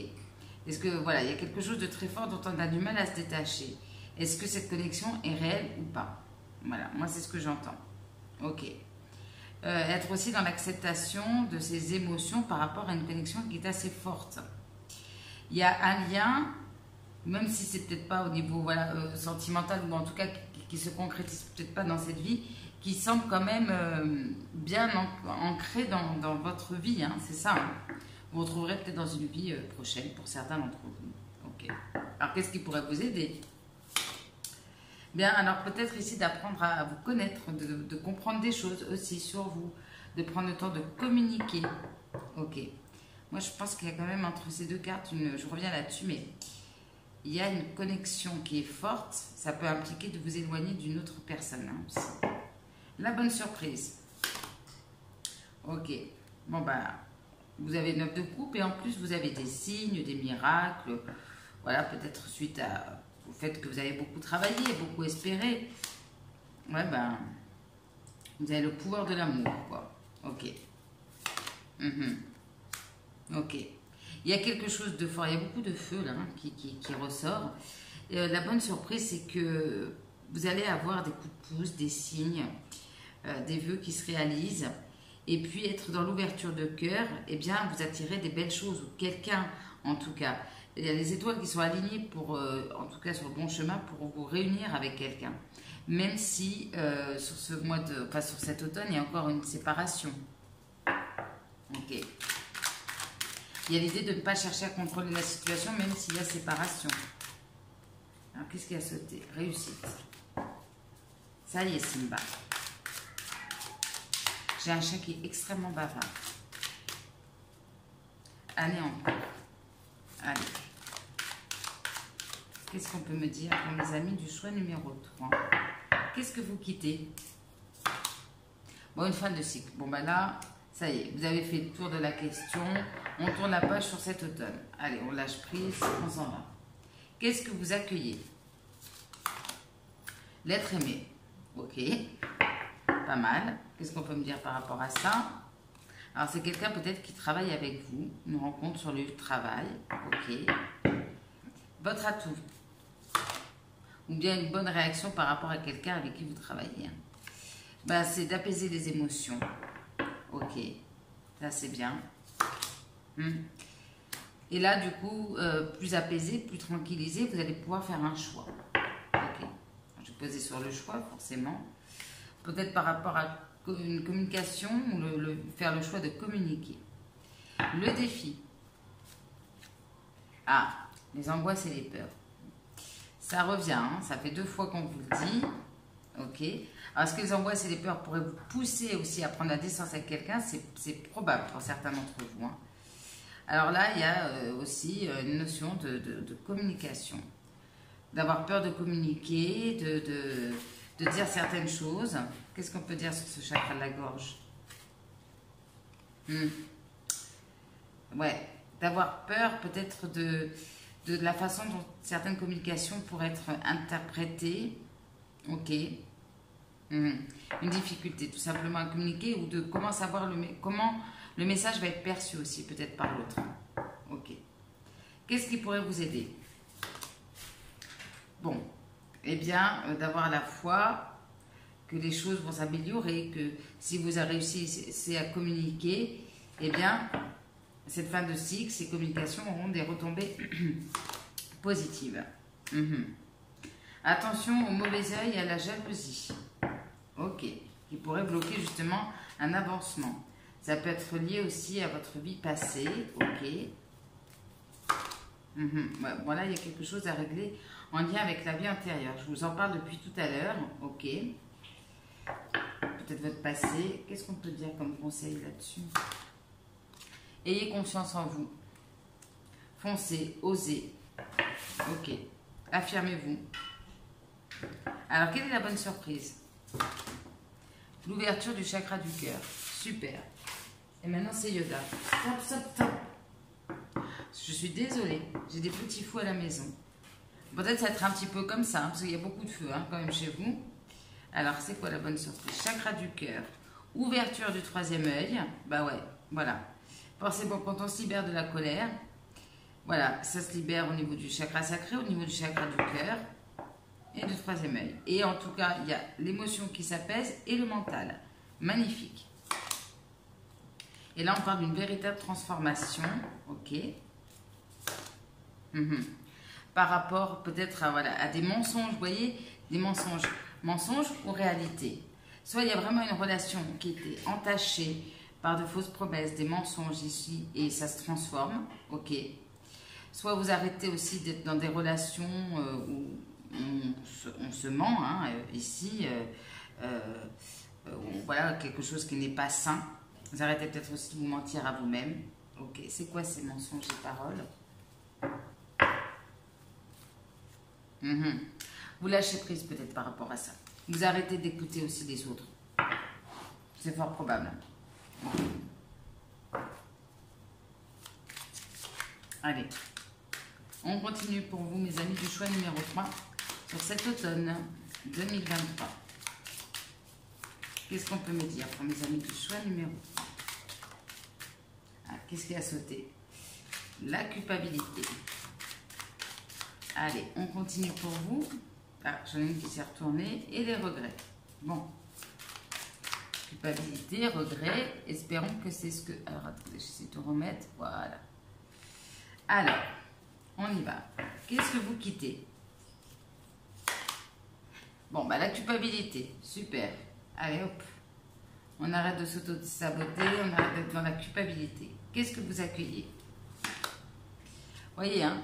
Est-ce que, voilà, il y a quelque chose de très fort dont on a du mal à se détacher? Est-ce que cette connexion est réelle ou pas? Voilà, moi, c'est ce que j'entends. Ok. Être aussi dans l'acceptation de ces émotions par rapport à une connexion qui est assez forte. Il y a un lien, même si c'est peut-être pas au niveau sentimental, ou en tout cas qui se concrétise peut-être pas dans cette vie, qui semble quand même bien ancré dans votre vie, hein, c'est ça. Hein. Vous retrouverez peut-être dans une vie prochaine pour certains d'entre vous. Ok. Alors qu'est-ce qui pourrait vous aider? Bien, alors peut-être ici d'apprendre à vous connaître, de comprendre des choses aussi sur vous, de prendre le temps de communiquer. Ok. Moi, je pense qu'il y a quand même entre ces deux cartes, je reviens là-dessus, mais il y a une connexion qui est forte. Ça peut impliquer de vous éloigner d'une autre personne hein, aussi. La bonne surprise. Ok. Bon, bah, vous avez 9 de coupe et en plus, vous avez des signes, des miracles. Voilà, peut-être suite au fait que vous avez beaucoup travaillé, beaucoup espéré. Ouais, ben, vous avez le pouvoir de l'amour, quoi. Ok. Ok. Il y a quelque chose de fort, il y a beaucoup de feu là hein, qui ressort. Et, la bonne surprise, c'est que vous allez avoir des coups de pouce, des signes, des vœux qui se réalisent. Et puis être dans l'ouverture de cœur, eh bien vous attirez des belles choses, ou quelqu'un en tout cas. Il y a les étoiles qui sont alignées pour, en tout cas sur le bon chemin, pour vous réunir avec quelqu'un. Même si sur ce mois de, enfin sur cet automne, il y a encore une séparation. Ok. Il y a l'idée de ne pas chercher à contrôler la situation, même s'il y a séparation. Alors, qu'est-ce qui a sauté? Réussite. Ça y est, Simba. J'ai un chat qui est extrêmement bavard. Allez, encore. Allez. Qu'est-ce qu'on peut me dire pour mes amis du choix numéro 3? Qu'est-ce que vous quittez? Bon, une fin de cycle. Bon, ben là, ça y est, vous avez fait le tour de la question. On tourne la page sur cet automne. Allez, on lâche prise, on s'en va. Qu'est-ce que vous accueillez? L'être aimé. Ok. Pas mal. Qu'est-ce qu'on peut me dire par rapport à ça? Alors, c'est quelqu'un peut-être qui travaille avec vous. Une rencontre sur le lieu de travail. Ok. Votre atout. Ou bien une bonne réaction par rapport à quelqu'un avec qui vous travaillez. Ben, c'est d'apaiser les émotions. Ok. Ça, c'est bien. Et là, du coup, plus apaisé, plus tranquillisé, vous allez pouvoir faire un choix. Ok. Je vais poser sur le choix, forcément. Peut-être par rapport à une communication, ou faire le choix de communiquer. Le défi. Ah, les angoisses et les peurs. Ça revient, hein, ça fait 2 fois qu'on vous le dit. Ok. Alors, est-ce que les angoisses et les peurs pourraient vous pousser aussi à prendre la distance avec quelqu'un? C'est probable pour certains d'entre vous. Hein. Alors là, il y a aussi une notion de communication. D'avoir peur de communiquer, de dire certaines choses. Qu'est-ce qu'on peut dire sur ce chakra de la gorge? Ouais, d'avoir peur peut-être de la façon dont certaines communications pourraient être interprétées. Ok. Une difficulté tout simplement à communiquer, ou de comment savoir comment le message va être perçu aussi, peut-être par l'autre. Ok. Qu'est-ce qui pourrait vous aider? Bon, eh bien, d'avoir la foi que les choses vont s'améliorer, que si vous avez réussi à communiquer, eh bien, cette fin de cycle, ces communications auront des retombées positives. Attention au mauvais œil et à la jalousie. Ok. Qui pourrait bloquer justement un avancement. Ça peut être lié aussi à votre vie passée. Ok. Ouais, voilà, il y a quelque chose à régler en lien avec la vie antérieure. Je vous en parle depuis tout à l'heure. Ok. Peut-être votre passé. Qu'est-ce qu'on peut dire comme conseil là-dessus? Ayez confiance en vous. Foncez, osez. Ok. Affirmez-vous. Alors, quelle est la bonne surprise? L'ouverture du chakra du cœur. Super. Et maintenant, c'est Yoda. Stop, stop, stop. Je suis désolée. J'ai des petits fous à la maison. Peut-être ça va être un petit peu comme ça, hein, parce qu'il y a beaucoup de feu hein, quand même chez vous. Alors, c'est quoi la bonne surprise? Chakra du cœur. Ouverture du 3e œil. Bah ouais, voilà. Forcément, quand on se libère de la colère, voilà, ça se libère au niveau du chakra sacré, au niveau du chakra du cœur et du 3e œil. Et en tout cas, il y a l'émotion qui s'apaise et le mental. Magnifique. Et là, on parle d'une véritable transformation. Ok. Par rapport peut-être à, voilà, à des mensonges, vous voyez, des mensonges. Mensonges ou réalité. Soit il y a vraiment une relation qui était entachée par de fausses promesses, des mensonges ici, et ça se transforme. Ok. Soit vous arrêtez aussi d'être dans des relations où on se ment, hein, ici, voilà, quelque chose qui n'est pas sain. Vous arrêtez peut-être aussi de vous mentir à vous-même. Ok, c'est quoi ces mensonges et paroles? Vous lâchez prise peut-être par rapport à ça. Vous arrêtez d'écouter aussi les autres. C'est fort probable. Allez, on continue pour vous, mes amis, du choix numéro 3 sur cet automne 2023. Qu'est-ce qu'on peut me dire pour mes amis du choix numéro 3? Qu'est-ce qui a sauté? La culpabilité. Allez, on continue pour vous. J'en ai une qui s'est retournée. Et les regrets. Bon. Culpabilité, regrets. Espérons que c'est ce que... Alors, attendez, j'essaie de remettre. Voilà. Alors, on y va. Qu'est-ce que vous quittez? Bon, la culpabilité. Super. Allez, hop. On arrête de s'auto-saboter. On arrête d'être dans la culpabilité. Qu'est-ce que vous accueillez? Voyez, hein,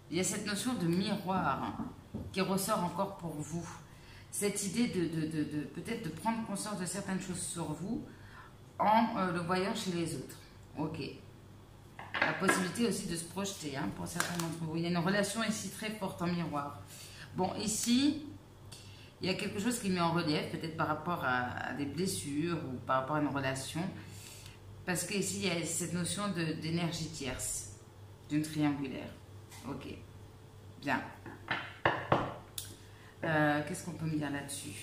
il y a cette notion de miroir qui ressort encore pour vous. Cette idée de peut-être de prendre conscience de certaines choses sur vous en le voyant chez les autres. Ok. La possibilité aussi de se projeter, hein, pour certains d'entre vous. Il y a une relation ici très forte en miroir. Bon, ici, il y a quelque chose qui met en relief, peut-être par rapport à des blessures ou par rapport à une relation. Parce qu'ici, il y a cette notion d'énergie tierce, d'une triangulaire. Ok, bien. Qu'est-ce qu'on peut me dire là-dessus?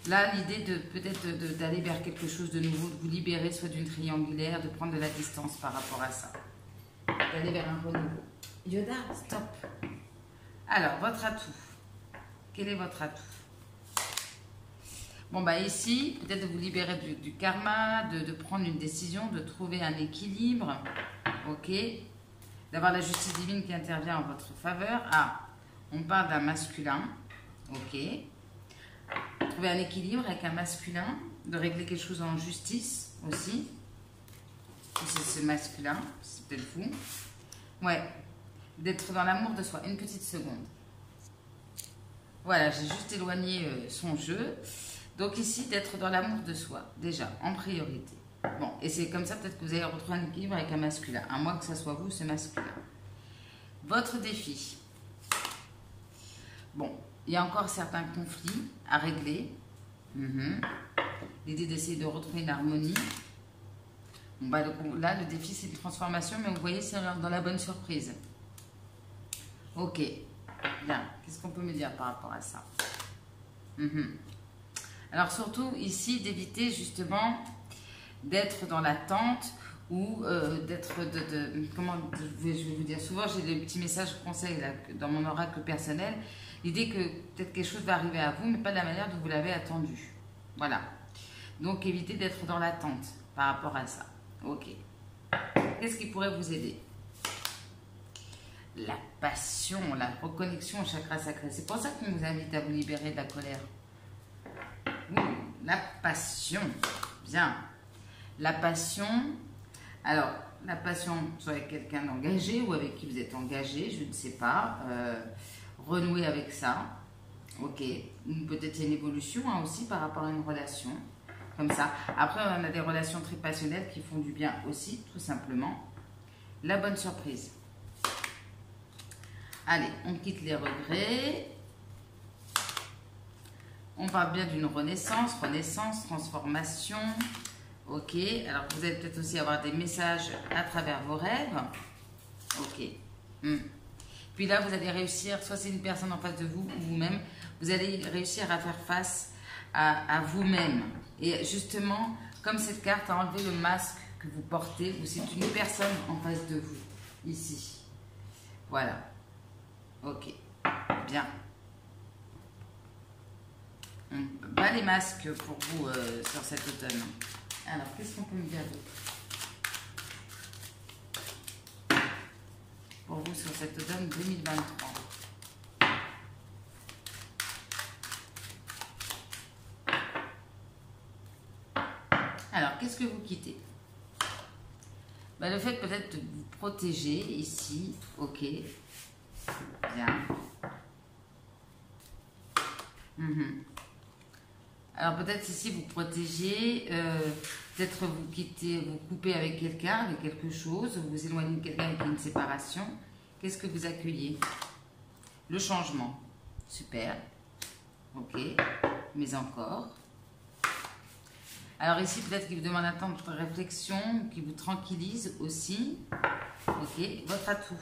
Là, l'idée de peut-être d'aller vers quelque chose de nouveau, de vous libérer soit d'une triangulaire, de prendre de la distance par rapport à ça. D'aller vers un renouveau. Yoda, stop. Alors, votre atout. Quel est votre atout? Bon, ici, peut-être de vous libérer du karma, de prendre une décision, de trouver un équilibre, ok, d'avoir la justice divine qui intervient en votre faveur. On parle d'un masculin, ok, trouver un équilibre avec un masculin, de régler quelque chose en justice aussi, c'est ce masculin, c'est peut-être vous, ouais, d'être dans l'amour de soi, une petite seconde. Voilà, j'ai juste éloigné son jeu. Donc ici, d'être dans l'amour de soi, déjà, en priorité. Bon, et c'est comme ça peut-être que vous allez retrouver un équilibre avec un masculin, à moins que ce soit vous, ce masculin. Votre défi. Bon, il y a encore certains conflits à régler. L'idée d'essayer de retrouver une harmonie. Bon, là, le défi, c'est une transformation, mais vous voyez, c'est dans la bonne surprise. Ok, bien. Qu'est-ce qu'on peut me dire par rapport à ça? Alors surtout ici d'éviter justement d'être dans l'attente ou d'être comment je vais vous dire, souvent j'ai des petits messages conseils là, dans mon oracle personnel, l'idée que peut-être quelque chose va arriver à vous mais pas de la manière dont vous l'avez attendu. Voilà, donc évitez d'être dans l'attente par rapport à ça. Ok, qu'est-ce qui pourrait vous aider? La passion, la reconnexion au chakra sacré, c'est pour ça qu'on vous invite à vous libérer de la colère. La passion, bien. La passion, alors, la passion, soit avec quelqu'un d'engagé ou avec qui vous êtes engagé, je ne sais pas. Renouer avec ça, ok. Peut-être une évolution aussi par rapport à une relation, comme ça. Après, on a des relations très passionnelles qui font du bien aussi, tout simplement. La bonne surprise. Allez, on quitte les regrets. On parle bien d'une renaissance, transformation. Ok, alors vous allez peut-être aussi avoir des messages à travers vos rêves. Ok. Puis là, vous allez réussir, soit c'est une personne en face de vous ou vous-même, vous allez réussir à faire face à vous-même. Et justement, comme cette carte a enlevé le masque que vous portez, ou c'est une personne en face de vous, ici. Voilà. Ok, bien. On bat les masques pour vous sur cet automne. Alors, qu'est-ce qu'on peut me dire d'autre pour vous sur cet automne 2023? Alors, qu'est-ce que vous quittez? Le fait peut-être de vous protéger ici, ok. Bien. Alors peut-être ici vous protégez, peut-être vous quittez, vous coupez avec quelqu'un, avec quelque chose, vous vous éloignez de quelqu'un avec une séparation. Qu'est-ce que vous accueillez? Le changement. Super. Ok. Mais encore. Alors ici peut-être qu'il vous demande un temps de réflexion, qui vous tranquillise aussi. Ok. Votre atout.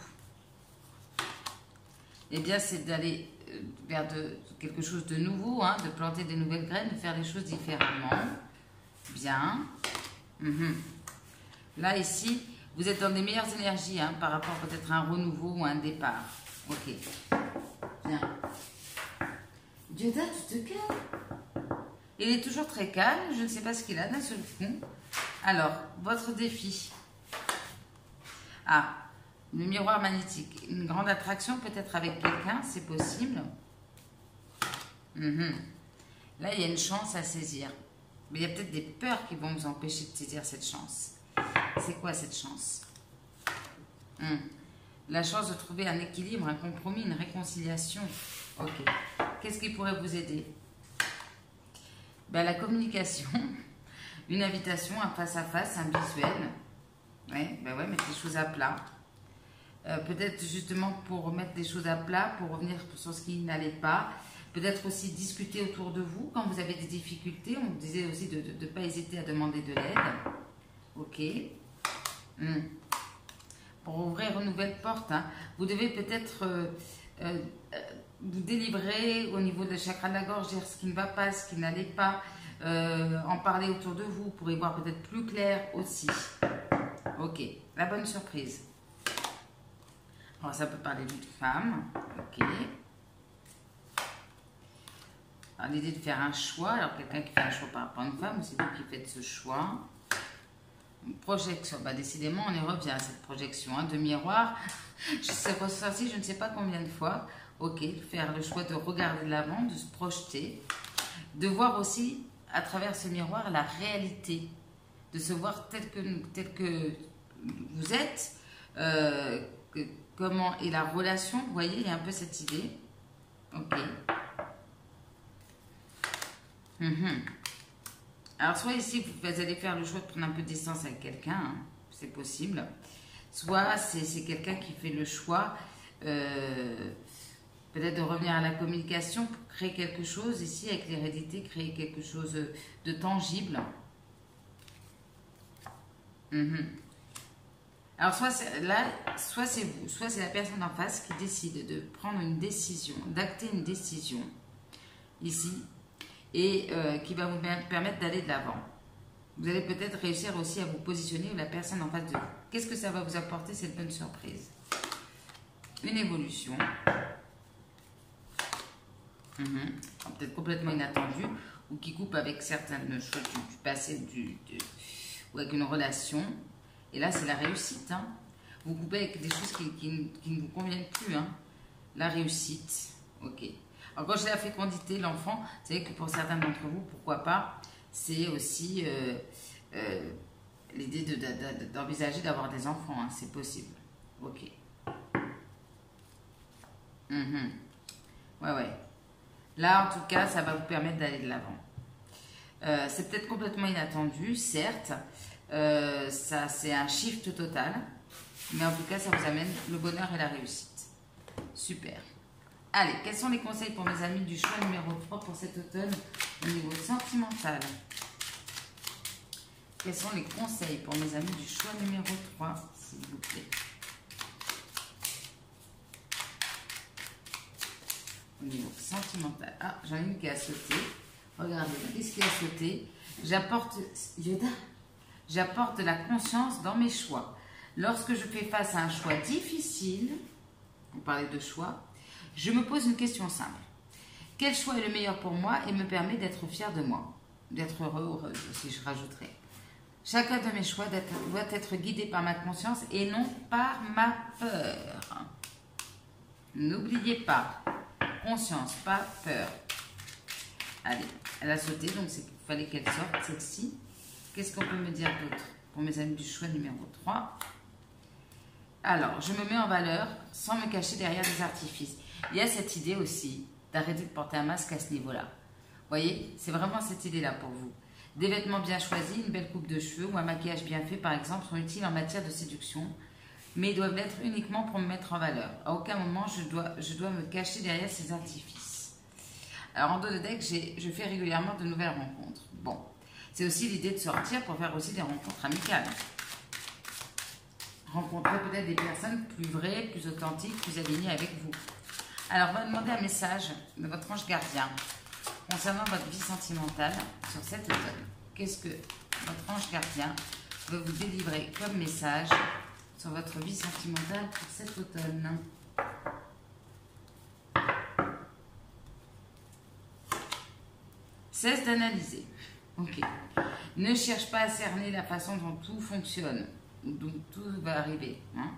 Eh bien c'est d'aller vers quelque chose de nouveau, hein, de planter des nouvelles graines, de faire les choses différemment. Bien. Là, ici, vous êtes dans des meilleures énergies, hein, par rapport peut-être à un renouveau ou à un départ. Ok. Bien. Dioda, tu te calmes. Il est toujours très calme, je ne sais pas ce qu'il a d'un seul coup. Alors, votre défi. Ah, le miroir magnétique. Une grande attraction peut-être avec quelqu'un, c'est possible. Là, il y a une chance à saisir. Mais il y a peut-être des peurs qui vont vous empêcher de saisir cette chance. C'est quoi cette chance? La chance de trouver un équilibre, un compromis, une réconciliation. Ok. Qu'est-ce qui pourrait vous aider? Ben, la communication, une invitation, un face-à-face, un visuel. Ouais, mettre les choses à plat. Peut-être justement pour remettre des choses à plat, pour revenir sur ce qui n'allait pas. Peut-être aussi discuter autour de vous quand vous avez des difficultés. On vous disait aussi de ne pas hésiter à demander de l'aide. Ok. Pour ouvrir une nouvelle porte, hein, vous devez peut-être vous délivrer au niveau de chakra de la gorge, dire ce qui ne va pas, ce qui n'allait pas, en parler autour de vous pour y voir peut-être plus clair aussi. Ok. La bonne surprise. Alors ça peut parler d'une femme. Ok. L'idée de faire un choix, alors quelqu'un qui fait un choix par rapport à une femme, c'est vous qui faites ce choix. Une projection, bah décidément on y revient à cette projection, hein, de miroir. Je sais ressorti, je ne sais pas combien de fois. Ok, faire le choix de regarder de l'avant, de se projeter, de voir aussi à travers ce miroir la réalité, de se voir tel que vous êtes, comment est la relation, vous voyez, il y a un peu cette idée. Ok. Alors, soit ici, vous allez faire le choix de prendre un peu de distance avec quelqu'un, hein, c'est possible. Soit c'est quelqu'un qui fait le choix, peut-être de revenir à la communication pour créer quelque chose, ici, avec l'hérédité, créer quelque chose de tangible. Alors, soit c'est vous, soit c'est la personne en face qui décide de prendre une décision, d'acter une décision, ici, et qui va vous permettre d'aller de l'avant. Vous allez peut-être réussir aussi à vous positionner la personne en face de vous. Qu'est-ce que ça va vous apporter, cette bonne surprise? Une évolution. Peut-être complètement inattendue, ou qui coupe avec certaines choses du passé ou avec une relation. Et là, c'est la réussite. Hein. Vous coupez avec des choses qui ne vous conviennent plus. Hein. La réussite. Ok. Alors, quand je dis la fécondité, l'enfant, vous savez que pour certains d'entre vous, pourquoi pas, c'est aussi l'idée d'envisager d'avoir des enfants. Hein, c'est possible. Ok. Ouais. Là, en tout cas, ça va vous permettre d'aller de l'avant. C'est peut-être complètement inattendu, certes. Ça, c'est un shift total. Mais en tout cas, ça vous amène le bonheur et la réussite. Super. Allez, quels sont les conseils pour mes amis du choix numéro 3 pour cet automne au niveau sentimental? Quels sont les conseils pour mes amis du choix numéro 3, s'il vous plaît? Au niveau sentimental. Ah, j'en ai une qui a sauté. Regardez, qu'est-ce qui a sauté? J'apporte de la conscience dans mes choix. Lorsque je fais face à un choix difficile, on parlait de choix, je me pose une question simple. Quel choix est le meilleur pour moi et me permet d'être fier de moi? D'être heureux ou heureuse, si je rajouterais. Chacun de mes choix doit être guidé par ma conscience et non par ma peur. N'oubliez pas, conscience, pas peur. Allez, elle a sauté, donc il fallait qu'elle sorte, celle-ci. Qu'est-ce qu'on peut me dire d'autre pour mes amis du choix numéro 3? Alors, je me mets en valeur sans me cacher derrière des artifices. Il y a cette idée aussi d'arrêter de porter un masque à ce niveau-là. Vous voyez, c'est vraiment cette idée-là pour vous. Des vêtements bien choisis, une belle coupe de cheveux ou un maquillage bien fait, par exemple, sont utiles en matière de séduction, mais ils doivent l'être uniquement pour me mettre en valeur. À aucun moment, je dois me cacher derrière ces artifices. Alors, en dos de deck, je fais régulièrement de nouvelles rencontres. Bon, c'est aussi l'idée de sortir pour faire aussi des rencontres amicales. Rencontrer peut-être des personnes plus vraies, plus authentiques, plus alignées avec vous. Alors, on va demander un message de votre ange gardien concernant votre vie sentimentale sur cet automne. Qu'est-ce que votre ange gardien veut vous délivrer comme message sur votre vie sentimentale pour cet automne? Cesse d'analyser. Ok. Ne cherche pas à cerner la façon dont tout fonctionne, dont tout va arriver. Hein.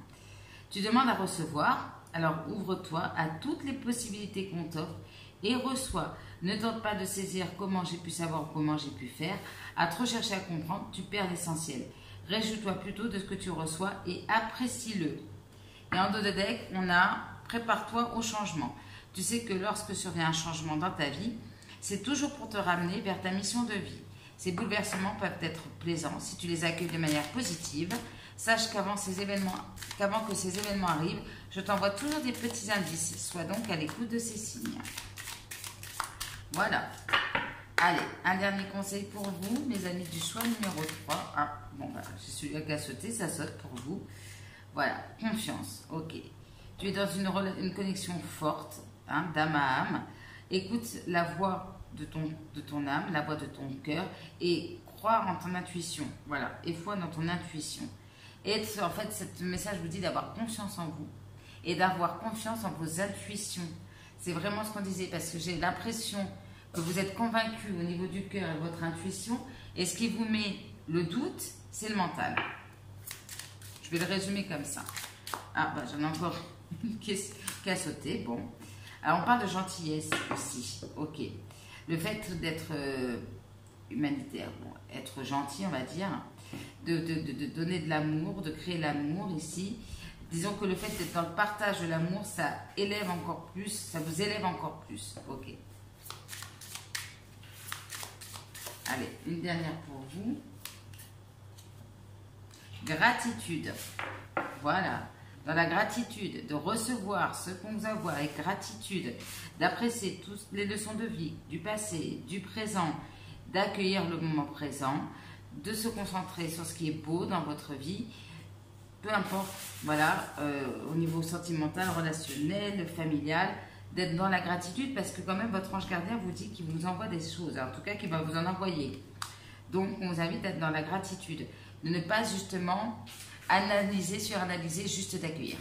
Tu demandes à recevoir, alors ouvre-toi à toutes les possibilités qu'on t'offre et reçois. Ne tente pas de saisir comment j'ai pu savoir ou comment j'ai pu faire. À trop chercher à comprendre, tu perds l'essentiel. Réjouis-toi plutôt de ce que tu reçois et apprécie-le. Et en dos de deck, on a prépare-toi au changement. Tu sais que lorsque survient un changement dans ta vie, c'est toujours pour te ramener vers ta mission de vie. Ces bouleversements peuvent être plaisants si tu les accueilles de manière positive. Sache qu'avant que ces événements arrivent, je t'envoie toujours des petits indices. Sois donc à l'écoute de ces signes. Voilà. Allez, un dernier conseil pour vous, mes amis du choix numéro 3. Ah, bon, bah, c'est celui qui a sauté, ça saute pour vous. Voilà, confiance, ok. Tu es dans une connexion forte, hein, d'âme à âme. Écoute la voix de ton âme, la voix de ton cœur et crois en ton intuition. Voilà, et foi dans ton intuition. Et en fait, ce message vous dit d'avoir confiance en vous et d'avoir confiance en vos intuitions. C'est vraiment ce qu'on disait parce que j'ai l'impression que vous êtes convaincu au niveau du cœur et de votre intuition et ce qui vous met le doute, c'est le mental. Je vais le résumer comme ça. Ah, bah j'en ai encore une qui a sauté. Bon. Alors, on parle de gentillesse aussi. Ok. Le fait d'être humanitaire, bon, être gentil, on va dire, de donner de l'amour, de créer l'amour ici. Disons que le fait d'être dans le partage de l'amour, ça élève encore plus, ça vous élève encore plus. Ok. Allez, une dernière pour vous. Gratitude. Voilà. Dans la gratitude, de recevoir ce qu'on vous envoie avec gratitude, d'apprécier toutes les leçons de vie, du passé, du présent, d'accueillir le moment présent, de se concentrer sur ce qui est beau dans votre vie, peu importe, voilà, au niveau sentimental, relationnel, familial, d'être dans la gratitude parce que quand même votre ange gardien vous dit qu'il vous envoie des choses, en tout cas qu'il va vous en envoyer. Donc on vous invite à être dans la gratitude, de ne pas justement analyser, suranalyser, juste d'accueillir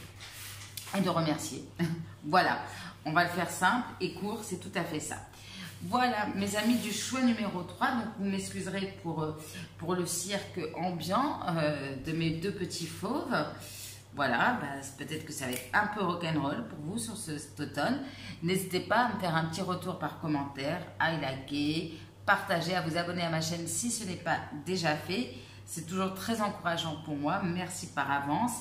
et de remercier. Voilà, on va le faire simple et court, c'est tout à fait ça. Voilà, mes amis du choix numéro 3, donc vous m'excuserez pour le cirque ambiant de mes deux petits fauves. Voilà, bah, peut-être que ça va être un peu rock'n'roll pour vous sur cet automne. N'hésitez pas à me faire un petit retour par commentaire, à liker, partager, à vous abonner à ma chaîne si ce n'est pas déjà fait. C'est toujours très encourageant pour moi. Merci par avance.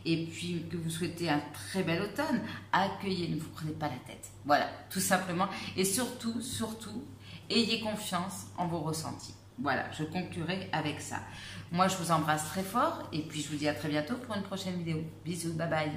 Et puis, que vous souhaitez un très bel automne. Accueillez, ne vous prenez pas la tête. Voilà, tout simplement. Et surtout, surtout, ayez confiance en vos ressentis. Voilà, je conclurai avec ça. Moi, je vous embrasse très fort. Et puis, je vous dis à très bientôt pour une prochaine vidéo. Bisous, bye bye.